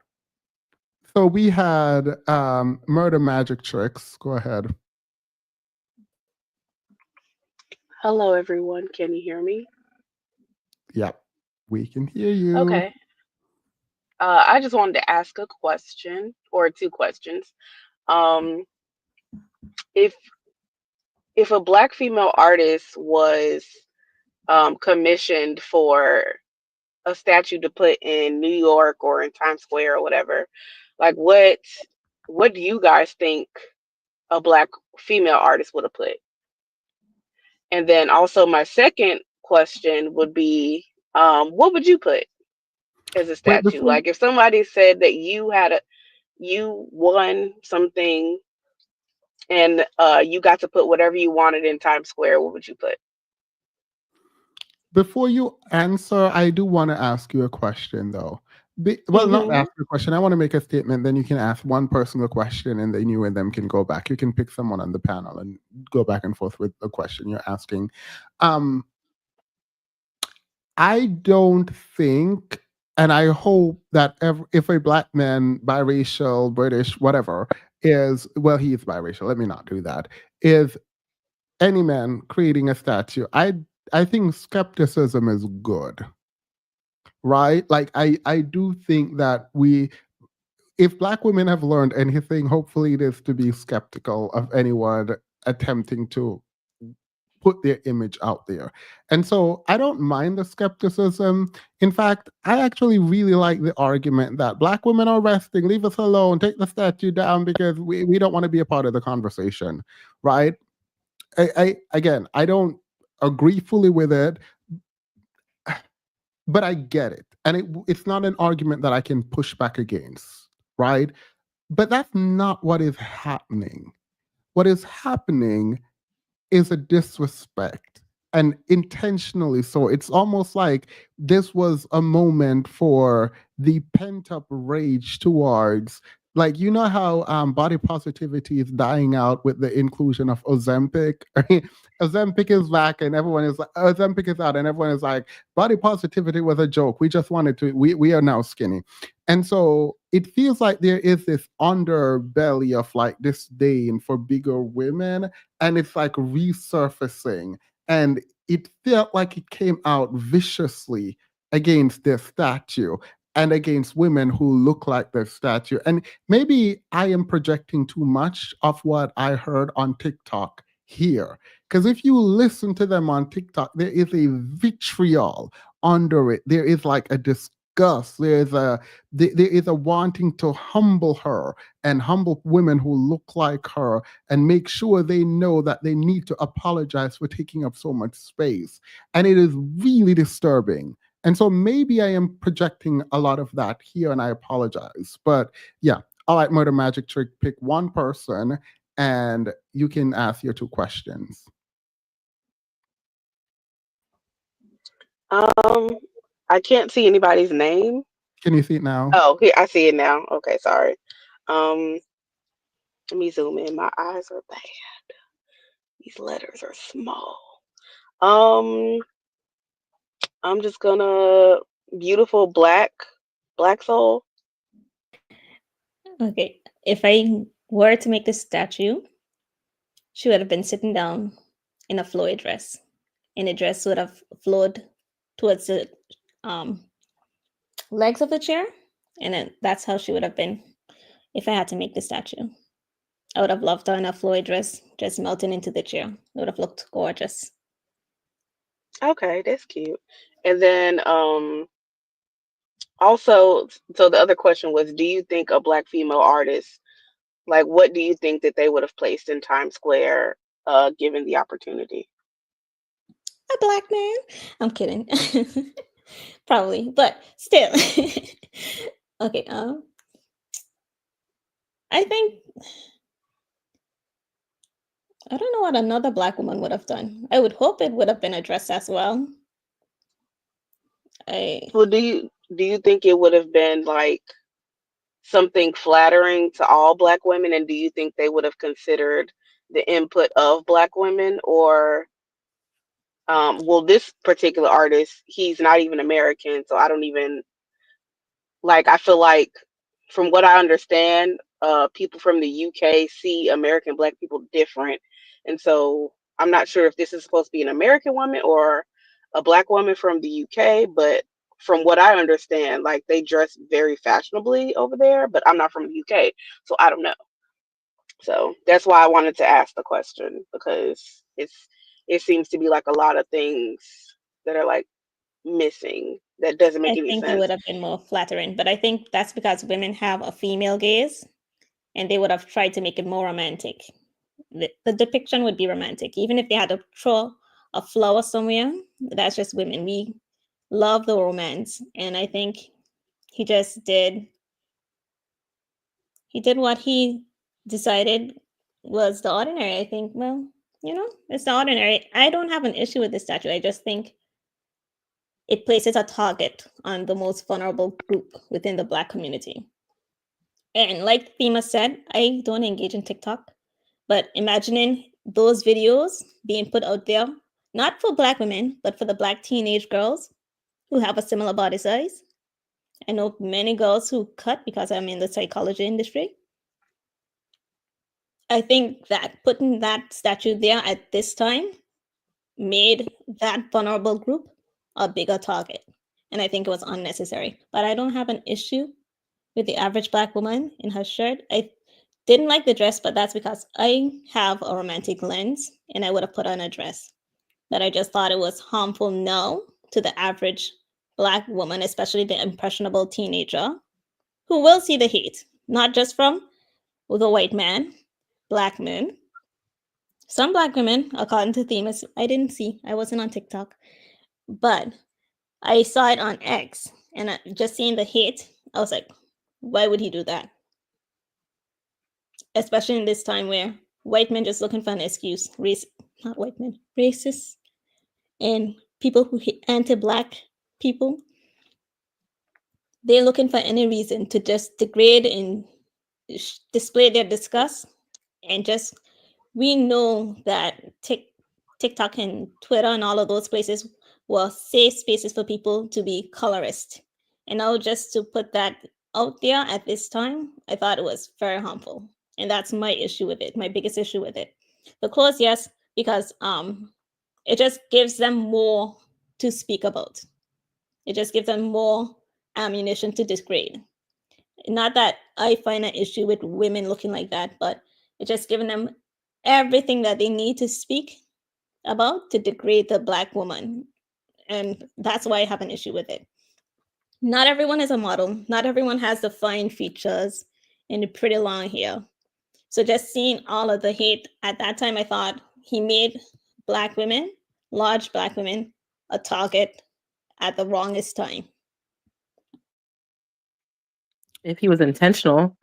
So we had murder magic tricks. Go ahead. Hello, everyone. Can you hear me? Yep, we can hear you. Okay. I just wanted to ask a question or two questions. Um, if a black female artist was commissioned for a statue to put in New York or in Times Square or whatever, like what do you guys think a black female artist would have put? And then also my second question would be, what would you put as a Wait, statue? before Like if somebody said that you won something and you got to put whatever you wanted in Times Square, what would you put? Before you answer, I do want to ask you a question, though. Well, not Mm-hmm. ask a question. I want to make a statement. Then you can ask one person a question, and then you and them can go back. You can pick someone on the panel and go back and forth with the question you're asking. Um, I don't think, and I hope that if a black man, biracial, British, whatever, is, well, he is biracial. Let me not do that. Is any man creating a statue, I think skepticism is good, right? Like I do think that if black women have learned anything, hopefully it is to be skeptical of anyone attempting to put their image out there. And so I don't mind the skepticism. In fact, I actually really like the argument that black women are resting, leave us alone, take the statue down because we don't want to be a part of the conversation, right? Again, I don't agree fully with it, but I get it. And it's not an argument that I can push back against, right? But that's not what is happening. What is happening is a disrespect, and intentionally so. It's almost like this was a moment for the pent up rage towards, like, you know how body positivity is dying out with the inclusion of Ozempic. Ozempic is back and everyone is like, Ozempic is out and everyone is like, body positivity was a joke, we just wanted to, we are now skinny. And so it feels like there is this underbelly of like disdain for bigger women, and it's like resurfacing. And it felt like it came out viciously against their statue and against women who look like their statue. And maybe I am projecting too much of what I heard on TikTok here. Because if you listen to them on TikTok, there is a vitriol under it. There is like a disgust. There is a wanting to humble her and humble women who look like her and make sure they know that they need to apologize for taking up so much space. And it is really disturbing. And so maybe I am projecting a lot of that here and I apologize. But yeah, all right, Murder Magic Trick, pick one person and you can ask your two questions. I can't see anybody's name. Can you see it now? Oh, here I see it now. Okay, sorry. Um, let me zoom in. My eyes are bad. These letters are small. Um, I'm just gonna beautiful black soul. Okay, if I were to make this statue, she would have been sitting down in a flowy dress, and the dress would have flowed towards the um, legs of the chair, and then that's how she would have been if I had to make the statue. I would have loved her in a flowy dress, just melting into the chair. It would have looked gorgeous. Okay, that's cute. And then also, so the other question was, do you think a black female artist, like what do you think that they would have placed in Times Square given the opportunity? A black man. I'm kidding. Probably, but still. Okay, I think I don't know what another black woman would have done. I would hope it would have been addressed as well. I Well, do you think it would have been like something flattering to all black women, and do you think they would have considered the input of black women, or well, this particular artist, he's not even American, so I don't even like. I feel like, from what I understand, people from the UK see American black people different, and so I'm not sure if this is supposed to be an American woman or a black woman from the UK, but from what I understand, like they dress very fashionably over there, but I'm not from the UK, so I don't know. So that's why I wanted to ask the question, because it seems to be like a lot of things that are like missing that doesn't make I any think it would sense. have been more flattering, but I think that's because women have a female gaze and they would have tried to make it more romantic. The depiction would be romantic, even if they had to throw a flower somewhere. That's just women. We love the romance, and I think he just did. He did what he decided was the ordinary. I think. Well, it's the ordinary. I don't have an issue with this statue. I just think it places a target on the most vulnerable group within the Black community. And like Thema said, I don't engage in TikTok, but imagining those videos being put out there, not for Black women, but for the Black teenage girls who have a similar body size. I know many girls who cut because I'm in the psychology industry. I think that putting that statue there at this time made that vulnerable group a bigger target. And I think it was unnecessary. But I don't have an issue with the average Black woman in her shirt. I didn't like the dress, but that's because I have a romantic lens and I would have put on a dress. But I just thought it was harmful now to the average Black woman, especially the impressionable teenager, who will see the hate, not just from the white man, Black men. Some Black women, according to Themis, I didn't see. I wasn't on TikTok. But I saw it on X, and just seeing the hate, I was like, why would he do that? Especially in this time where white men just looking for an excuse, not white men, racists, and people who hate anti-Black people, they're looking for any reason to just degrade and display their disgust. And just, we know that TikTok and Twitter and all of those places were safe spaces for people to be colorist. And now just to put that out there at this time, I thought it was very harmful. And that's my issue with it, my biggest issue with it. The clothes, yes, because it just gives them more to speak about. It just gives them more ammunition to degrade. Not that I find an issue with women looking like that, but it's just giving them everything that they need to speak about to degrade the Black woman. And that's why I have an issue with it. Not everyone is a model. Not everyone has the fine features and the pretty long hair. So just seeing all of the hate at that time, I thought he made Black women, large Black women, a target at the wrongest time. If he was intentional,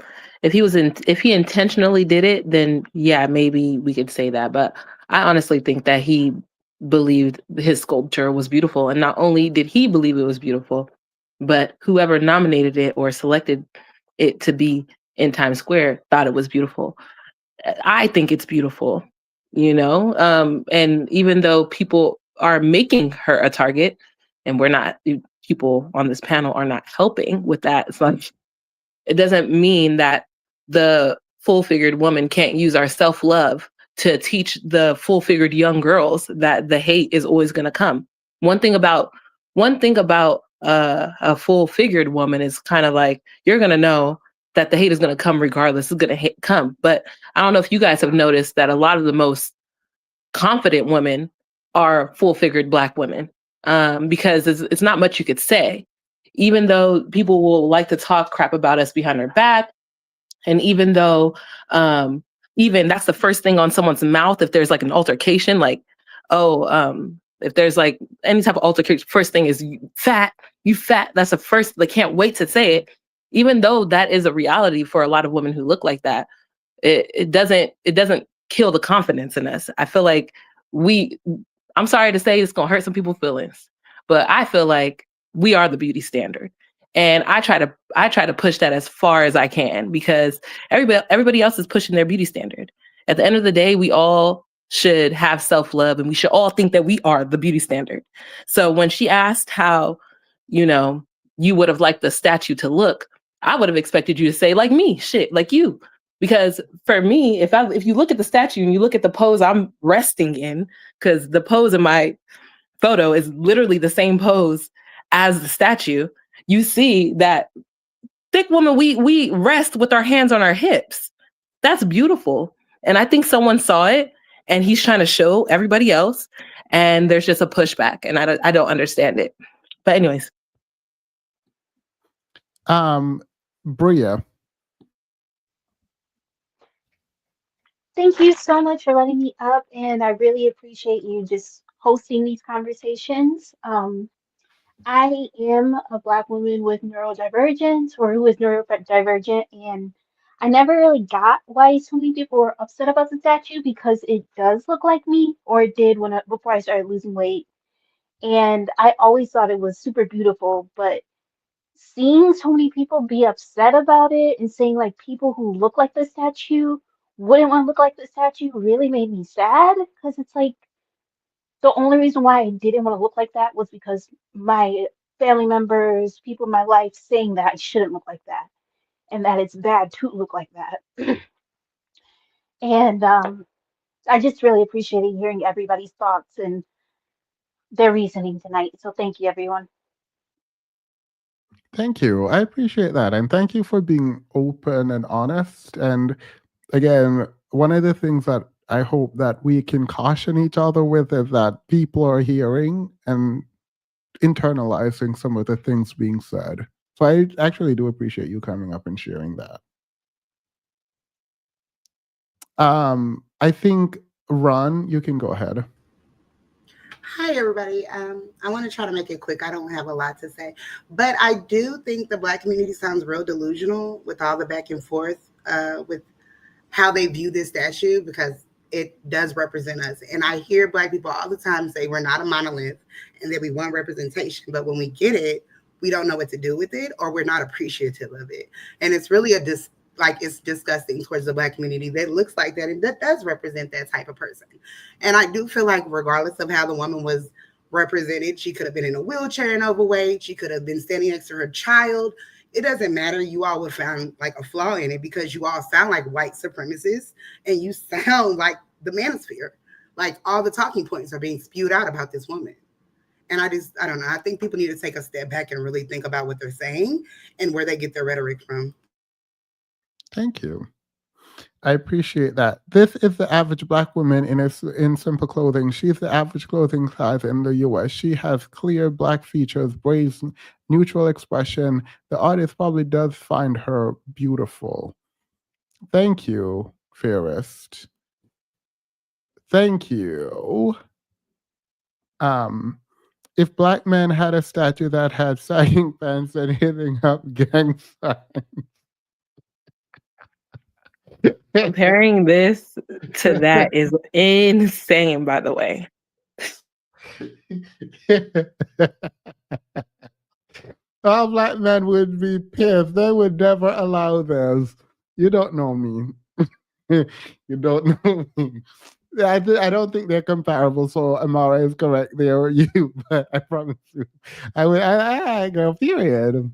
if he intentionally did it, then yeah, maybe we could say that. But I honestly think that he believed his sculpture was beautiful. And not only did he believe it was beautiful, but whoever nominated it or selected it to be in Times Square thought it was beautiful. I think it's beautiful, and even though people are making her a target, and people on this panel are not helping with that, it's like, it doesn't mean that the full-figured woman can't use our self-love to teach the full-figured young girls that the hate is always going to come. One thing about a full-figured woman is kind of like, you're going to know that the hate is going to come regardless. It's going to come. But I don't know if you guys have noticed that a lot of the most confident women are full-figured Black women, because it's not much you could say. Even though people will like to talk crap about us behind our back, and even though even that's the first thing on someone's mouth if there's like an altercation, like, if there's like any type of altercation, first thing is you fat. That's the first, they can't wait to say it. Even though that is a reality for a lot of women who look like that, it doesn't kill the confidence in us. I feel like I'm sorry to say it's gonna hurt some people's feelings, but I feel like we are the beauty standard. And I try to push that as far as I can, because everybody else is pushing their beauty standard. At the end of the day, we all should have self-love, and we should all think that we are the beauty standard. So when she asked how, you would have liked the statue to look, I would have expected you to say like me, shit, like you. Because for me, if you look at the statue and you look at the pose I'm resting in, because the pose in my photo is literally the same pose as the statue, you see that thick woman, we rest with our hands on our hips. That's beautiful. And I think someone saw it and he's trying to show everybody else, and there's just a pushback, and I don't understand it. But anyways. Bria. Thank you so much for letting me up, and I really appreciate you just hosting these conversations. I am a Black woman with neurodivergence, or who is neurodivergent, and I never really got why so many people were upset about the statue, because it does look like me, or it did before I started losing weight, and I always thought it was super beautiful. But seeing so many people be upset about it and saying like people who look like the statue wouldn't want to look like the statue really made me sad, because it's like the only reason why I didn't want to look like that was because my family members, people in my life saying that I shouldn't look like that and that it's bad to look like that. And I just really appreciated hearing everybody's thoughts and their reasoning tonight. So thank you, everyone. Thank you. I appreciate that. And thank you for being open and honest. And again, one of the things that I hope that we can caution each other with is that people are hearing and internalizing some of the things being said. So I actually do appreciate you coming up and sharing that. I think, Ron, you can go ahead. Hi, everybody. I want to try to make it quick. I don't have a lot to say, but I do think the Black community sounds real delusional with all the back and forth with how they view this statue, because it does represent us. And I hear Black people all the time say we're not a monolith and that we want representation, but when we get it, we don't know what to do with it, or we're not appreciative of it. And it's really it's disgusting towards the Black community that looks like that, and that does represent that type of person. And I do feel like regardless of how the woman was represented, she could have been in a wheelchair and overweight, she could have been standing next to her child. It doesn't matter. You all would find like a flaw in it, because you all sound like white supremacists and you sound like the manosphere. Like all the talking points are being spewed out about this woman. And I don't know. I think people need to take a step back and really think about what they're saying and where they get their rhetoric from. Thank you. I appreciate that. This is the average Black woman in simple clothing. She's the average clothing size in the US. She has clear Black features, braids, neutral expression. The artist probably does find her beautiful. Thank you, Fairest. Thank you. If Black men had a statue that had sagging pants and hitting up gang signs. Comparing this to that is insane, by the way. All Black men would be pissed. They would never allow this. You don't know me. You don't know me. I don't think they're comparable, so Amara is correct there, or you, but I promise you. I girl, period.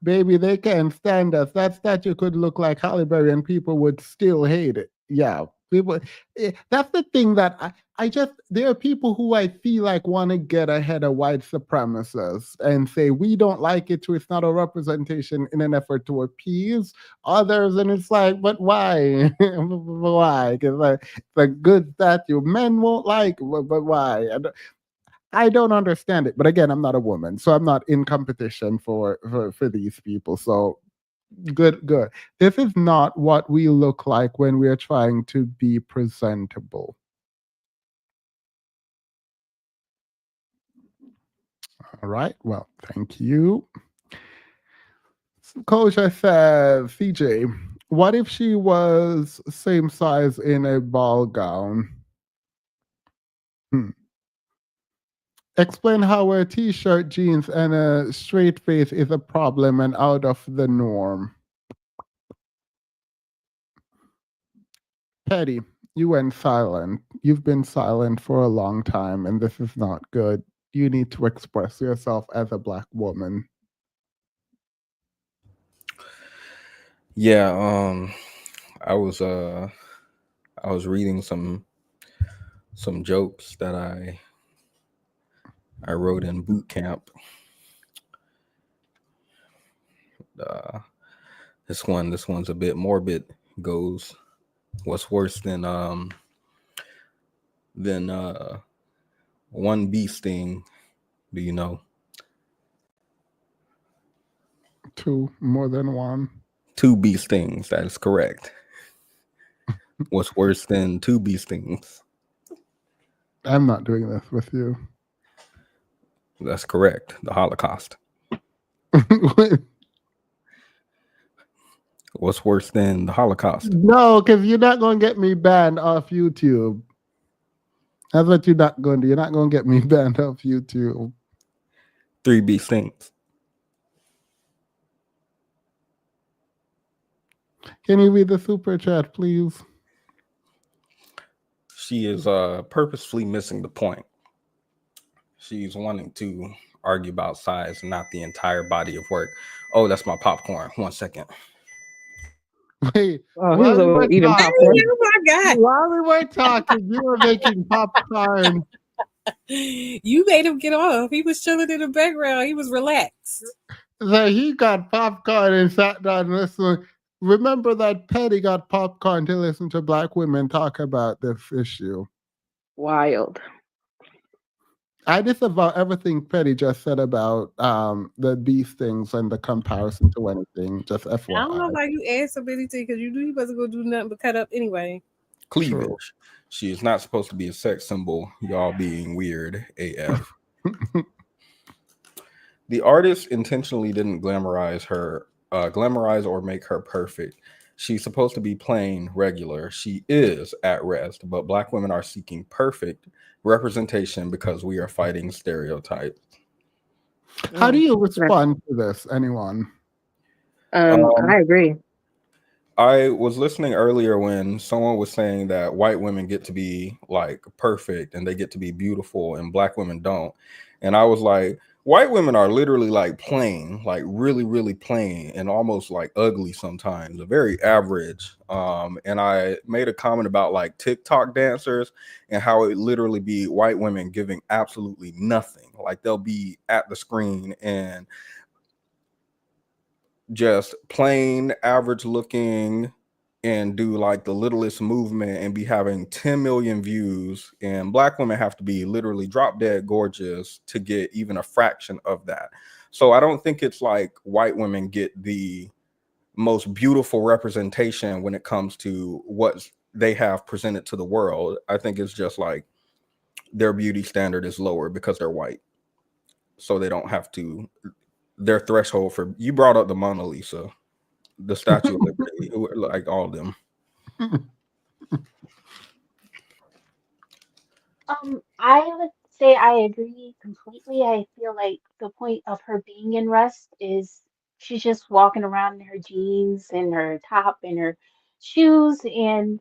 Baby, they can't stand us. That statue could look like Halle Berry and people would still hate it. Yeah, People, that's the thing that I just, there are people who I feel like want to get ahead of white supremacists and say we don't like it, so it's not a representation in an effort to appease others. And it's like, but why? Why? Because like, it's a good statue. Men won't like, but why? I don't understand it. But again, I'm not a woman, so I'm not in competition for these people. So good, good. This is not what we look like when we are trying to be presentable. All right. Well, thank you. Kosha says, CJ, what if she was same size in a ball gown? Explain how a t-shirt, jeans, and a straight face is a problem and out of the norm. Petty, you went silent. You've been silent for a long time, and this is not good. You need to express yourself as a Black woman. Yeah, I was reading some jokes that I wrote in boot camp. This one's a bit morbid. Goes, what's worse than one bee sting? Do you know? Two, more than one. 2 bee stings. That is correct. What's worse than 2 bee stings? I'm not doing this with you. That's correct. The Holocaust. What's worse than the Holocaust? No, because you're not going to get me banned off YouTube. That's what you're not going to do. You're not going to get me banned off YouTube. 3 bee stings. Can you read the super chat, please? She is purposefully missing the point. She's wanting to argue about size, not the entire body of work. Oh, that's my popcorn. 1 second. Wait, Oh, he was over eating popcorn. Oh my God. While we were talking, you were making popcorn. You made him get off. He was chilling in the background. He was relaxed. So he got popcorn and sat down and listened. Remember that Petty got popcorn to listen to Black women talk about this issue. Wild. I disavow everything Petty just said about these things and the comparison to anything. Just FYI. I don't know why you asked him anything because you knew he wasn't going to do nothing but cut up anyway. Cleavage. True. She is not supposed to be a sex symbol. Y'all being weird AF. The artist intentionally didn't glamorize or make her perfect. She's supposed to be plain regular. She is at rest, but Black women are seeking perfect representation because we are fighting stereotypes. How do you respond to this, anyone? I agree. I was listening earlier when someone was saying that white women get to be like perfect and they get to be beautiful and Black women don't. And I was like, white women are literally like plain, like really, really plain and almost like ugly sometimes, very average. And I made a comment about like TikTok dancers and how it literally be white women giving absolutely nothing. Like they'll be at the screen and just plain average looking and do like the littlest movement and be having 10 million views, and Black women have to be literally drop dead gorgeous to get even a fraction of that. So I don't think it's like white women get the most beautiful representation when it comes to what they have presented to the world. I think it's just like their beauty standard is lower because they're white, so they don't have to, their threshold for, you brought up the Mona Lisa, the Statue of Liberty, like all of them. I would say I agree completely. I feel like the point of her being in rest is she's just walking around in her jeans and her top and her shoes, and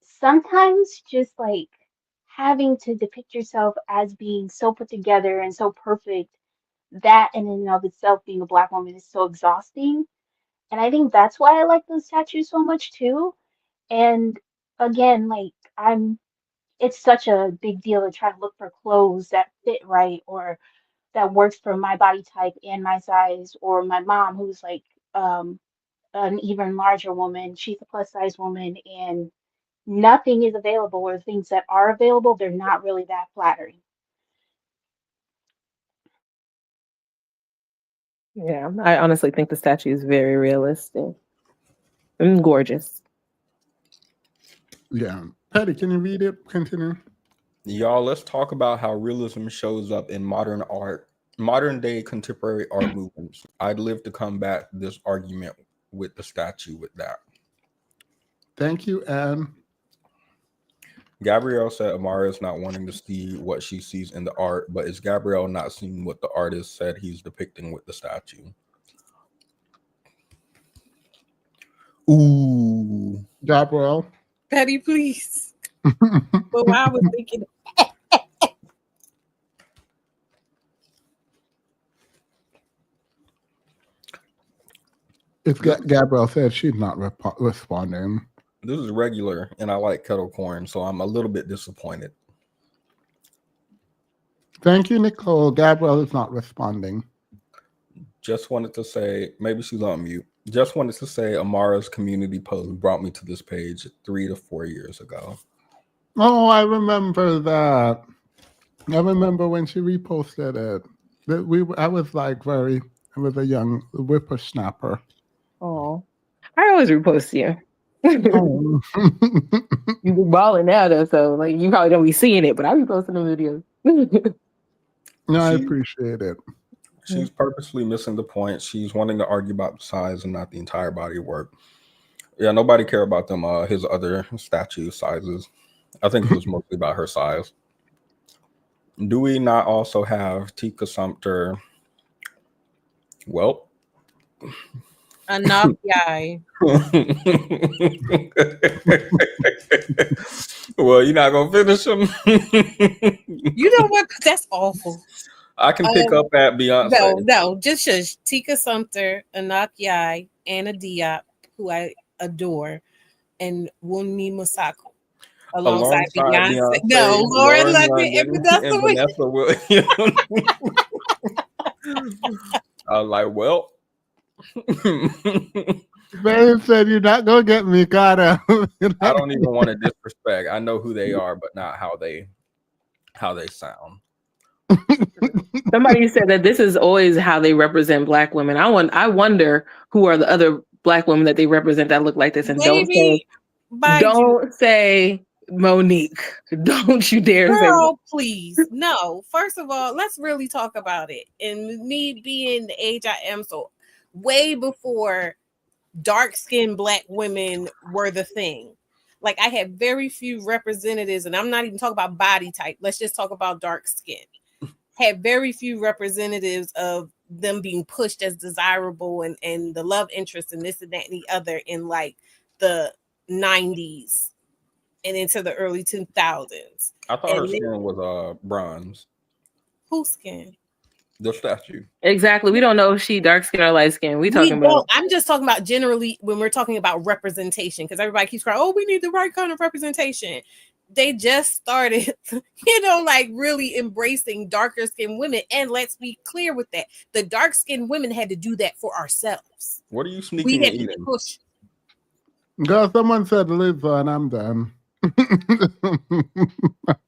sometimes just like having to depict yourself as being so put together and so perfect, that in and of itself, being a Black woman, is so exhausting. And I think that's why I like those tattoos so much too. And again, like it's such a big deal to try to look for clothes that fit right or that works for my body type and my size, or my mom who's like an even larger woman. She's a plus size woman and nothing is available, or things that are available, they're not really that flattering. Yeah, I honestly think the statue is very realistic and gorgeous. Yeah. Patty, can you read it? Continue. Y'all, let's talk about how realism shows up in modern art, modern day contemporary art movements. I'd live to combat this argument with the statue with that. Thank you, Anne. Gabrielle said Amara is not wanting to see what she sees in the art, but is Gabrielle not seeing what the artist said he's depicting with the statue? Ooh. Gabrielle. Betty, please. But why I was thinking. If Gabrielle said she's not responding. This is regular, and I like kettle corn, so I'm a little bit disappointed. Thank you, Nicole. Gabrielle is not responding. Just wanted to say, maybe she's on mute. Just wanted to say Amara's community post brought me to this page 3 to 4 years ago. Oh, I remember that. I remember when she reposted it. I was like I was a young whippersnapper. Oh, I always repost you. Oh. You be balling now though, so like you probably don't be seeing it, but I be posting the videos. No, I appreciate it. She's purposely missing the point. She's wanting to argue about the size and not the entire body of work. Yeah, nobody care about them. His other statue sizes. I think it was mostly about her size. Do we not also have Tika Sumpter? Well, Enough, guy. Well, you're not gonna finish them. You know what? That's awful. I can pick up at Beyonce. No, just shush. Tika Sumpter, Anak Yai, Anna Diop, who I adore, and Wunmi Masako. Alongside Beyonce. No, Lauren London and Vanessa Williams. I was like, well. Babe said you're not gonna get me caught up. I don't even want to disrespect. I know who they are, but not how they sound. Somebody said that this is always how they represent Black women. I wonder who are the other Black women that they represent that look like this. And don't say Monique. Don't you dare say. Girl, please. No. First of all, let's really talk about it. And me being the age I am, so way before dark-skinned Black women were the thing. Like, I had very few representatives, and I'm not even talking about body type. Let's just talk about dark skin. Had very few representatives of them being pushed as desirable and the love interest and this and that and the other in like the 90s and into the early 2000s. I thought her skin was bronze. Whose skin? The statue. Exactly. We don't know if she dark skin or light skin. We talking about. I'm just talking about generally when we're talking about representation, because everybody keeps crying, oh, we need the right kind of representation. They just started, like really embracing darker skinned women. And let's be clear with that. The dark skinned women had to do that for ourselves. What are you sneaking and eating? Push. Girl, someone said live and I'm done.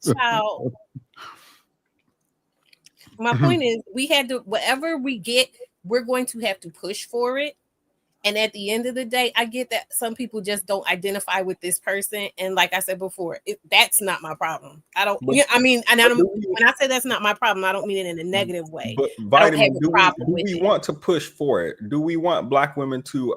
Child. My point is, we had to, whatever we get, we're going to have to push for it. And at the end of the day, I get that some people just don't identify with this person. And like I said before, that's not my problem. I don't, when I say that's not my problem, I don't mean it in a negative way. But Vitamin, do we want to push for it? Do we want Black women to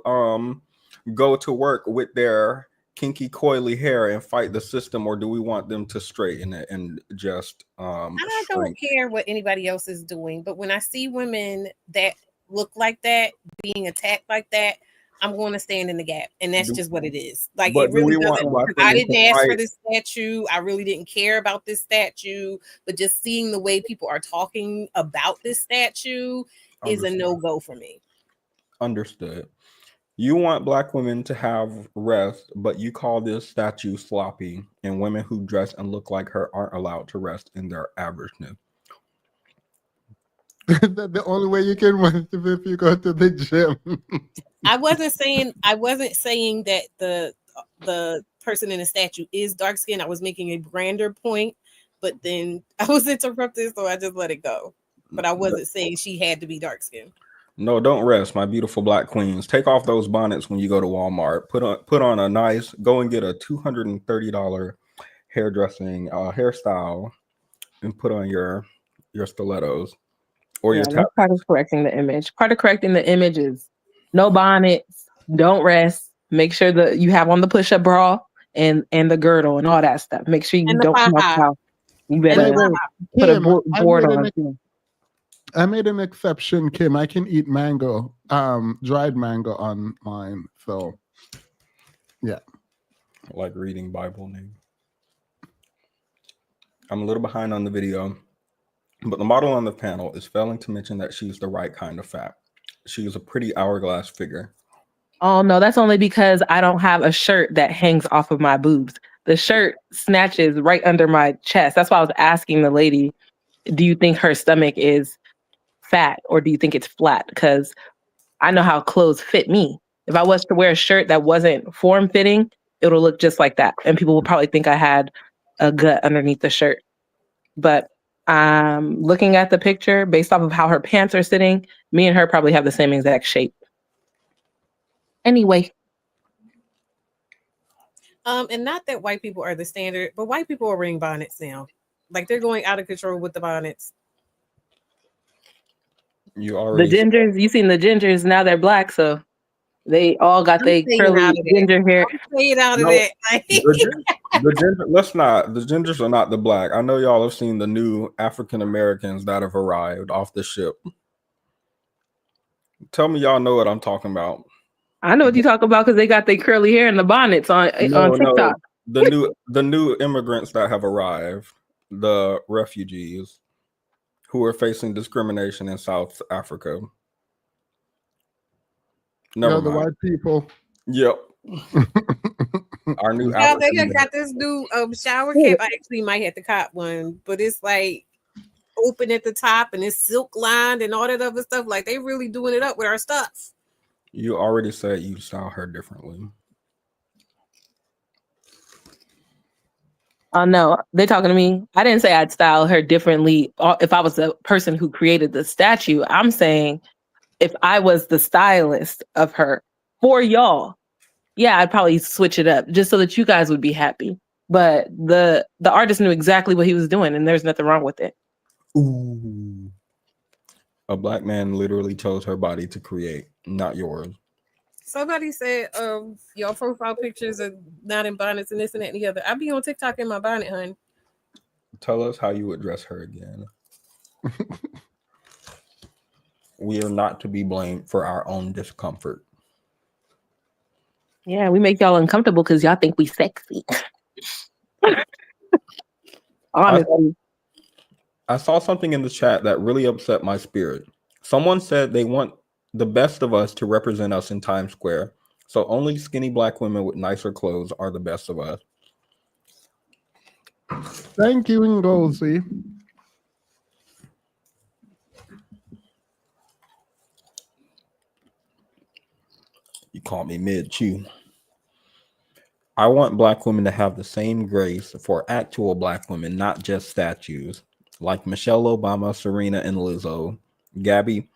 go to work with their kinky coily hair and fight the system, or do we want them to straighten it and just I don't care what anybody else is doing, but when I see women that look like that being attacked like that, I'm going to stand in the gap, and that's just what it is. Like, it really doesn't. I didn't ask for this statue. I really didn't care about this statue, but just seeing the way people are talking about this statue is a no-go for me. Understood. You want black women to have rest, but you call this statue sloppy, and women who dress and look like her aren't allowed to rest in their averageness. The only way you can rest is if you go to the gym. I wasn't saying that the person in the statue is dark skinned. I was making a grander point, but then I was interrupted, so I just let it go. But I wasn't saying she had to be dark skinned. No, don't rest, my beautiful black queens. Take off those bonnets when you go to Walmart. Put on a nice, go and get a $230 hairdressing hairstyle, and put on your stilettos or your that's part of correcting the image. Part of correcting the image is no bonnets, don't rest. Make sure that you have on the push-up bra and the girdle and all that stuff. Make sure you don't come out. You better put a Kim, board on too. I made an exception, Kim. I can eat mango, dried mango on mine. So, yeah. Like reading Bible name. I'm a little behind on the video, but the model on the panel is failing to mention that she's the right kind of fat. She is a pretty hourglass figure. Oh no, that's only because I don't have a shirt that hangs off of my boobs. The shirt snatches right under my chest. That's why I was asking the lady, do you think her stomach is fat or do you think it's flat? Because I know how clothes fit me. If I was to wear a shirt that wasn't form-fitting, it'll look just like that. And people will probably think I had a gut underneath the shirt. But looking at the picture, based off of how her pants are sitting, me and her probably have the same exact shape. Anyway. And not that white people are the standard, but white people are wearing bonnets now. Like they're going out of control with the bonnets. You already the gingers, you seen the gingers, now they're black, so they all got their curly ginger hair. Staying out of it. The ginger, the gingers are not the black. I know y'all have seen the new African Americans that have arrived off the ship. Tell me y'all know what I'm talking about. I know what you're talking about because they got their curly hair and the bonnets on TikTok. No, the new immigrants that have arrived, the refugees who are facing discrimination in South Africa. Never mind. The white people. Yep. Our new they got this new shower cap. I actually might have to cop one, but it's like open at the top and it's silk lined and all that other stuff. Like they really doing it up with our stuff. You already said you style her differently. Oh no, they're talking to me. I didn't say I'd style her differently if I was the person who created the statue. I'm saying if I was the stylist of her for y'all, yeah, I'd probably switch it up just so that you guys would be happy. But the artist knew exactly what he was doing, and there's nothing wrong with it. Ooh. A black man literally chose her body to create, not yours. Somebody said, your profile pictures are not in bonnets and this and that and the other. I be on TikTok in my bonnet, hun. Tell us how you would dress her again. We are not to be blamed for our own discomfort. Yeah, we make y'all uncomfortable because y'all think we sexy. Honestly. I saw something in the chat that really upset my spirit. Someone said they want the best of us to represent us in Times Square. So only skinny black women with nicer clothes are the best of us. Thank you, Ngozi. You call me mid-chew. I want black women to have the same grace for actual black women, not just statues, like Michelle Obama, Serena, and Lizzo, Gabby,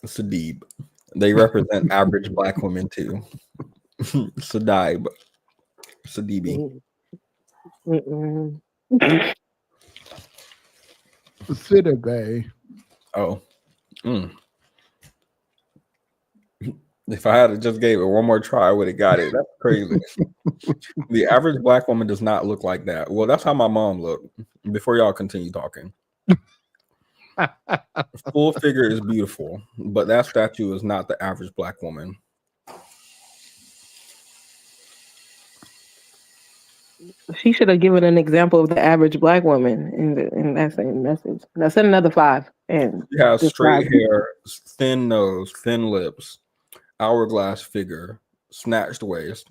Sadiq. They represent average black women too. Sadibi. Sidibe. Oh. If I had just gave it one more try, I would have got it. That's crazy. The average black woman does not look like that. Well, that's how my mom looked. Before y'all continue talking. Full figure is beautiful, but that statue is not the average black woman. She should have given an example of the average black woman in that same message. Now send another 5 and She has straight describe. hair, thin nose, thin lips, hourglass figure, snatched waist.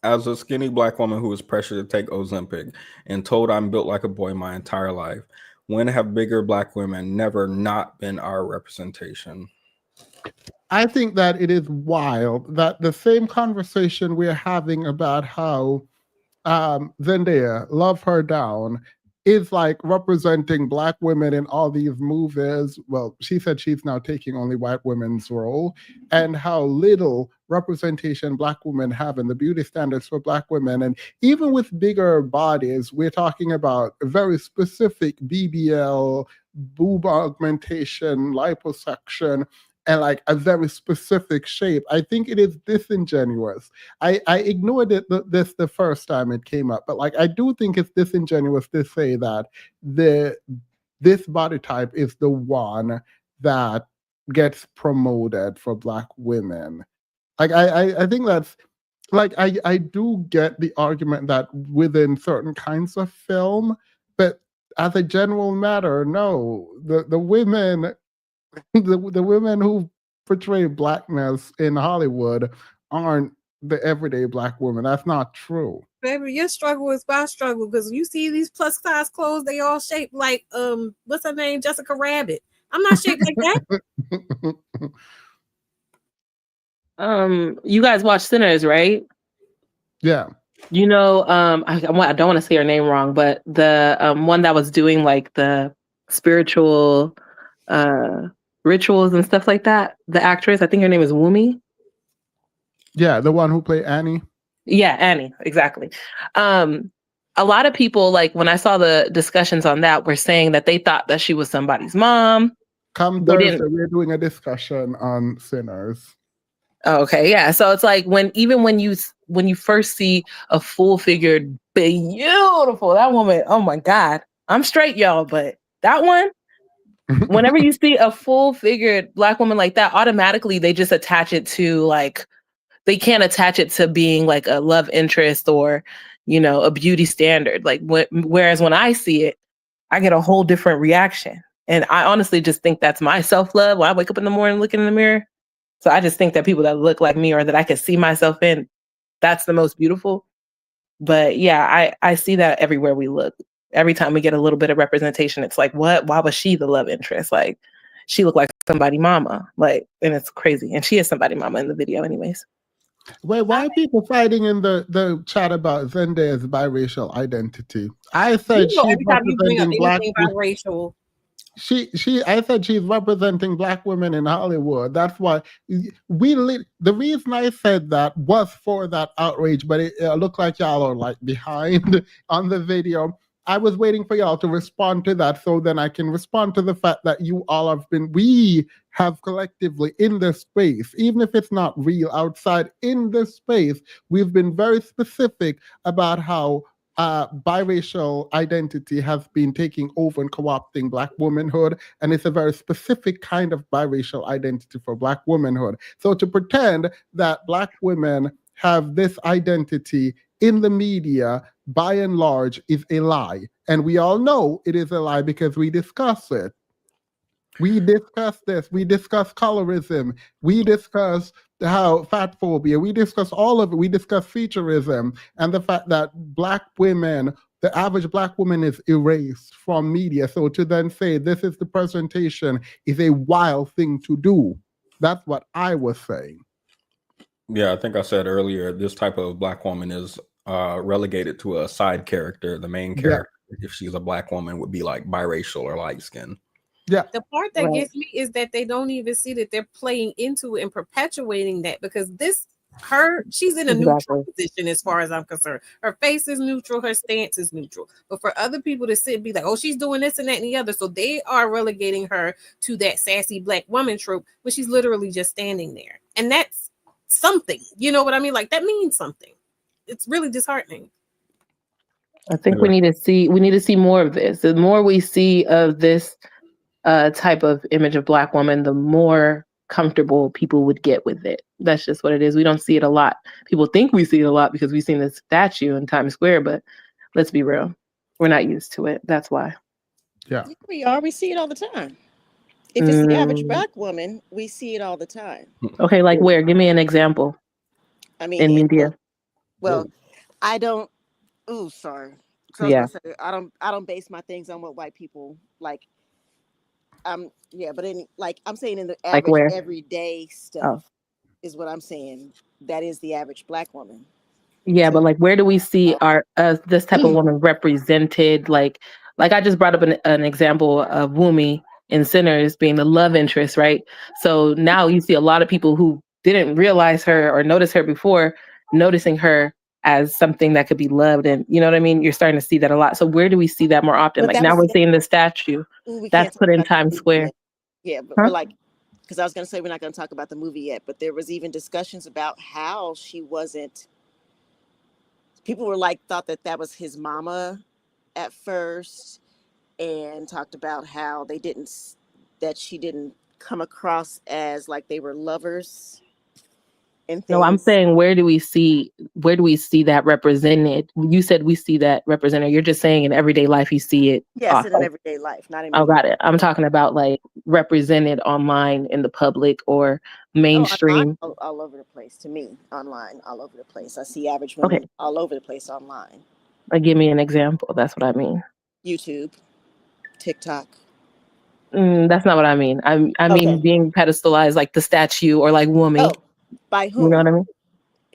As a skinny black woman who was pressured to take Ozempic and told I'm built like a boy my entire life, when have bigger black women never not been our representation? I think that it is wild that the same conversation we're having about how Zendaya, Love Her Down, is like representing black women in all these movies. Well, she said she's now taking only white women's role, and how little representation black women have in the beauty standards for black women. And even with bigger bodies, we're talking about a very specific BBL, boob augmentation, liposuction, and like a very specific shape. I think it is disingenuous. I ignored this the first time it came up, but like I do think it's disingenuous to say that this body type is the one that gets promoted for black women. Like I think that's like I do get the argument that within certain kinds of film, but as a general matter, no. The women the women who portray blackness in Hollywood aren't the everyday black woman. That's not true. Baby, your struggle is my struggle because you see these plus size clothes, they all shaped like what's her name? Jessica Rabbit. I'm not shaped like that. You guys watch Sinners, right? Yeah. You know, I don't want to say her name wrong, but the one that was doing like the spiritual rituals and stuff like that. The actress, I think her name is Wumi. Yeah, the one who played Annie. Yeah, Annie, exactly. A lot of people, like when I saw the discussions on that, were saying that they thought that she was somebody's mom. Come Thursday, we're doing a discussion on Sinners. Okay, yeah. So it's like when you first see a full-figured, beautiful, that woman, oh my God. I'm straight, y'all, but that one, whenever you see a full-figured black woman like that, automatically they just attach it to like, they can't attach it to being like a love interest or, you know, a beauty standard. Like whereas when I see it, I get a whole different reaction. And I honestly just think that's my self-love. When I wake up in the morning looking in the mirror, so I just think that people that look like me or that I can see myself in, that's the most beautiful. But yeah, I see that everywhere we look. Every time we get a little bit of representation, it's like, what? Why was she the love interest? Like, she looked like somebody mama. Like, and it's crazy. And she is somebody mama in the video anyways. Wait, why are people fighting in the chat about Zendaya's biracial identity? I said You know, she's every time you bring up representing black anything biracial, I said she's representing black women in Hollywood. That's why the reason I said that was for that outrage, but it looked like y'all are like behind on the video. I was waiting for y'all to respond to that so then I can respond to the fact that we have collectively in this space, even if it's not real outside, in this space, we've been very specific about how biracial identity has been taking over and co-opting black womanhood, and it's a very specific kind of biracial identity for black womanhood. So to pretend that black women have this identity in the media, by and large, is a lie. And we all know it is a lie because we discuss it. We discuss this. We discuss colorism. We discuss how fat phobia. We discuss all of it. We discuss featureism and the fact that black women, the average black woman, is erased from media. So to then say this is the presentation is a wild thing to do. That's what I was saying. Yeah, I think I said earlier, this type of black woman is relegated to a side character. The main character, if she's a black woman, would be like biracial or light skinned. Yeah. The part that gets me is that they don't even see that they're playing into it and perpetuating that because she's in a neutral position as far as I'm concerned. Her face is neutral, her stance is neutral. But for other people to sit and be like, oh, she's doing this and that and the other. So they are relegating her to that sassy black woman trope when she's literally just standing there. And that's something. You know what I mean? Like that means something. It's really disheartening. I think we need to see more of this. The more we see of this type of image of black woman, the more comfortable people would get with it. That's just what it is. We don't see it a lot. People think we see it a lot because we've seen this statue in Times Square, but let's be real. We're not used to it. That's why. Yeah. We are. We see it all the time. If it's the average Black woman, we see it all the time. Okay, like where? Give me an example. I mean, in media. Well, I don't. Ooh, sorry. So I was Yeah. gonna say I don't base my things on what white people like. Yeah, but I'm saying in the Like average where? everyday stuff Oh. is what I'm saying. That is the average Black woman. Yeah, but like, where do we see our this type of woman represented? Like I just brought up an example of Wumi in Sinners being the love interest, right? So now you see a lot of people who didn't realize her or notice her before, noticing her as something that could be loved, and you know what I mean. You're starting to see that a lot. So where do we see that more often? But Like that now was we're seeing the statue we that's can't talk put in about the Times movie Square. yet. Yeah, Huh? but like, because I was gonna say we're not gonna talk about the movie yet, but there was even discussions about how she wasn't. People were like thought that was his mama at first, and talked about how they didn't that she didn't come across as like they were lovers and No, I'm things. saying where do we see that represented? You said we see that represented. You're just saying in everyday life you see it Yes, in an often. everyday life, not in Oh, media. got it. I'm talking about like represented online in the public or Oh, online, mainstream. all over the place. To me, online, all over the place. I see average Okay, women all over the place online. like give me an example. That's what I mean. YouTube, TikTok. That's not what I mean. I mean Okay. being pedestalized like the statue or like Wumi. Oh, by You know what whom? I mean?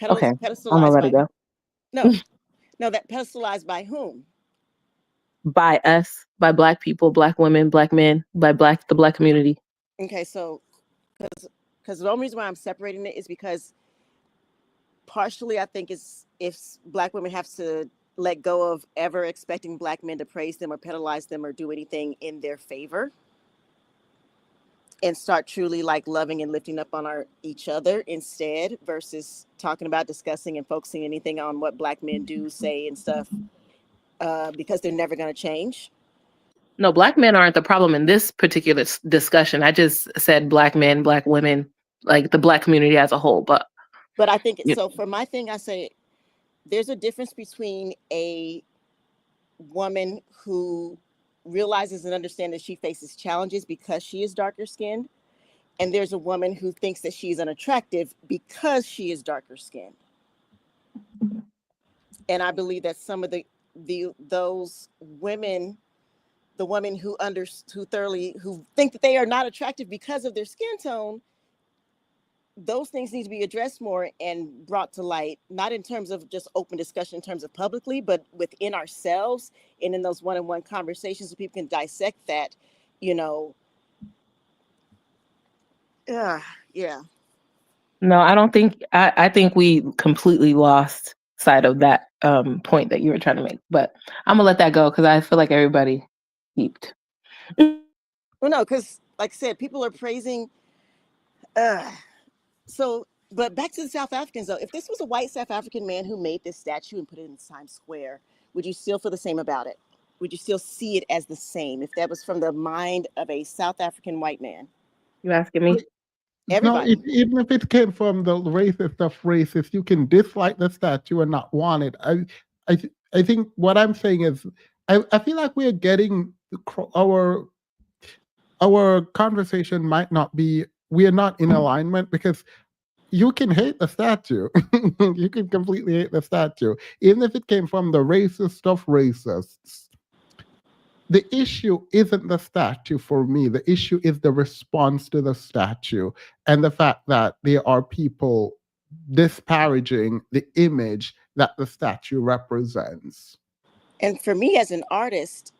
Okay, I'm gonna Pedestalized let by it whom? go. No, that pedestalized by whom? By us, by Black people, Black women, Black men, by the Black community. Okay, so because the only reason why I'm separating it is because partially I think it's if Black women have to let go of ever expecting Black men to praise them or pedalize them or do anything in their favor, and start truly like loving and lifting up on each other instead, versus talking about, discussing, and focusing anything on what Black men do, say, and stuff, because they're never going to change. No, Black men aren't the problem in this particular discussion. I just said Black men, Black women, like the Black community as a whole. But I think so. For my thing, I say there's a difference between a woman who realizes and understands that she faces challenges because she is darker skinned, and there's a woman who thinks that she's unattractive because she is darker skinned. And I believe that some of those women, the women who think that they are not attractive because of their skin tone, those things need to be addressed more and brought to light, not in terms of just open discussion in terms of publicly, but within ourselves and in those one-on-one conversations so people can dissect that, you know. Yeah. no, I don't think I think we completely lost sight of that point that you were trying to make. But I'm gonna let that go because I feel like everybody peeped. Well, no, because like I said, people are praising. But back to the South Africans, though. If this was a white South African man who made this statue and put it in Times Square, would you still feel the same about it? Would you still see it as the same if that was from the mind of a South African white man? You asking me? No, Everybody. even if it came from the racist of racists, you can dislike the statue and not want it. I think what I'm saying is, I feel like we're getting our conversation might not be, we are not in alignment because you can hate the statue. You can completely hate the statue, even if it came from the racist of racists. The issue isn't the statue for me. The issue is the response to the statue and the fact that there are people disparaging the image that the statue represents. And for me as an artist,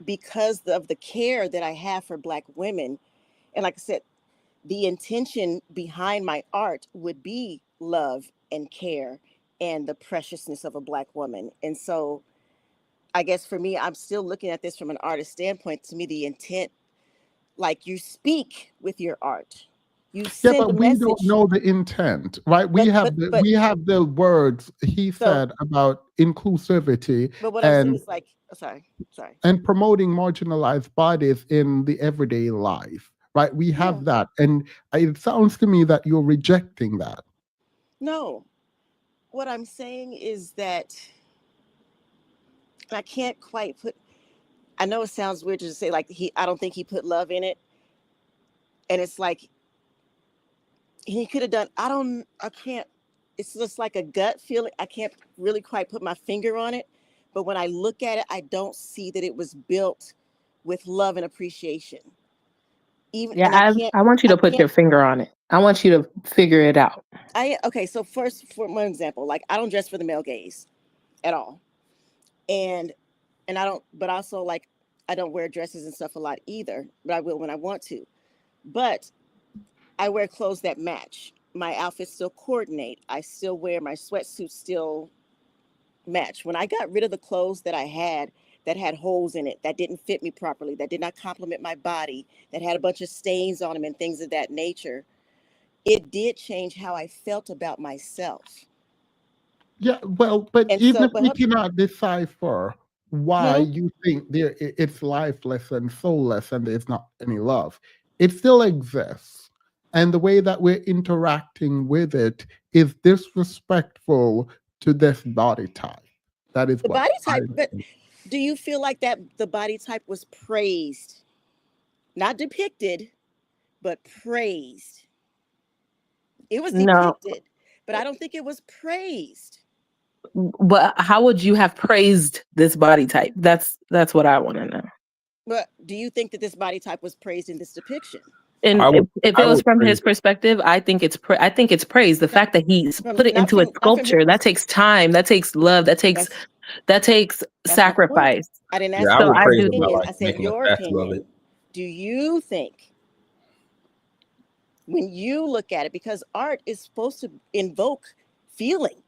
because of the care that I have for Black women, and like I said, the intention behind my art would be love and care and the preciousness of a Black woman. And so I guess for me, I'm still looking at this from an artist standpoint. To me, the intent, like you speak with your art, you Yeah, send a but we don't message. know the intent, right? We But have the words he so said about inclusivity but what I'm saying and is like, sorry. promoting marginalized bodies in the everyday life, right? We have Yeah. that, and it sounds to me that you're rejecting that. No, what I'm saying is that I can't quite put. I know it sounds weird to say like I don't think he put love in it, and it's like he could have done. I can't. It's just like a gut feeling. I can't really quite put my finger on it, but when I look at it, I don't see that it was built with love and appreciation. Even Yeah, and I can't. I want you I to put can't. your finger on it. I want you to figure it out. Okay. So first, for one example, like I don't dress for the male gaze at all, and I don't. But also like I don't wear dresses and stuff a lot either. But I will when I want to. But I wear clothes that match. My outfits still coordinate. I still wear my sweatsuits still match. When I got rid of the clothes that had holes in it, that didn't fit me properly, that did not complement my body, that had a bunch of stains on them and things of that nature, it did change how I felt about myself. Yeah, well, but And even so, if but we cannot decipher why hmm, you think it's lifeless and soulless and there's not any love, it still exists. And the way that we're interacting with it is disrespectful to this body type. That is the what body I type, but do you feel like that the body type was praised, not depicted, but praised? It was No, depicted, but I don't think it was praised. but how would you have praised this body type? That's what I want to know. But do you think that this body type was praised in this depiction? And I would if I it was would from praise his perspective, I think I think it's praise. The Not fact that he's from put it into a not from your sculpture, that takes time, that takes love, that's that takes that's my point. sacrifice. I didn't yeah, ask I you So would I your praise do. it by opinion. like I said making a your statue of it. opinion. Do you think when you look at it, because art is supposed to invoke feeling.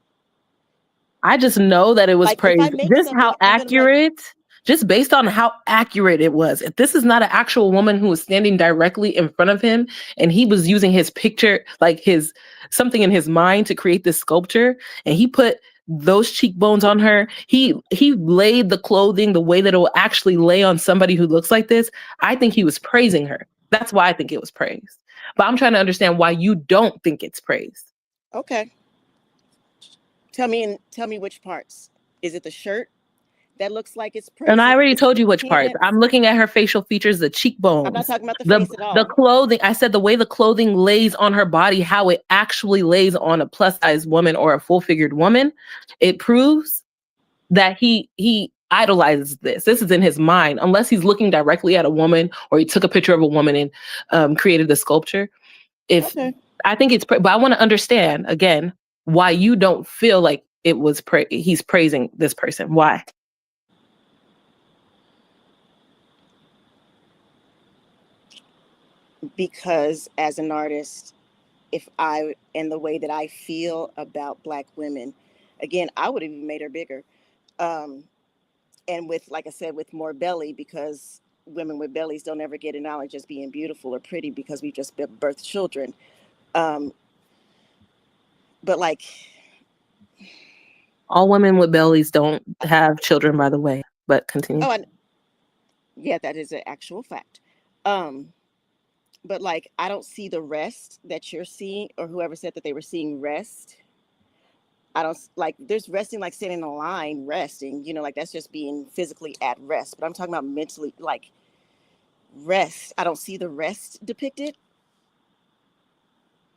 I just know that it was Like if I praised. make something, I'm gonna like, Just based on how accurate it was. If this is not an actual woman who was standing directly in front of him and he was using his picture, like his something in his mind to create this sculpture, and he put those cheekbones on her, he laid the clothing the way that it will actually lay on somebody who looks like this. I think he was praising her. That's why I think it was praised. But I'm trying to understand why you don't think it's praised. okay, tell me which parts. Is it the shirt that looks like it's And I praising? already Is it told the you which parts. pants? I'm looking at her facial features, the I'm not cheekbones, talking about the face at the all. clothing. I said the way the clothing lays on her body, how it actually lays on a plus size woman or a full figured woman. It proves that he idolizes this. This is in his mind, unless he's looking directly at a woman or he took a picture of a woman and created the sculpture. If Okay. I think but I want to understand again why you don't feel like it was he's praising this person. Why? Because as an artist, if I and the way that I feel about Black women, again, I would have even made her bigger. Um, and with, like I said, with more belly, because women with bellies don't ever get acknowledged as being beautiful or pretty because we just birth children. Um, but like, All women with bellies don't have children, by the way, but continue. oh, yeah, that is an actual fact. Um, but like, I don't see the rest that you're seeing, or whoever said that they were seeing rest. I don't like there's resting like sitting in a line resting, like that's just being physically at rest. But I'm talking about mentally, like rest. I don't see the rest depicted.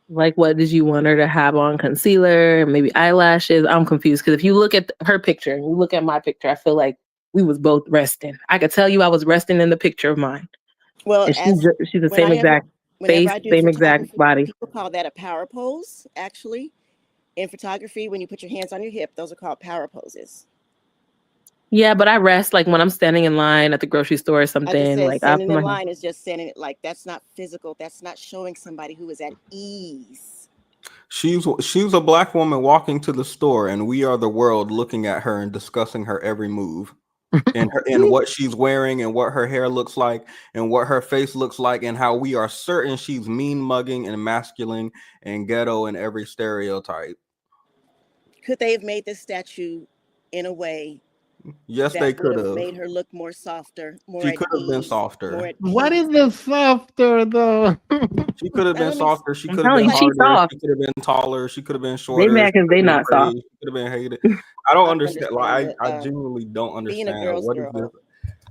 Like, what did you want her to have on? Concealer, maybe eyelashes? I'm confused because if you look at her picture and you look at my picture, I feel like we was both resting. I could tell you I was resting in the picture of mine. Well, And she's the same exact whenever face, I do same exact photography, body. people call that a power pose. Actually, in photography, when you put your hands on your hip, those are called power poses. Yeah, but I rest like when I'm standing in line at the grocery store or I just something. said Like I standing put in my line is just standing it like that's not physical. That's not showing somebody who is at ease. She's a Black woman walking to the store, and we are the world looking at her and discussing her every move, and what she's wearing, and what her hair looks like, and what her face looks like, and how we are certain she's mean mugging and masculine and ghetto and every stereotype. Could they have made this statue in a way Yes, they that would could have have. made her look more softer, more She at could have been ease, more softer. at What peace. is the softer though? She could have Now been let me softer. She I'm could have telling been you, like she's harder. soft. She could have been taller. She could have been They shorter. mad She because could they have been not soft. praised. She could have been hated. I don't I understand. understand, Like but I genuinely don't being a understand girl's what is this. girl,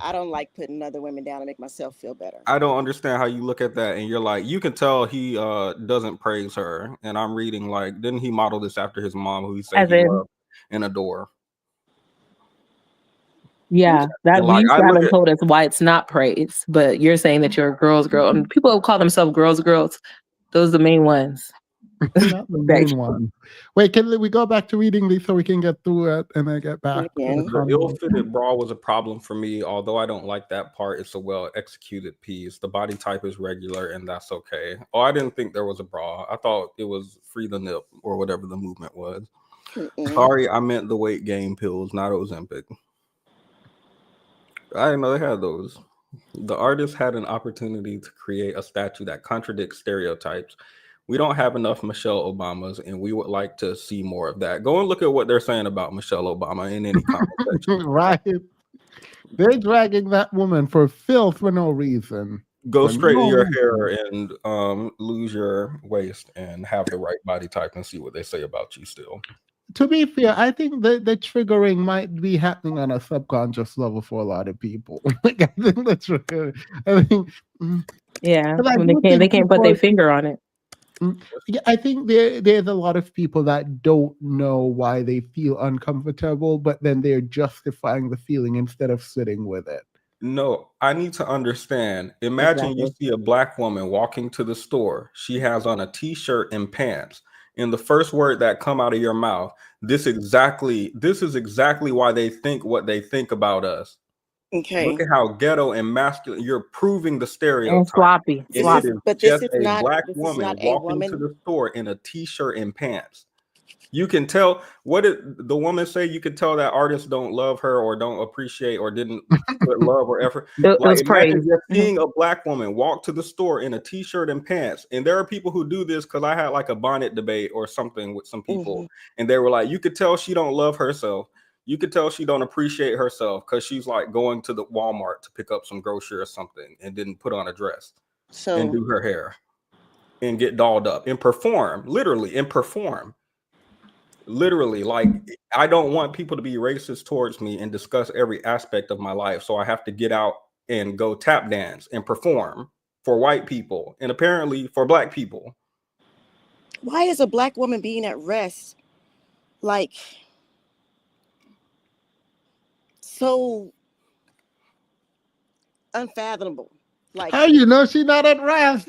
I don't like putting other women down to make myself feel better. I don't understand how you look at that and you're like, you can tell he doesn't praise her. And I'm reading like, didn't he model this after his mom, who he said As he in, loved and adore? yeah, that And we like used I to look haven't at told us why it's not praise, but you're saying that you're a girl's girl. And people who call themselves girls. Those are the main ones. Not the main one. Wait, can we go back to reading these so we can get through it and then get back to the Again, the convo? ill-fitted bra was a problem for me. Although I don't like that part, it's a well-executed piece. The body type is regular, and that's okay. Oh, I didn't think there was a bra. I thought it was free the nip or whatever the movement was. Sorry, I meant the weight gain pills, not Ozempic. I didn't know they had those. The artist had an opportunity to create a statue that contradicts stereotypes. We don't have enough Michelle Obamas, and we would like to see more of that. Go and look at what they're saying about Michelle Obama in any comment section. Right. They're dragging that woman for filth for no reason. Go For straighten no your reason. hair and lose your waist and have the right body type and see what they say about you still. To be fair, I think the triggering might be happening on a subconscious level for a lot of people. Like, I think the trigger. I think, Yeah, but I when do they think can't put their people. finger on it. Yeah, I think there's a lot of people that don't know why they feel uncomfortable, but then they're justifying the feeling instead of sitting with it. No, I need to understand. Imagine you Exactly. see a black woman walking to the store. She has on a t-shirt and pants. And the first word that come out of your mouth, this is exactly why they think what they think about us. okay. Look at how ghetto and masculine. You're proving the And stereotype. sloppy. And This it is, is but just a black woman a walking to woman. the store in a t-shirt and pants. You can tell. What did the woman say? You can tell that artists don't love her or don't appreciate or didn't put love or effort. It Like was praise. imagine just seeing a black woman walk to the store in a t-shirt and pants. And there are people who do this because I had like a bonnet debate or something with some people, and they were like, you could tell she don't love herself. You could tell she don't appreciate herself because she's like going to the Walmart to pick up some grocery or something and didn't put on a dress and So do her hair and get dolled up and perform, literally, and perform. Literally, like I don't want people to be racist towards me and discuss every aspect of my life. So I have to get out and go tap dance and perform for white people and apparently for black people. why is a black woman being at rest like so unfathomable? Like, How you know she's not at rest?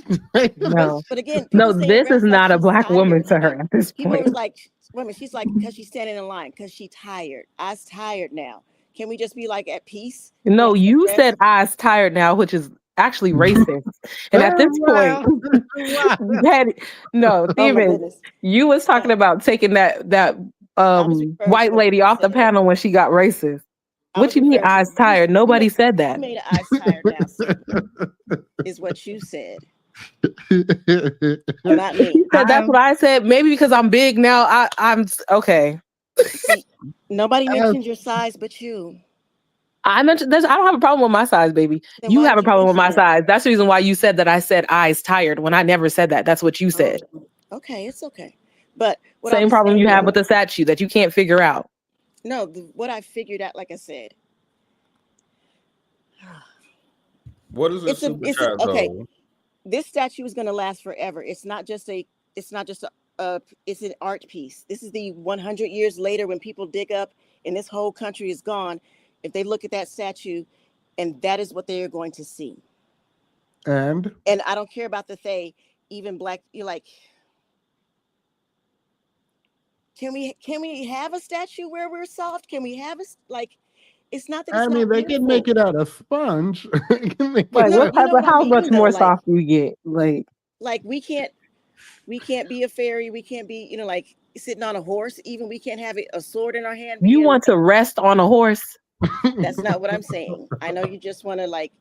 No. but again, No, people saying this is rest like not a she's black woman tired. to her at this People point. was like, women, she's like, because she's standing in line, because she's tired. I's tired now. Can we just be like at peace? No, Can I you take said rest? I's tired now, which is actually racist. And at this point, Wow. no, Oh my Steven, goodness. you was talking about taking that I was referring to white what lady you off the said. panel when she got racist. I What was you mean referring to I's tired? Nobody said you that. made an eyes tired now, see, is what you said. Not me. You said that's what I said. Maybe because I'm big now. I'm okay. See, nobody mentioned your size but you. I mentioned this. I don't have a problem with my size, baby. Then You why have did a you problem with my mention it? size. That's the reason why you said that I said I's tired when I never said that. That's what you said. Okay, it's okay. But what I Same was problem you have saying, with the statue that you can't figure out. no, what I figured out, like I said, What is this super it's chat okay. though? This statue is going to last forever. It's not just a it's an art piece. This is the 100 years later when people dig up and this whole country is gone. If they look at that statue, and that is what they are going to see. And I don't care about the they, even black. You're like, can we have a statue where we're soft? Can we have like? It's not that I it's mean, not they can beautiful. make it out of sponge. They can make Like it No, what out- you type know of what I how much mean though. more Like soft do you get? Like we can't be a fairy. We can't be like sitting on a horse. Even we can't have a sword in our hand. you want to rest on a horse? That's not what I'm saying. I know you just want to like.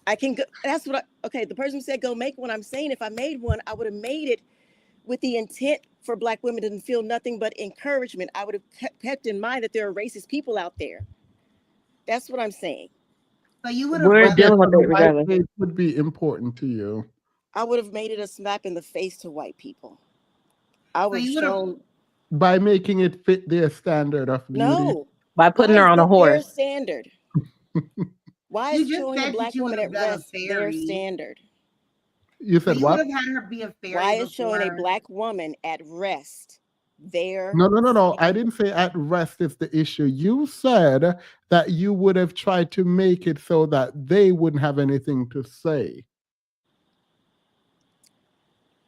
I can go. That's what. Okay, the person said go make one. I'm saying if I made one, I would have made it with the intent for black women to feel nothing but encouragement. I would have kept in mind that there are racist people out there. That's what I'm saying. So you would have We're Okay, rather dealing so with the it white regardless. face would be important to you. I would have made it a slap in the face to white people. I so would have you would have shown By making it fit their standard of beauty. no. By putting Why her is on a it their horse. standard? Why you is just showing a said that black you would woman have at done a rest their fairy. standard? You So said you would what? have had her be a fairy Why is showing a before. black woman at rest their No. I standard? didn't say at rest is the issue. You said that you would have tried to make it so that they wouldn't have anything to say.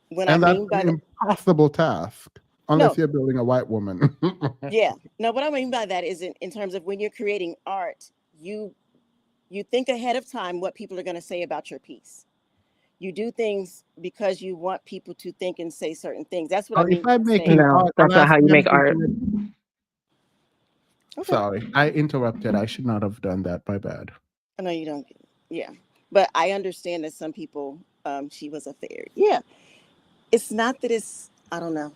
When I And that's mean an by that, impossible task unless no, you're building a white woman. yeah, no. What I mean by that is in terms of when you're creating art, you think ahead of time what people are going to say about your piece. You do things because you want people to think and say certain things. That's what I If mean I'm by making saying. No, art, the that's not last how you thing I'm make art. thinking is, Okay, sorry, I interrupted. I should not have done that. My bad. I know you don't. Yeah, but I understand that some people. She was a fairy. Yeah, it's not that it's. I don't know.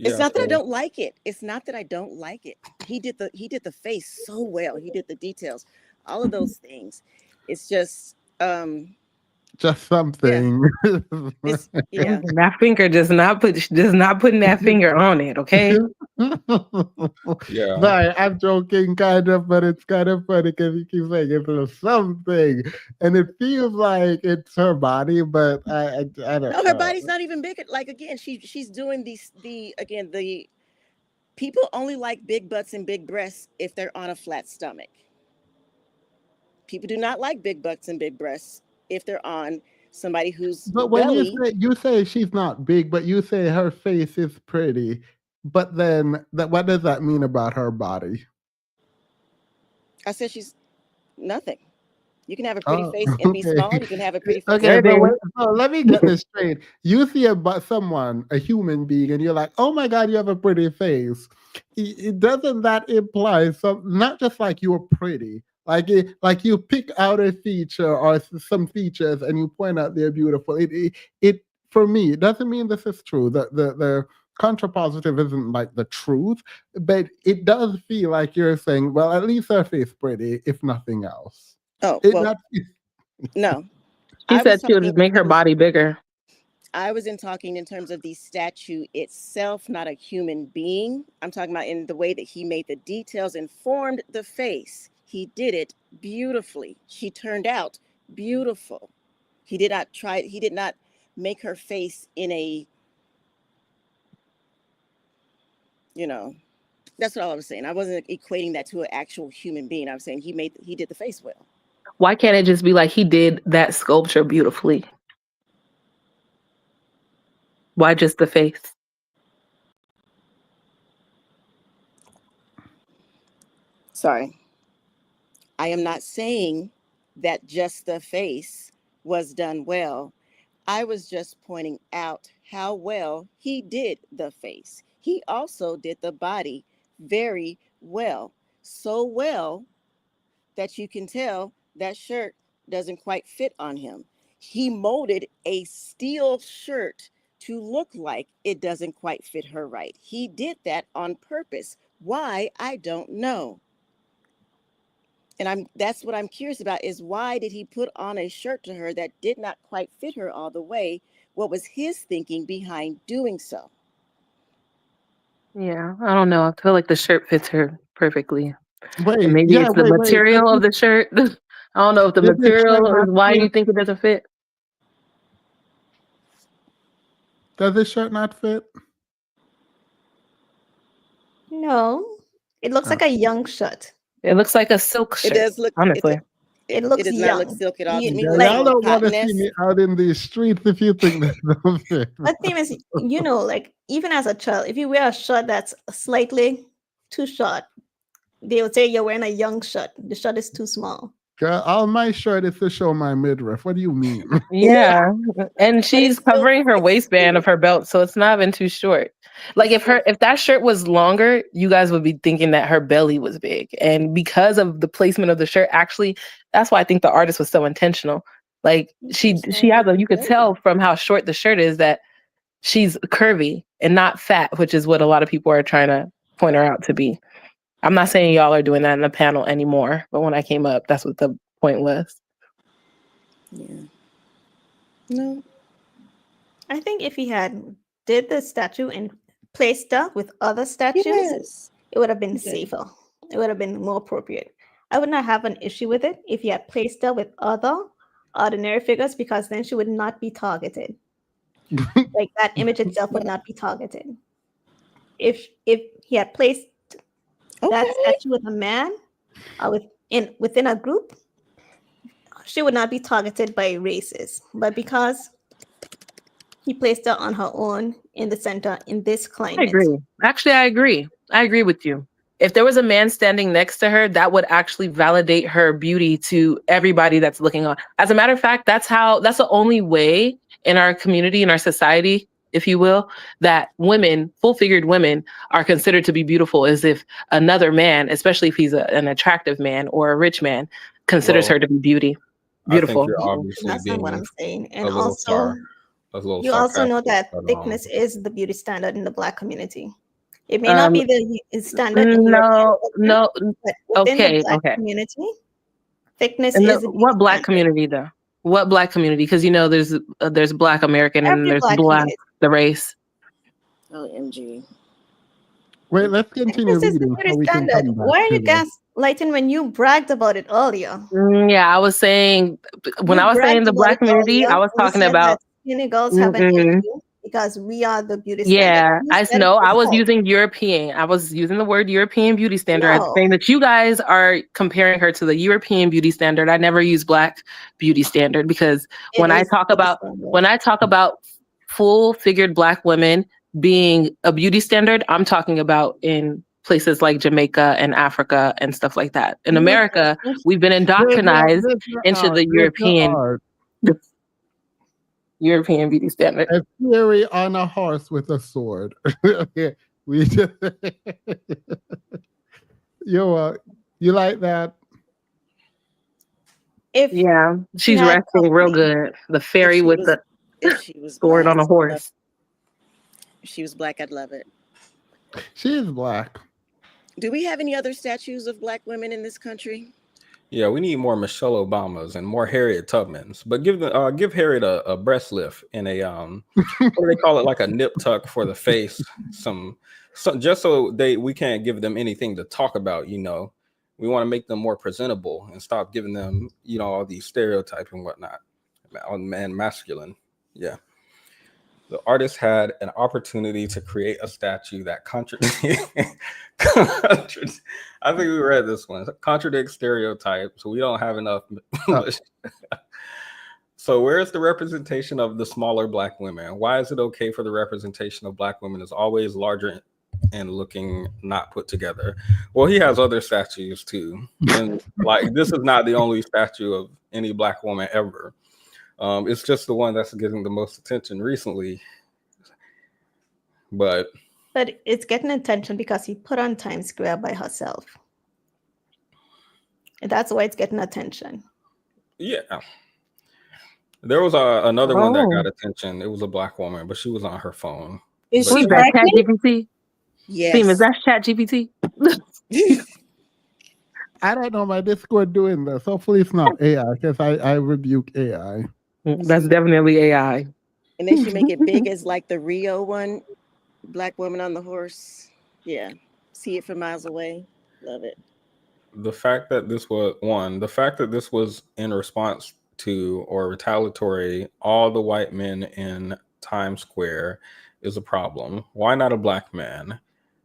It's Yeah. not that I So don't like it. It's not that I don't like it. He did the face so well. He did the details, all of those things. It's just Just yeah. something. It's yeah. That finger just not putting that finger on it, okay? yeah. Sorry, I'm joking kind of, but it's kind of funny because you keep saying it's a something, and it feels like it's her body, but I don't No, her know. body's not even big. Like again, she's doing the people only like big butts and big breasts if they're on a flat stomach. People do not like big butts and big breasts if they're on somebody whose But when belly. you say she's not big, but you say her face is pretty, but then what does that mean about her body? I said she's nothing. You can have a pretty Oh, face and be okay. small. You can have a pretty face and Okay, There be it so is. wait, big. so let me get this straight. You see someone, a human being, and you're like, "Oh my God, you have a pretty face." Doesn't that imply not just like you're pretty, like you pick out a feature or some features and you point out they're beautiful. It for me, it doesn't mean this is true. The contrapositive isn't like the truth, but it does feel like you're saying, well, at least her face pretty, if nothing else. Oh It well, not no. She I was said she would talking just in make her terms. body bigger. I was talking in terms of the statue itself, not a human being. I'm talking about in the way that he made the details and formed the face. He did it beautifully. She turned out beautiful. He did not make her face in a, you know, that's what I was saying. I wasn't equating that to an actual human being. I was saying he did the face well. Why can't it just be like he did that sculpture beautifully? Why just the face? Sorry. I am not saying that just the face was done well. I was just pointing out how well he did the face. He also did the body very well. So well that you can tell that shirt doesn't quite fit on him. He molded a steel shirt to look like it doesn't quite fit her right. He did that on purpose. Why? I don't know. And that's what I'm curious about is why did he put on a shirt to her that did not quite fit her all the way? What was his thinking behind doing so? Yeah, I don't know. I feel like the shirt fits her perfectly. And wait, maybe yeah, it's the wait. material of the shirt. I don't know if the Did this shirt material is not why you fit? think it doesn't fit. Does this shirt not fit? No, it looks Oh. like a young shirt. It looks like a silk It shirt, does look honestly. It it looks does not look young. silk at all. To You me, it Yeah, looks like y'all more don't want to see cotton-esque. me out in the streets if you think this don't fit. the thing is, even as a child, if you wear a shirt that's slightly too short, they will say you're wearing a young shirt. The shirt is too small. Girl, all my shirt is to show my midriff. What do you mean? Yeah, and But she's covering her it's waistband still of her belt, so it's not even too short. Like it's still if that shirt was longer, you guys would be thinking that her belly was big. And because of the placement of the shirt, actually, that's why I think the artist was so intentional. Like she has you could tell from how short the shirt is that she's curvy and not fat, which is what a lot of people are trying to point her out to be. I'm not saying y'all are doing that in the panel anymore, but when I came up, that's what the point was. Yeah. No. I think if he had did the statue and placed her with other statues, Yes. it would have been Okay. safer. It would have been more appropriate. I would not have an issue with it if he had placed her with other ordinary figures, because then she would not be targeted. Like that image itself would not be targeted. If he had placed that Okay. statue with a man within a group, she would not be targeted by races. But because he placed her on her own in the center in this I climate. agree. Actually, I agree. I agree with you. If there was a man standing next to her, that would actually validate her beauty to everybody that's looking on. As a matter of fact, that's the only way in our community, in our society, if you will, that women, full-figured women, are considered to be beautiful, is if another man, especially if he's an attractive man or a rich man, considers Well, her to be I think beautiful. you're obviously That's not what being I'm saying. a And little also, you also know sarcastic, that but thickness is the beauty standard in the Black community. It may not Um, be the standard in European no, culture, no. but within the Okay, Black okay. community, thickness And is the beauty what Black standard. community though? What Black community? Because there's Black American and Every there's Black Black community. the race. OMG. Wait, let's continue Thickness is the reading so beauty we can standard. come back Why are to you this. gaslighting when you bragged about it earlier? Yeah, I was saying when You I was saying bragged the about Black it community, earlier. I was You talking said that about. skinny girls have an Mm-mm. issue because we are the beauty standard. Yeah, You I said it know. I was yourself. using European. I was using the word European beauty standard. I'm No, saying that you guys are comparing her to the European beauty standard. I never use Black beauty standard because it when I is the talk beauty about standard. full-figured Black women being a beauty standard, I'm talking about in places like Jamaica and Africa and stuff like that. In America, we've been indoctrinized into the There's your art. European beauty standard. A fury on a horse with a sword. we just you like that? If Yeah, she's had resting real company, good. The fairy with the If she was sword black, on a horse. if she was black, I'd love it. She is Black. Do we have any other statues of Black women in this country? Yeah, we need more Michelle Obamas and more Harriet Tubmans. But give Harriet a breast lift and a what do they call it, like a nip tuck for the face, some just so we can't give them anything to talk about. We want to make them more presentable and stop giving them all these stereotypes and whatnot. Man, masculine. Yeah. The artist had an opportunity to create a statue that I think we read this one. Contradicts stereotypes. So we don't have enough. So where's the representation of the smaller Black women? Why is it okay for the representation of Black women is always larger and looking not put together? Well, he has other statues too. And like this is not the only statue of any Black woman ever. It's just the one that's getting the most attention recently. But it's getting attention because he put on Times Square by herself. And that's why it's getting attention. Yeah. There was another one that got attention. It was a Black woman, but she was on her phone. Is Who's she that? pregnant? ChatGPT? Yes. Theme, is that ChatGPT? I don't know my Discord doing this. Hopefully it's not AI because I rebuke AI. That's definitely AI. And then she make it big as like the Rio one, Black woman on the horse. Yeah. See it from miles away. Love it. The fact that this was in response to or retaliatory all the white men in Times Square is a problem. Why not a Black man?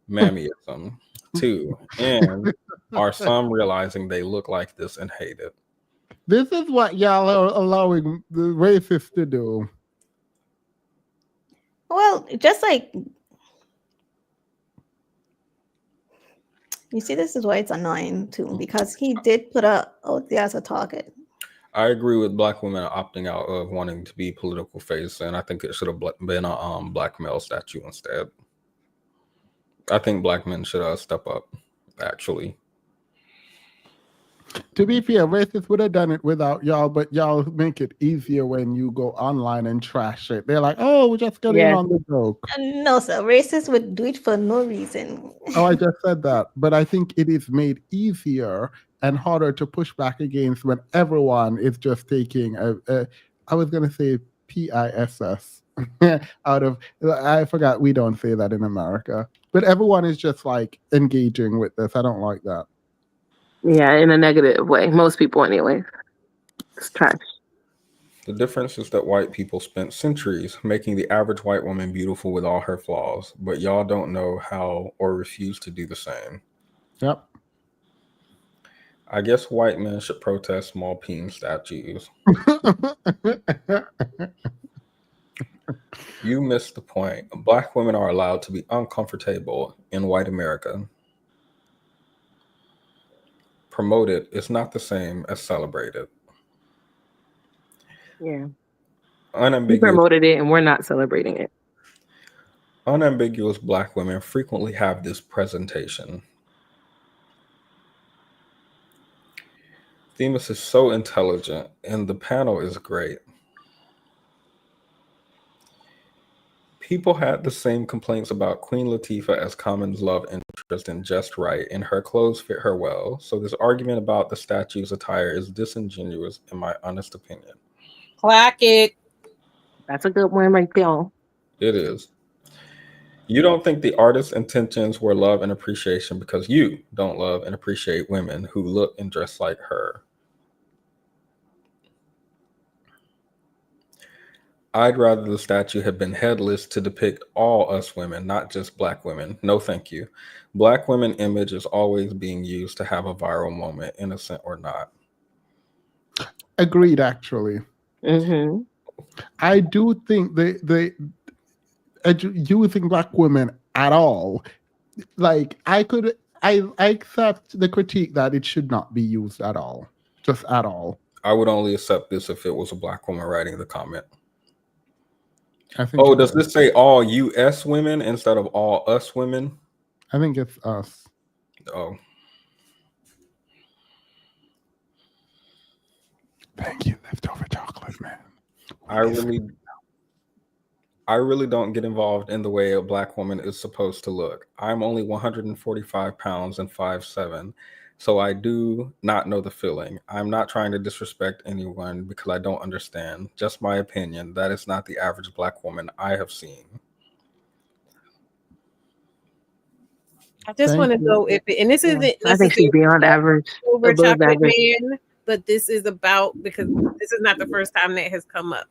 Mammyism. 2. And are some realizing they look like this and hate it? This is what y'all are allowing the racists to do. Well, just like you see, this is why it's annoying too, because he did put her out there as a target. I agree with Black women opting out of wanting to be political face, and I think it should have been a Black male statue instead. I think Black men should step up, actually. To be fair, racists would have done it without y'all, but y'all make it easier when you go online and trash it. They're like, oh, we're just getting Yeah. on the joke. No, sir. Racists would do it for no reason. Oh, I just said that. But I think it is made easier and harder to push back against when everyone is just taking I was going to say PISS out of, I forgot we don't say that in America. But everyone is just like engaging with this. I don't like that. Yeah, in a negative way. Most people, anyway. It's trash. The difference is that white people spent centuries making the average white woman beautiful with all her flaws, but y'all don't know how or refuse to do the same. Yep. I guess white men should protest small peen statues. You missed the point. Black women are allowed to be uncomfortable in white America. Promoted is not the same as celebrated. Yeah. We Unambiguous, promoted it and we're not celebrating it. unambiguous Black women frequently have this presentation. Themis is so intelligent, and the panel is great. People had the same complaints about Queen Latifah as Common's love interest in Just Right, and her clothes fit her well. So this argument about the statue's attire is disingenuous, in my honest opinion. Clock it. That's a good one right there. It is. You don't think the artist's intentions were love and appreciation because you don't love and appreciate women who look and dress like her. I'd rather the statue had been headless to depict all us women, not just Black women. No, thank you. Black women image is always being used to have a viral moment, innocent or not. Agreed, actually. Mm-hmm. I do think using Black women at all, like I accept the critique that it should not be used at all, just at all. I would only accept this if it was a Black woman writing the comment. I think. Oh, does this say all U.S. women instead of all us women? I think it's us. Oh. Thank you, leftover chocolate man. I really don't get involved in the way a Black woman is supposed to look. I'm only 145 pounds and 5'7", so I do not know the feeling. I'm not trying to disrespect anyone because I don't understand. Just my opinion. That is not the average Black woman I have seen. I just want to know if it, and this isn't I think she's beyond average, over above chocolate average. man, but this is about, because this is not the first time that has come up.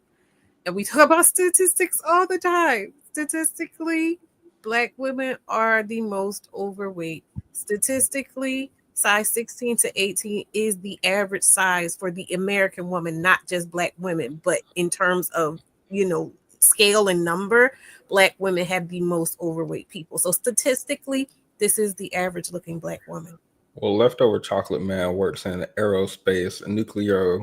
And we talk about statistics all the time. Statistically, Black women are the most overweight. Statistically, size 16 to 18 is the average size for the American woman, not just Black women, but in terms of, scale and number, Black women have the most overweight people. So statistically, this is the average looking Black woman. Well, leftover chocolate man works in aerospace, nuclear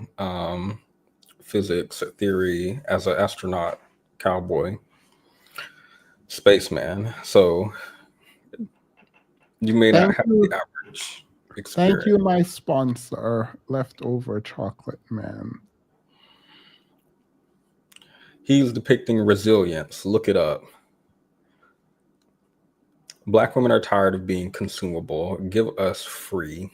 physics theory as an astronaut, cowboy, spaceman. So you may not have the average experience. Thank you, my sponsor, leftover chocolate man. He's depicting resilience. Look it up. Black women are tired of being consumable. Give us free.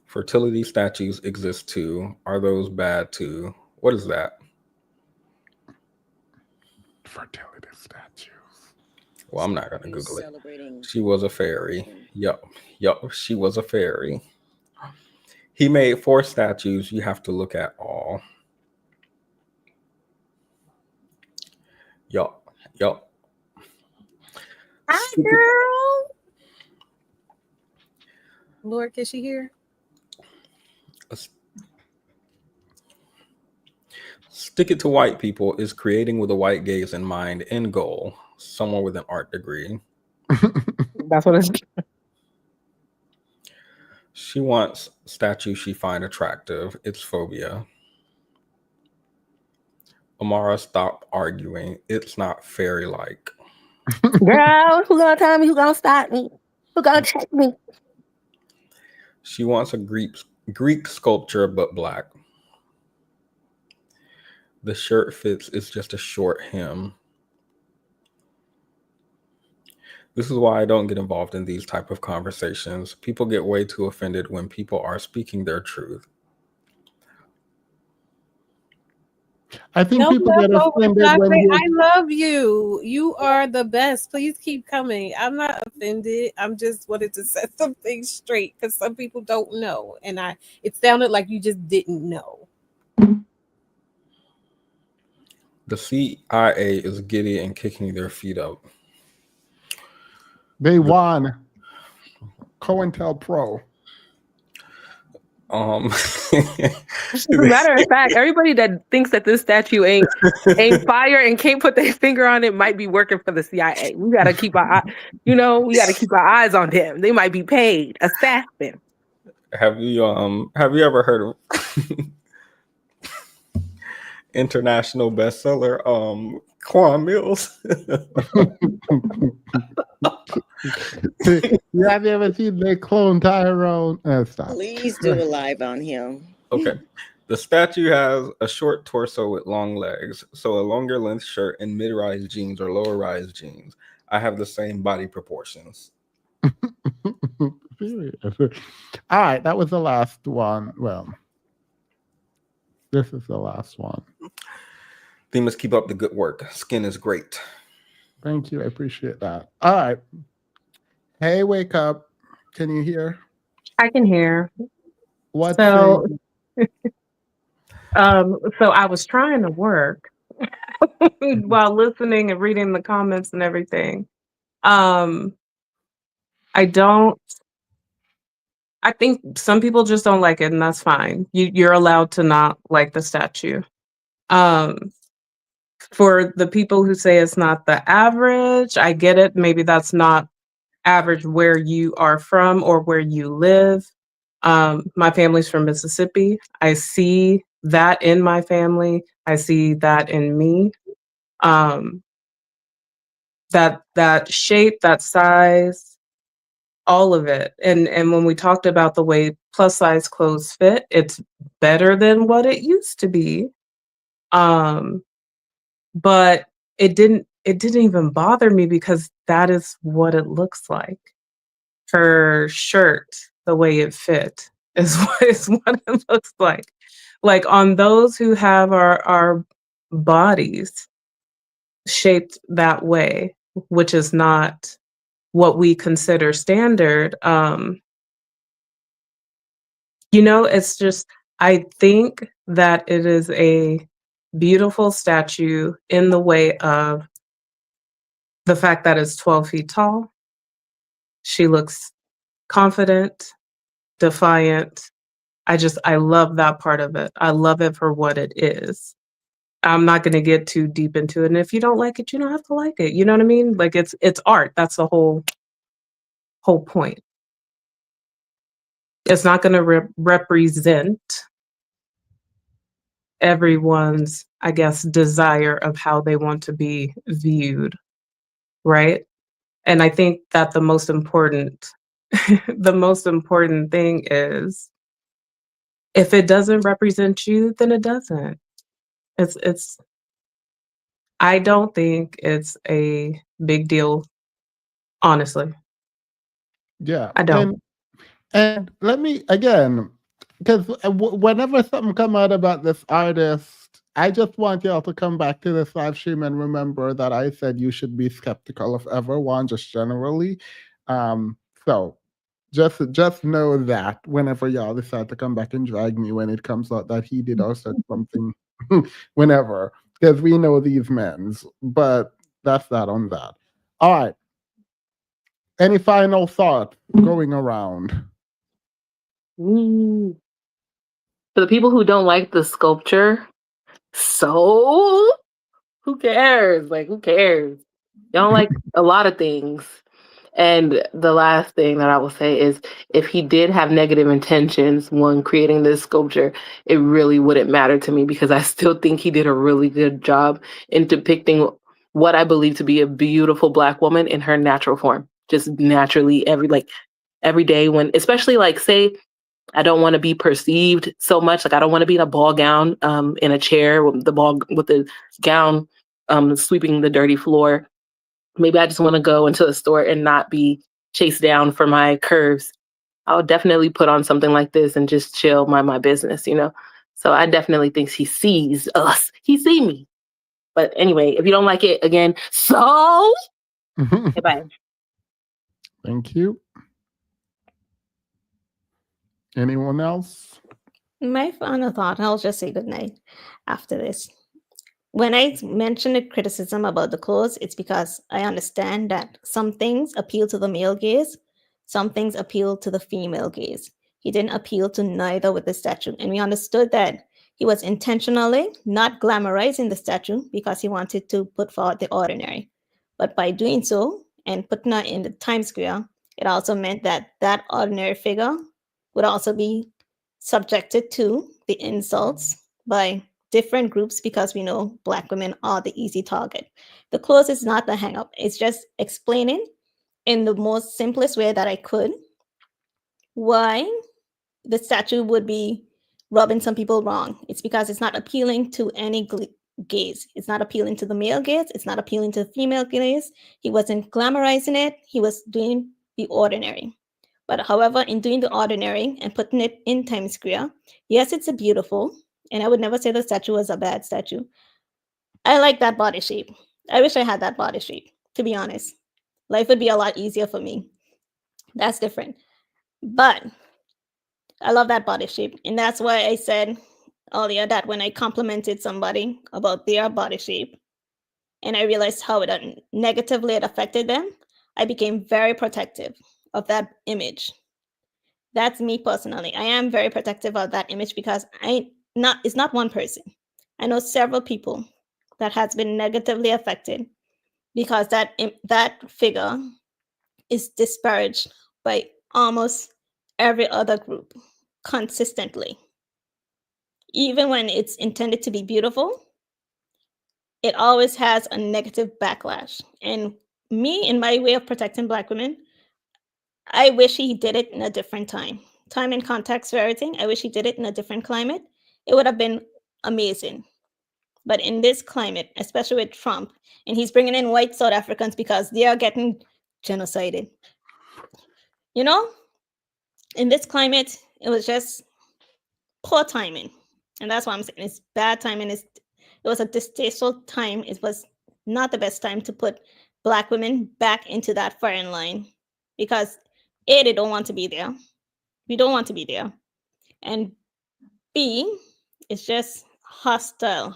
Fertility statues exist too. Are those bad too? What is that? Fertility statues. Well, I'm not going to Google it. She was a fairy. Yup, she was a fairy. He made 4 statues. You have to look at all. Yup. Hi, girl. Lord, can she hear? Stick it to white people is creating with a white gaze in mind, end goal. Someone with an art degree. That's what it's. She wants statue she find attractive. It's phobia. Amara, stop arguing. It's not fairy-like. Girl, who gonna tell me? Who gonna stop me? Who gonna check me? She wants a Greek sculpture, but black. The shirt fits, it's just a short hem. This is why I don't get involved in these type of conversations. People get way too offended when people are speaking their truth. I think No people get leftover offended when chocolate. you. I love you. You are the best. Please keep coming. I'm not offended. I'm just wanted to set some things straight because some people don't know, and it sounded like you just didn't know. The CIA is giddy and kicking their feet up. They won. COINTELPRO. As a matter of fact, everybody that thinks that this statue ain't fire and can't put their finger on it might be working for the CIA. We gotta keep our eyes on them. They might be paid. Assassin. Have you ever heard of international bestseller Quan Mills? Have you ever seen they clone Tyrone? Stop. Please do a live on him. Okay. The statue has a short torso with long legs, so a longer length shirt and mid-rise jeans or lower rise jeans. I have the same body proportions. All right, that was the last one. Well, this is the last one. They must keep up the good work. Skin is great. Thank you. I appreciate that. All right. Hey, wake up. Can you hear? I can hear. What? So I was trying to work while listening and reading the comments and everything. I think some people just don't like it, and that's fine. You're allowed to not like the statue. For the people who say it's not the average, I get it. Maybe that's not average where you are from or where you live. My family's from Mississippi. I see that in my family. I see that in me. That shape, that size, all of it. And when we talked about the way plus size clothes fit, it's better than what it used to be. But it didn't even bother me because that is what it looks like. Her shirt, the way it fit is what it looks like. Like on those who have our bodies shaped that way, which is not what we consider standard. It's just, I think that it is a beautiful statue in the way of the fact that it's 12 feet tall. She looks confident, defiant. I love that part of it. I love it for what it is. I'm not going to get too deep into it. And if you don't like it, you don't have to like it. You know what I mean? Like it's art. That's the whole point. It's not going to represent everyone's, I guess, desire of how they want to be viewed, right? And I think that the most important thing is if it doesn't represent you, then it doesn't. I don't think it's a big deal, honestly. Yeah. I don't. And let me, again, because whenever something come out about this artist, I just want y'all to come back to this live stream and remember that I said you should be skeptical of everyone, just generally. So just know that whenever y'all decide to come back and drag me when it comes out that he did or said something, whenever, because we know these men's, but that's that on that. All right. Any final thought going around? For the people who don't like the sculpture, so who cares? Like, who cares? Y'all don't like a lot of things. And the last thing that I will say is if he did have negative intentions when creating this sculpture, it really wouldn't matter to me because I still think he did a really good job in depicting what I believe to be a beautiful Black woman in her natural form. Just naturally every day when, especially like say I don't want to be perceived so much. Like I don't want to be in a ball gown, in a chair with the gown, sweeping the dirty floor. Maybe I just want to go into the store and not be chased down for my curves. I would definitely put on something like this and just chill, mind my business, you know? So I definitely think he sees us. He see me. But anyway, if you don't like it, again, so goodbye. Thank you. Anyone else? My final thought, I'll just say goodnight after this. When I mentioned the criticism about the clothes, it's because I understand that some things appeal to the male gaze, some things appeal to the female gaze. He didn't appeal to neither with the statue. And we understood that he was intentionally not glamorizing the statue because he wanted to put forward the ordinary. But by doing so and putting her in the Times Square, it also meant that that ordinary figure would also be subjected to the insults by different groups because we know Black women are the easy target. The clothes is not the hang up. It's just explaining in the most simplest way that I could why the statue would be rubbing some people wrong. It's because it's not appealing to any gaze. It's not appealing to the male gaze. It's not appealing to the female gaze. He wasn't glamorizing it. He was doing the ordinary. But however, in doing the ordinary and putting it in Times Square, yes, it's a beautiful, and I would never say the statue was a bad statue. I like that body shape. I wish I had that body shape, to be honest. Life would be a lot easier for me. That's different. But I love that body shape. And that's why I said earlier that when I complimented somebody about their body shape and I realized how it negatively it affected them, I became very protective of that image. That's me personally. I am very protective of that image because it's not one person. I know several people that has been negatively affected because that figure is disparaged by almost every other group consistently. Even when it's intended to be beautiful, it always has a negative backlash. And me, in my way of protecting Black women, I wish he did it in a different time. Time and context for everything. I wish he did it in a different climate. It would have been amazing. But in this climate, especially with Trump, and he's bringing in white South Africans because they are getting genocided. You know, in this climate, it was just poor timing. And that's why I'm saying it's bad timing. It was a distasteful time. It was not the best time to put Black women back into that firing line because A, they don't want to be there. We don't want to be there. And B, it's just hostile.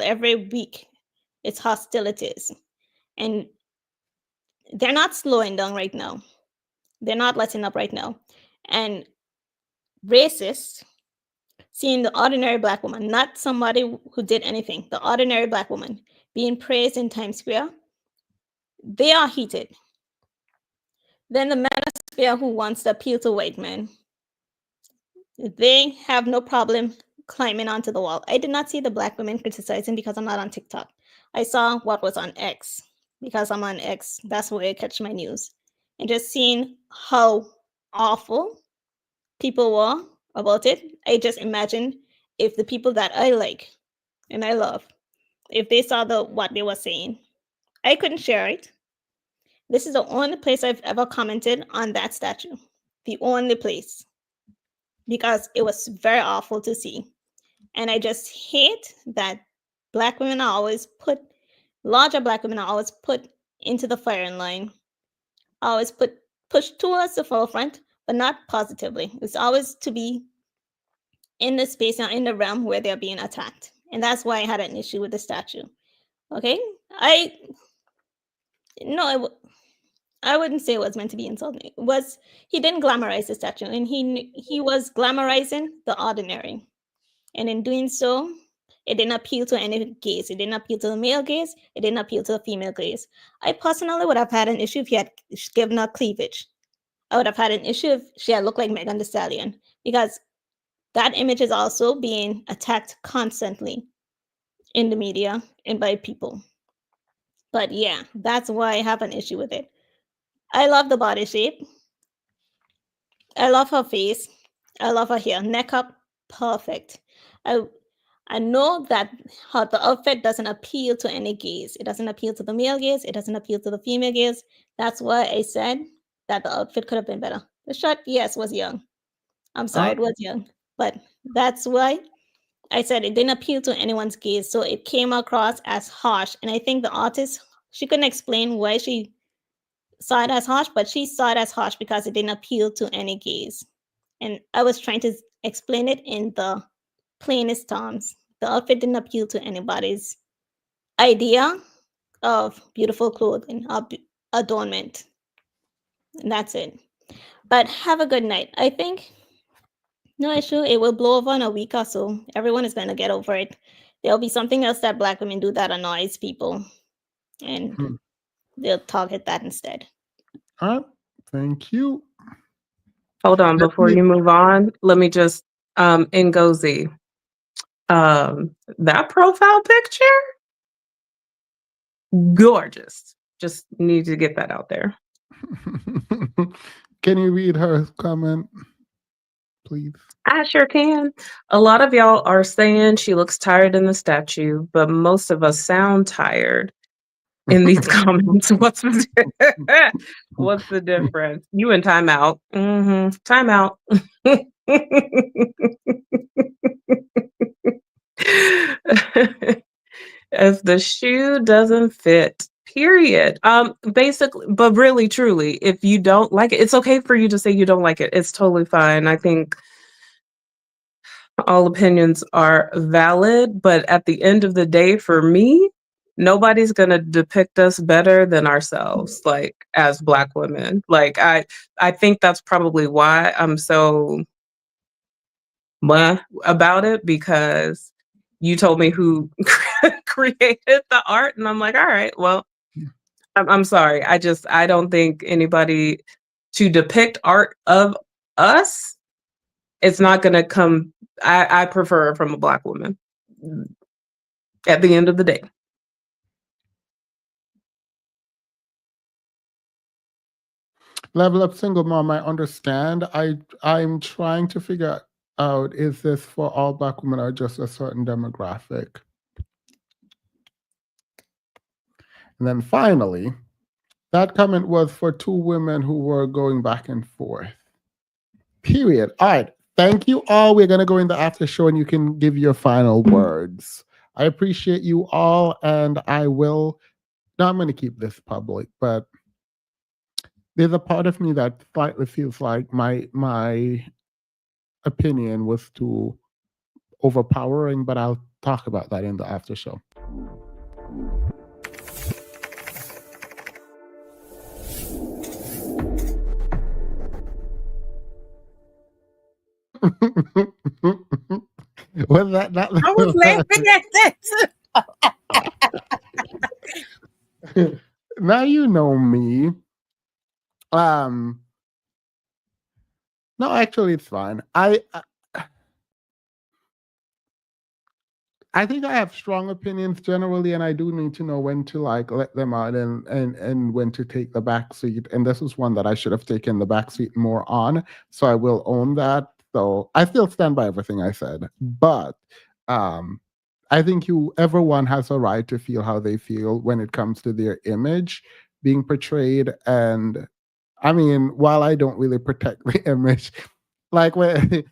Every week, it's hostilities. And they're not slowing down right now. They're not letting up right now. And racists, seeing the ordinary Black woman, not somebody who did anything, the ordinary Black woman being praised in Times Square, they are heated. Then the manosphere who wants to appeal to white men, they have no problem climbing onto the wall. I did not see the Black women criticizing because I'm not on TikTok. I saw what was on X because I'm on X. That's where I catch my news. And just seeing how awful people were about it, I just imagine if the people that I like and I love, if they saw what they were saying, I couldn't share it. This is the only place I've ever commented on that statue. The only place. Because it was very awful to see. And I just hate that Black women are always larger Black women are always put into the firing line, always pushed towards the forefront, but not positively. It's always to be in the space and in the realm where they're being attacked. And that's why I had an issue with the statue. Okay? I wouldn't say it was meant to be insulting. He didn't glamorize the statue, and he was glamorizing the ordinary. And in doing so, it didn't appeal to any gaze. It didn't appeal to the male gaze. It didn't appeal to the female gaze. I personally would have had an issue if he had given her cleavage. I would have had an issue if she had looked like Megan Thee Stallion, because that image is also being attacked constantly in the media and by people. But yeah, that's why I have an issue with it. I love the body shape. I love her face. I love her hair. Neck up, perfect. I I know that the outfit doesn't appeal to any gaze. It doesn't appeal to the male gaze. It doesn't appeal to the female gaze. That's why I said that the outfit could have been better. The shot, yes, was young. I'm sorry, it was young. But that's why I said it didn't appeal to anyone's gaze. So it came across as harsh. And I think the artist, she couldn't explain why she saw it as harsh, but she saw it as harsh because it didn't appeal to any gaze. And I was trying to explain it in the plainest terms. The outfit didn't appeal to anybody's idea of beautiful clothing or adornment. And that's it. But have a good night. I think no issue. It will blow over in a week or so. Everyone is going to get over it. There'll be something else that Black women do that annoys people, and they'll target that instead. All right. Thank you. Hold on, before you move on, let me just Ngozi. That profile picture, gorgeous. Just need to get that out there. Can you read her comment, please? I sure can. A lot of y'all are saying she looks tired in the statue, but most of us sound tired in these comments. What's the difference? You in timeout. Timeout. If the shoe doesn't fit, period. Basically, but really, truly, if you don't like it, it's okay for you to say you don't like it. It's totally fine. I think all opinions are valid, but at the end of the day, for me, nobody's gonna depict us better than ourselves, like as Black women. Like I think that's probably why I'm so meh about it, because you told me who created the art, and I'm like, all right, well, I'm sorry. I don't think anybody to depict art of us. It's not gonna come. I prefer it from a Black woman. At the end of the day. Level Up Single Mom, I understand. I'm trying to figure out, is this for all Black women or just a certain demographic? And then finally, that comment was for two women who were going back and forth. Period. All right. Thank you all. We're going to go in the after show and you can give your final words. I appreciate you all, and I will. Now I'm going to keep this public, but there's a part of me that slightly feels like my opinion was too overpowering, but I'll talk about that in the after show. Was that not? I was laughing at that. Now you know me. No, actually, it's fine. I think I have strong opinions generally, and I do need to know when to like let them out and when to take the back seat. And this is one that I should have taken the back seat more on. So I will own that. So I still stand by everything I said, but I think everyone has a right to feel how they feel when it comes to their image being portrayed. And I mean, while I don't really protect the image, like when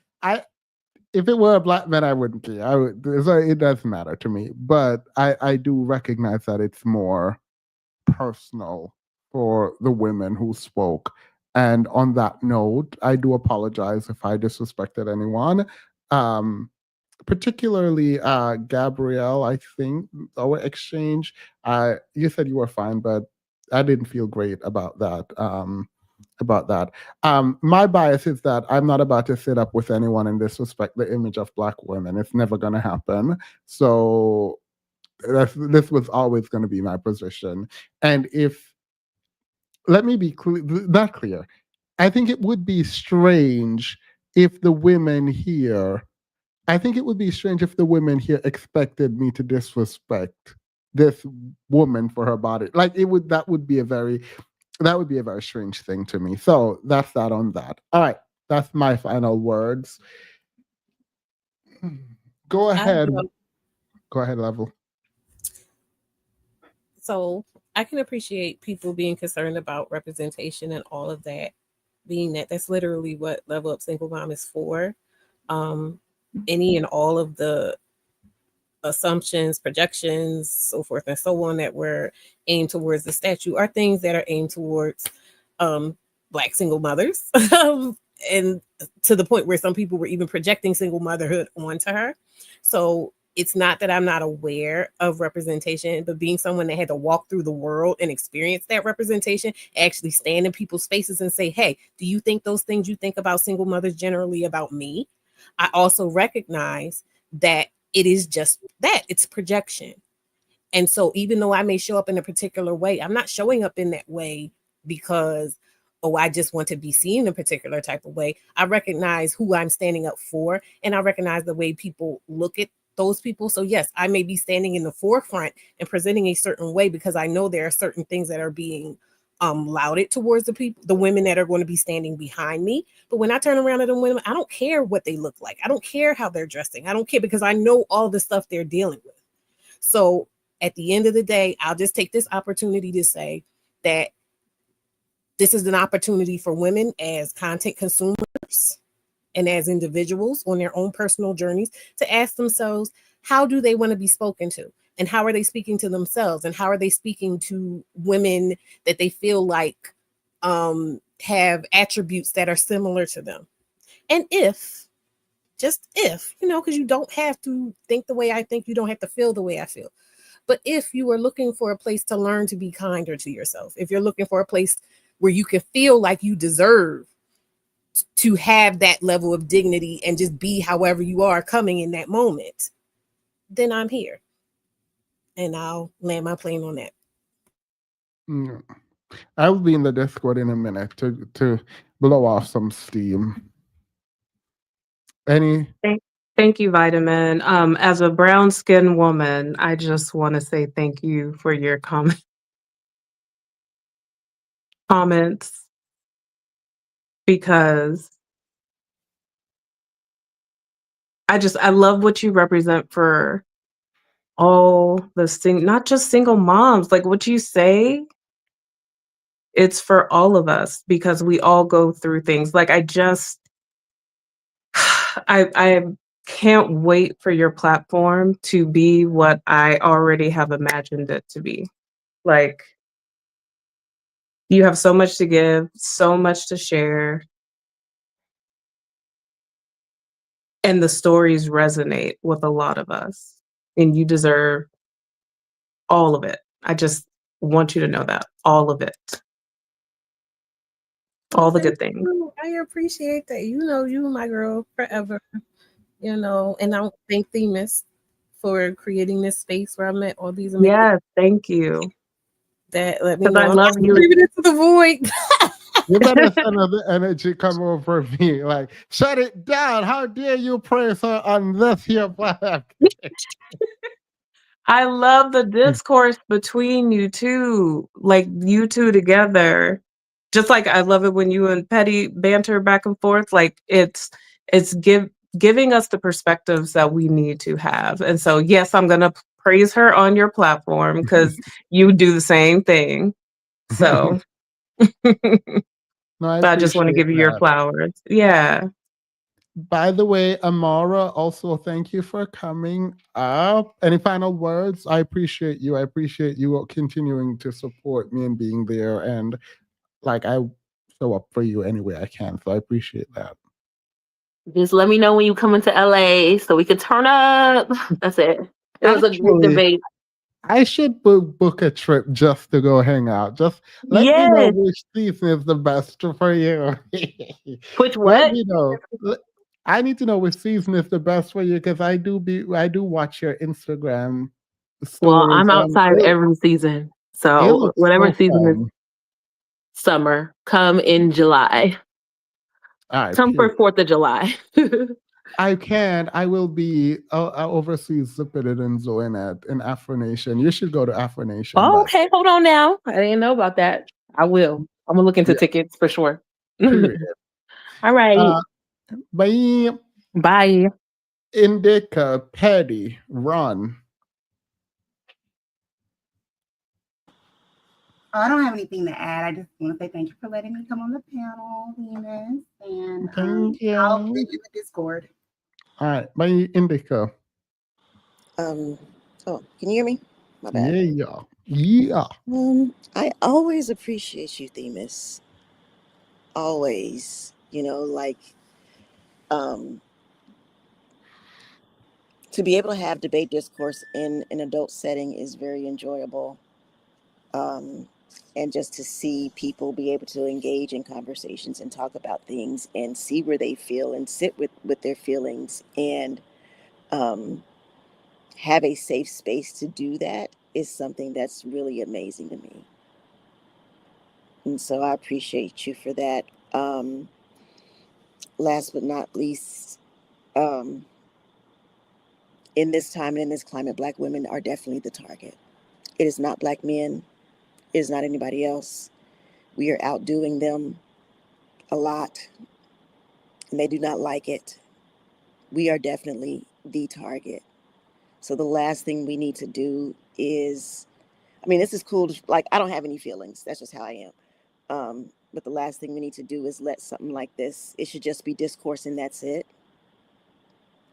if it were a Black man, I wouldn't care. So it doesn't matter to me. But I do recognize that it's more personal for the women who spoke. And on that note, I do apologize if I disrespected anyone. Particularly Gabrielle, I think our exchange. You said you were fine, but I didn't feel great about that. My bias is that I'm not about to sit up with anyone and disrespect the image of Black women. It's never going to happen. So this was always going to be my position. And let me be that clear. I think it would be strange if the women here. I think it would be strange if the women here expected me to disrespect this woman for her body. Like that would be a very strange thing to me. So that's that on that. All right. That's my final words. Go I ahead. love- Go ahead, Level. So I can appreciate people being concerned about representation and all of that, being that that's literally what Level Up Single Mom is for. Any and all of the assumptions, projections, so forth and so on that were aimed towards the statue are things that are aimed towards Black single mothers. And to the point where some people were even projecting single motherhood onto her. So it's not that I'm not aware of representation, but being someone that had to walk through the world and experience that representation, actually stand in people's faces and say, hey, do you think those things you think about single mothers generally about me? I also recognize that it is just that, it's projection. And so even though I may show up in a particular way, I'm not showing up in that way because, oh, I just want to be seen a particular type of way. I recognize who I'm standing up for, and I recognize the way people look at those people. So yes, I may be standing in the forefront and presenting a certain way because I know there are certain things that are being lauded towards the women that are going to be standing behind me. But when I turn around at the women, I don't care what they look like. I don't care how they're dressing. I don't care because I know all the stuff they're dealing with. So at the end of the day, I'll just take this opportunity to say that this is an opportunity for women as content consumers and as individuals on their own personal journeys to ask themselves, how do they want to be spoken to? And how are they speaking to themselves? And how are they speaking to women that they feel like have attributes that are similar to them? And if, just if, because you don't have to think the way I think, you don't have to feel the way I feel. But if you are looking for a place to learn to be kinder to yourself, if you're looking for a place where you can feel like you deserve to have that level of dignity and just be however you are coming in that moment, then I'm here. And I'll land my plane on that. I will be in the Discord in a minute to blow off some steam. Thank you, Vitamin. As a brown skinned woman, I just want to say thank you for your comments, because I love what you represent for all the not just single moms, like what you say, it's for all of us because we all go through things. Like I can't wait for your platform to be what I already have imagined it to be. Like, you have so much to give, so much to share. And the stories resonate with a lot of us. And you deserve all of it. I just want you to know that. All of it. All the good things. I appreciate that. You my girl forever. And I thank Themis for creating this space where I met all these amazing. Yes, thank you. That let me know. I love you. Leaving it to the void. You better send the energy come over me. Like, shut it down. How dare you praise her on this here Black? I love the discourse between you two, like you two together. Just like I love it when you and Petty banter back and forth. Like it's giving us the perspectives that we need to have. And so, yes, I'm gonna praise her on your platform because you do the same thing. So, No, I just want to give you your flowers. Yeah. By the way, Amara, also thank you for coming up. Any final words? I appreciate you. I appreciate you continuing to support me and being there. And like, I show up for you any way I can. So I appreciate that. Just let me know when you come into LA so we could turn up. That's it. It was a great debate. I should book a trip just to go hang out. Just let me know which season is the best for you. Which what? Let me know. I need to know which season is the best for you because I do watch your Instagram stories. Well, I'm outside every season. So whatever season is summer, come in July. Come for 4th of July. I will be overseas zipping it and doing it in Afro Nation. You should go to Afro Nation. Oh, okay. Hold on now. I didn't know about that. I will. I'm gonna look into tickets for sure. Period. All right. Bye. Bye. Indica, Petty, Ron. I don't have anything to add. I just want to say thank you for letting me come on the panel, Venus. And Thank I'll you. be in the Discord. All right. Bye, Indica. Oh, can you hear me? My bad. Yeah. I always appreciate you, Themis. Always. To be able to have debate discourse in an adult setting is very enjoyable. And just to see people be able to engage in conversations and talk about things and see where they feel and sit with their feelings and have a safe space to do that is something that's really amazing to me. And so I appreciate you for that. Last but not least, in this time and in this climate, Black women are definitely the target. It is not Black men. It is not anybody else. We are outdoing them a lot, and they do not like it. We are definitely the target. So the last thing we need to do is, this is cool. Like, I don't have any feelings. That's just how I am. But the last thing we need to do is let something like this, it should just be discourse and that's it.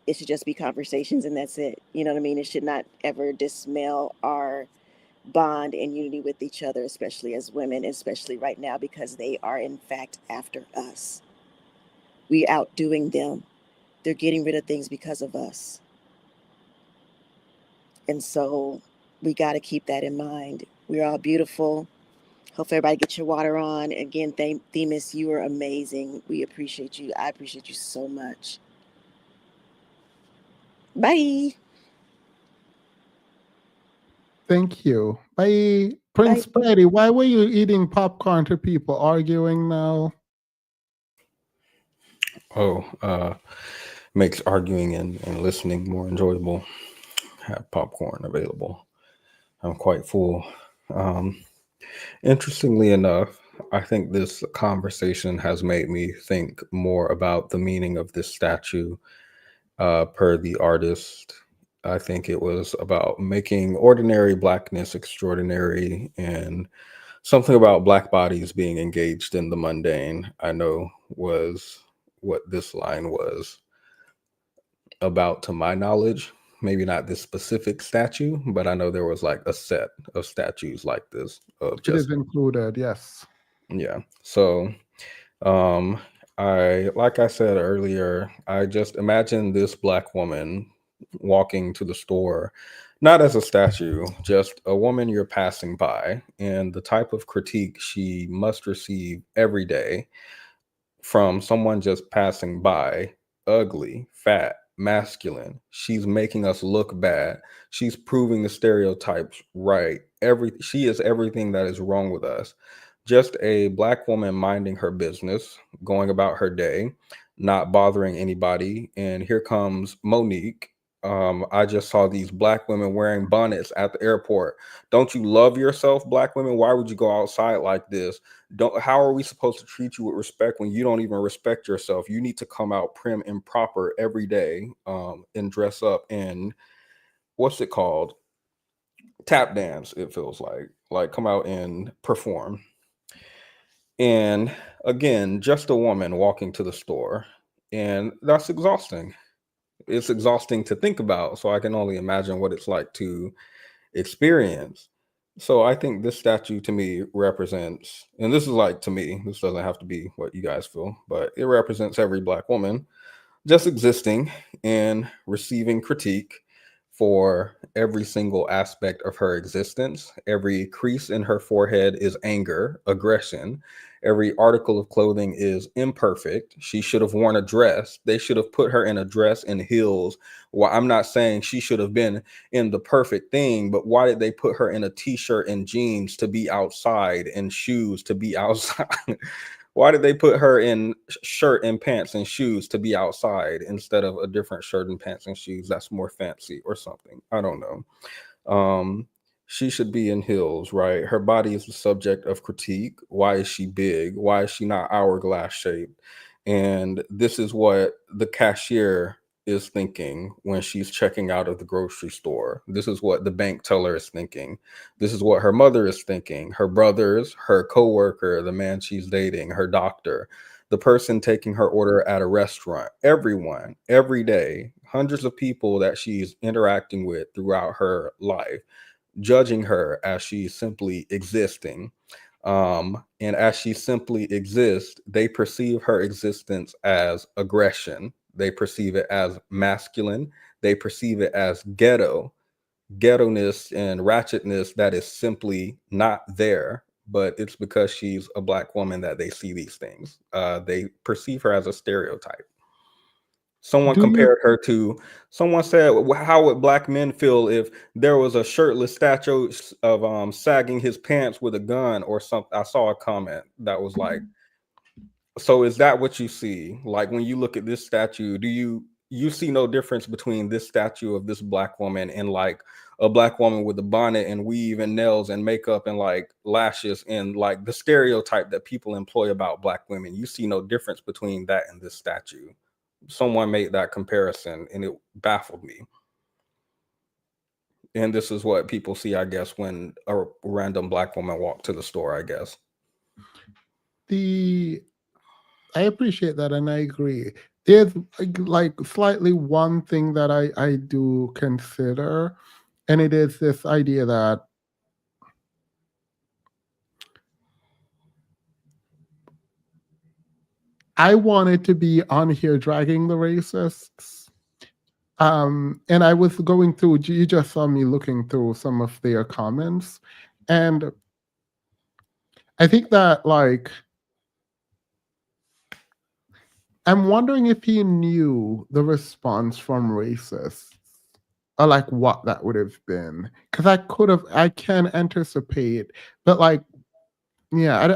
It should just be conversations and that's it. You know what I mean? It should not ever dismay our bond and unity with each other, especially as women, especially right now, because they are in fact after us. We outdoing them. They're getting rid of things because of us. And so we got to keep that in mind. We're all beautiful. Hope everybody get your water on. Again, Themis, you are amazing. We appreciate you. I appreciate you so much. Bye. Thank you. Bye. Prince Petty, why were you eating popcorn to people arguing now? Makes arguing and listening more enjoyable. Have popcorn available. I'm quite full. Interestingly enough, I think this conversation has made me think more about the meaning of this statue per the artist. I think it was about making ordinary Blackness extraordinary and something about Black bodies being engaged in the mundane, I know was what this line was about to my knowledge. Maybe not this specific statue, but I know there was like a set of statues like this of It is just included, yes. yeah. So like I said earlier, I just imagine this Black woman walking to the store, not as a statue, just a woman you're passing by, and the type of critique she must receive every day from someone just passing by. Ugly, fat, masculine. She's making us look bad. She's proving the stereotypes right. She is everything that is wrong with us. Just a Black woman minding her business, going about her day, not bothering anybody. And here comes Monique. I just saw these Black women wearing bonnets at the airport. Don't you love yourself, Black women? Why would you go outside like this? How are we supposed to treat you with respect when you don't even respect yourself? You need to come out prim and proper every day, and dress up in, what's it called, tap dance. It feels like come out and perform. And again, just a woman walking to the store, and that's exhausting. It's exhausting to think about, so I can only imagine what it's like to experience. So I think this statue to me represents, and this is like, to me, this doesn't have to be what you guys feel, but it represents every Black woman just existing and receiving critique for every single aspect of her existence. Every crease in her forehead is anger, aggression. Every article of clothing is imperfect. She should have worn a dress. They should have put her in a dress and heels. Well, I'm not saying she should have been in the perfect thing, but why did they put her in a t-shirt and jeans to be outside and shoes to be outside? Why did they put her in shirt and pants and shoes to be outside instead of a different shirt and pants and shoes that's more fancy or something? I don't know. She should be in heels, right? Her body is the subject of critique. Why is she big? Why is she not hourglass shaped? And this is what the cashier is thinking when she's checking out of the grocery store. This is what the bank teller is thinking. This is what her mother is thinking, her brothers, her coworker, the man she's dating, her doctor, the person taking her order at a restaurant, everyone, every day, hundreds of people that she's interacting with throughout her life, judging her as she's simply existing. And as she simply exists, they perceive her existence as aggression. They perceive it as masculine. They perceive it as ghetto-ness and ratchetness that is simply not there. But it's because she's a Black woman that they see these things. They perceive her as a stereotype. Someone Do you compared her to, someone said, how would Black men feel if there was a shirtless statue of sagging his pants with a gun or something? I saw a comment that was like, so is that what you see? Like when you look at this statue, do you see no difference between this statue of this Black woman and like a Black woman with a bonnet and weave and nails and makeup and like lashes and like the stereotype that people employ about Black women? You see no difference between that and this statue. Someone made that comparison and it baffled me. And this is what people see, I guess, when a random Black woman walked to the store, I guess. I appreciate that and I agree. There's like slightly one thing that I do consider, and it is this idea that I wanted to be on here dragging the racists. And I was going through, you just saw me looking through some of their comments. And I think that, like, I'm wondering if he knew the response from racists or like what that would have been. Because I can anticipate, but like, yeah,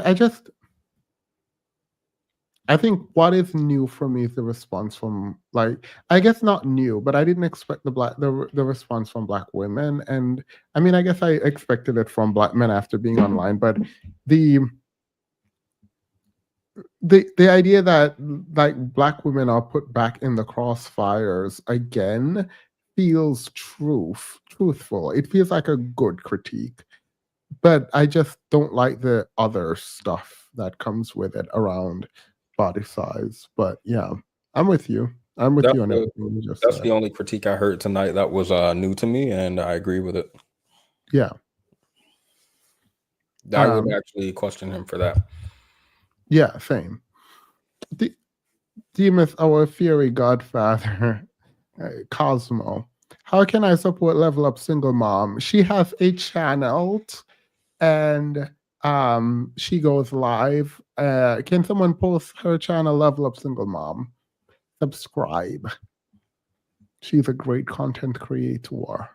I think what is new for me is the response from, like, I guess not new, but I didn't expect the response from Black women, and I mean I guess I expected it from Black men after being online, but the idea that like Black women are put back in the crossfires again feels truthful. It feels like a good critique, but I just don't like the other stuff that comes with it around body size. But yeah, I'm with you. I'm with That's you on the, everything you just that's said. the only critique I heard tonight that was new to me, and I agree with it. Yeah. I would actually question him for that. Yeah, same. Demas, our fiery godfather, Cosmo. How can I support Level Up Single Mom? She has a channel and she goes live. Can someone post her channel, Level Up Single Mom? Subscribe. She's a great content creator.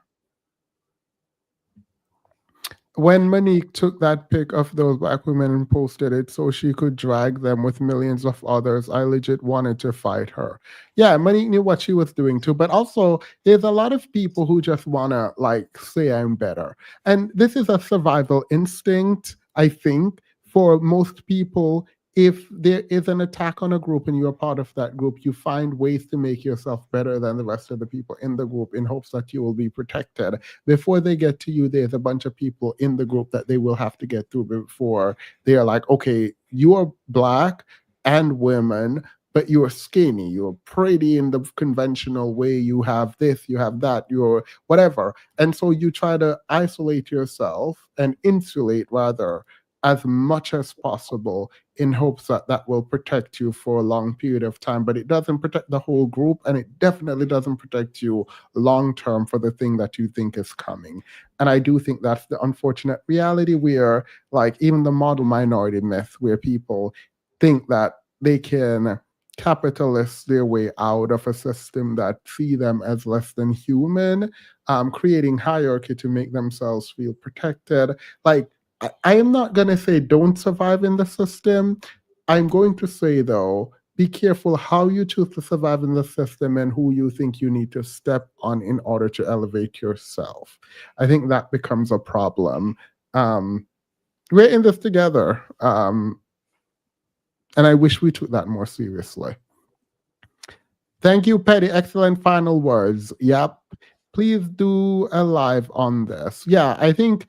When Monique took that pic of those Black women and posted it so she could drag them with millions of others, I legit wanted to fight her. Yeah, Monique knew what she was doing too, but also there's a lot of people who just want to like say I'm better. And this is a survival instinct, I think, for most people. If there is an attack on a group and you're part of that group, you find ways to make yourself better than the rest of the people in the group in hopes that you will be protected. Before they get to you, there's a bunch of people in the group that they will have to get through before they are like, okay, you are Black and women, but you're skinny, you're pretty in the conventional way, you have this, you have that, you're whatever. And so you try to isolate yourself and insulate rather as much as possible in hopes that that will protect you for a long period of time, but it doesn't protect the whole group, and it definitely doesn't protect you long term for the thing that you think is coming. And I do think that's the unfortunate reality where, like, even the model minority myth, where people think that they can capitalist their way out of a system that see them as less than human, creating hierarchy to make themselves feel protected. Like, I am not going to say don't survive in the system. I'm going to say, though, be careful how you choose to survive in the system and who you think you need to step on in order to elevate yourself. I think that becomes a problem. We're in this together. And And I wish we took that more seriously. Thank you, Petty. Excellent final words. Yep. Please do a live on this. Yeah, I think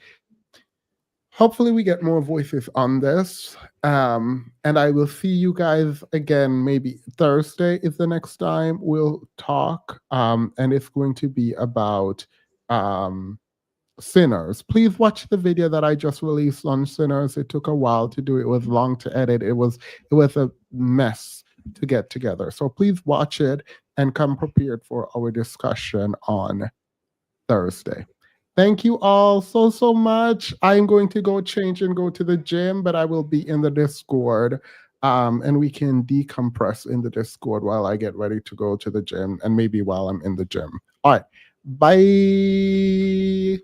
hopefully we get more voices on this. And I will see you guys again. Maybe Thursday is the next time we'll talk. And it's going to be about Sinners. Please watch the video that I just released on Sinners. It took a while to do. It was long to edit. It was a mess to get together. So please watch it and come prepared for our discussion on Thursday. Thank you all so much. I'm going to go change and go to the gym, but I will be in the Discord. And we can decompress in the Discord while I get ready to go to the gym, and maybe while I'm in the gym. All right. Bye.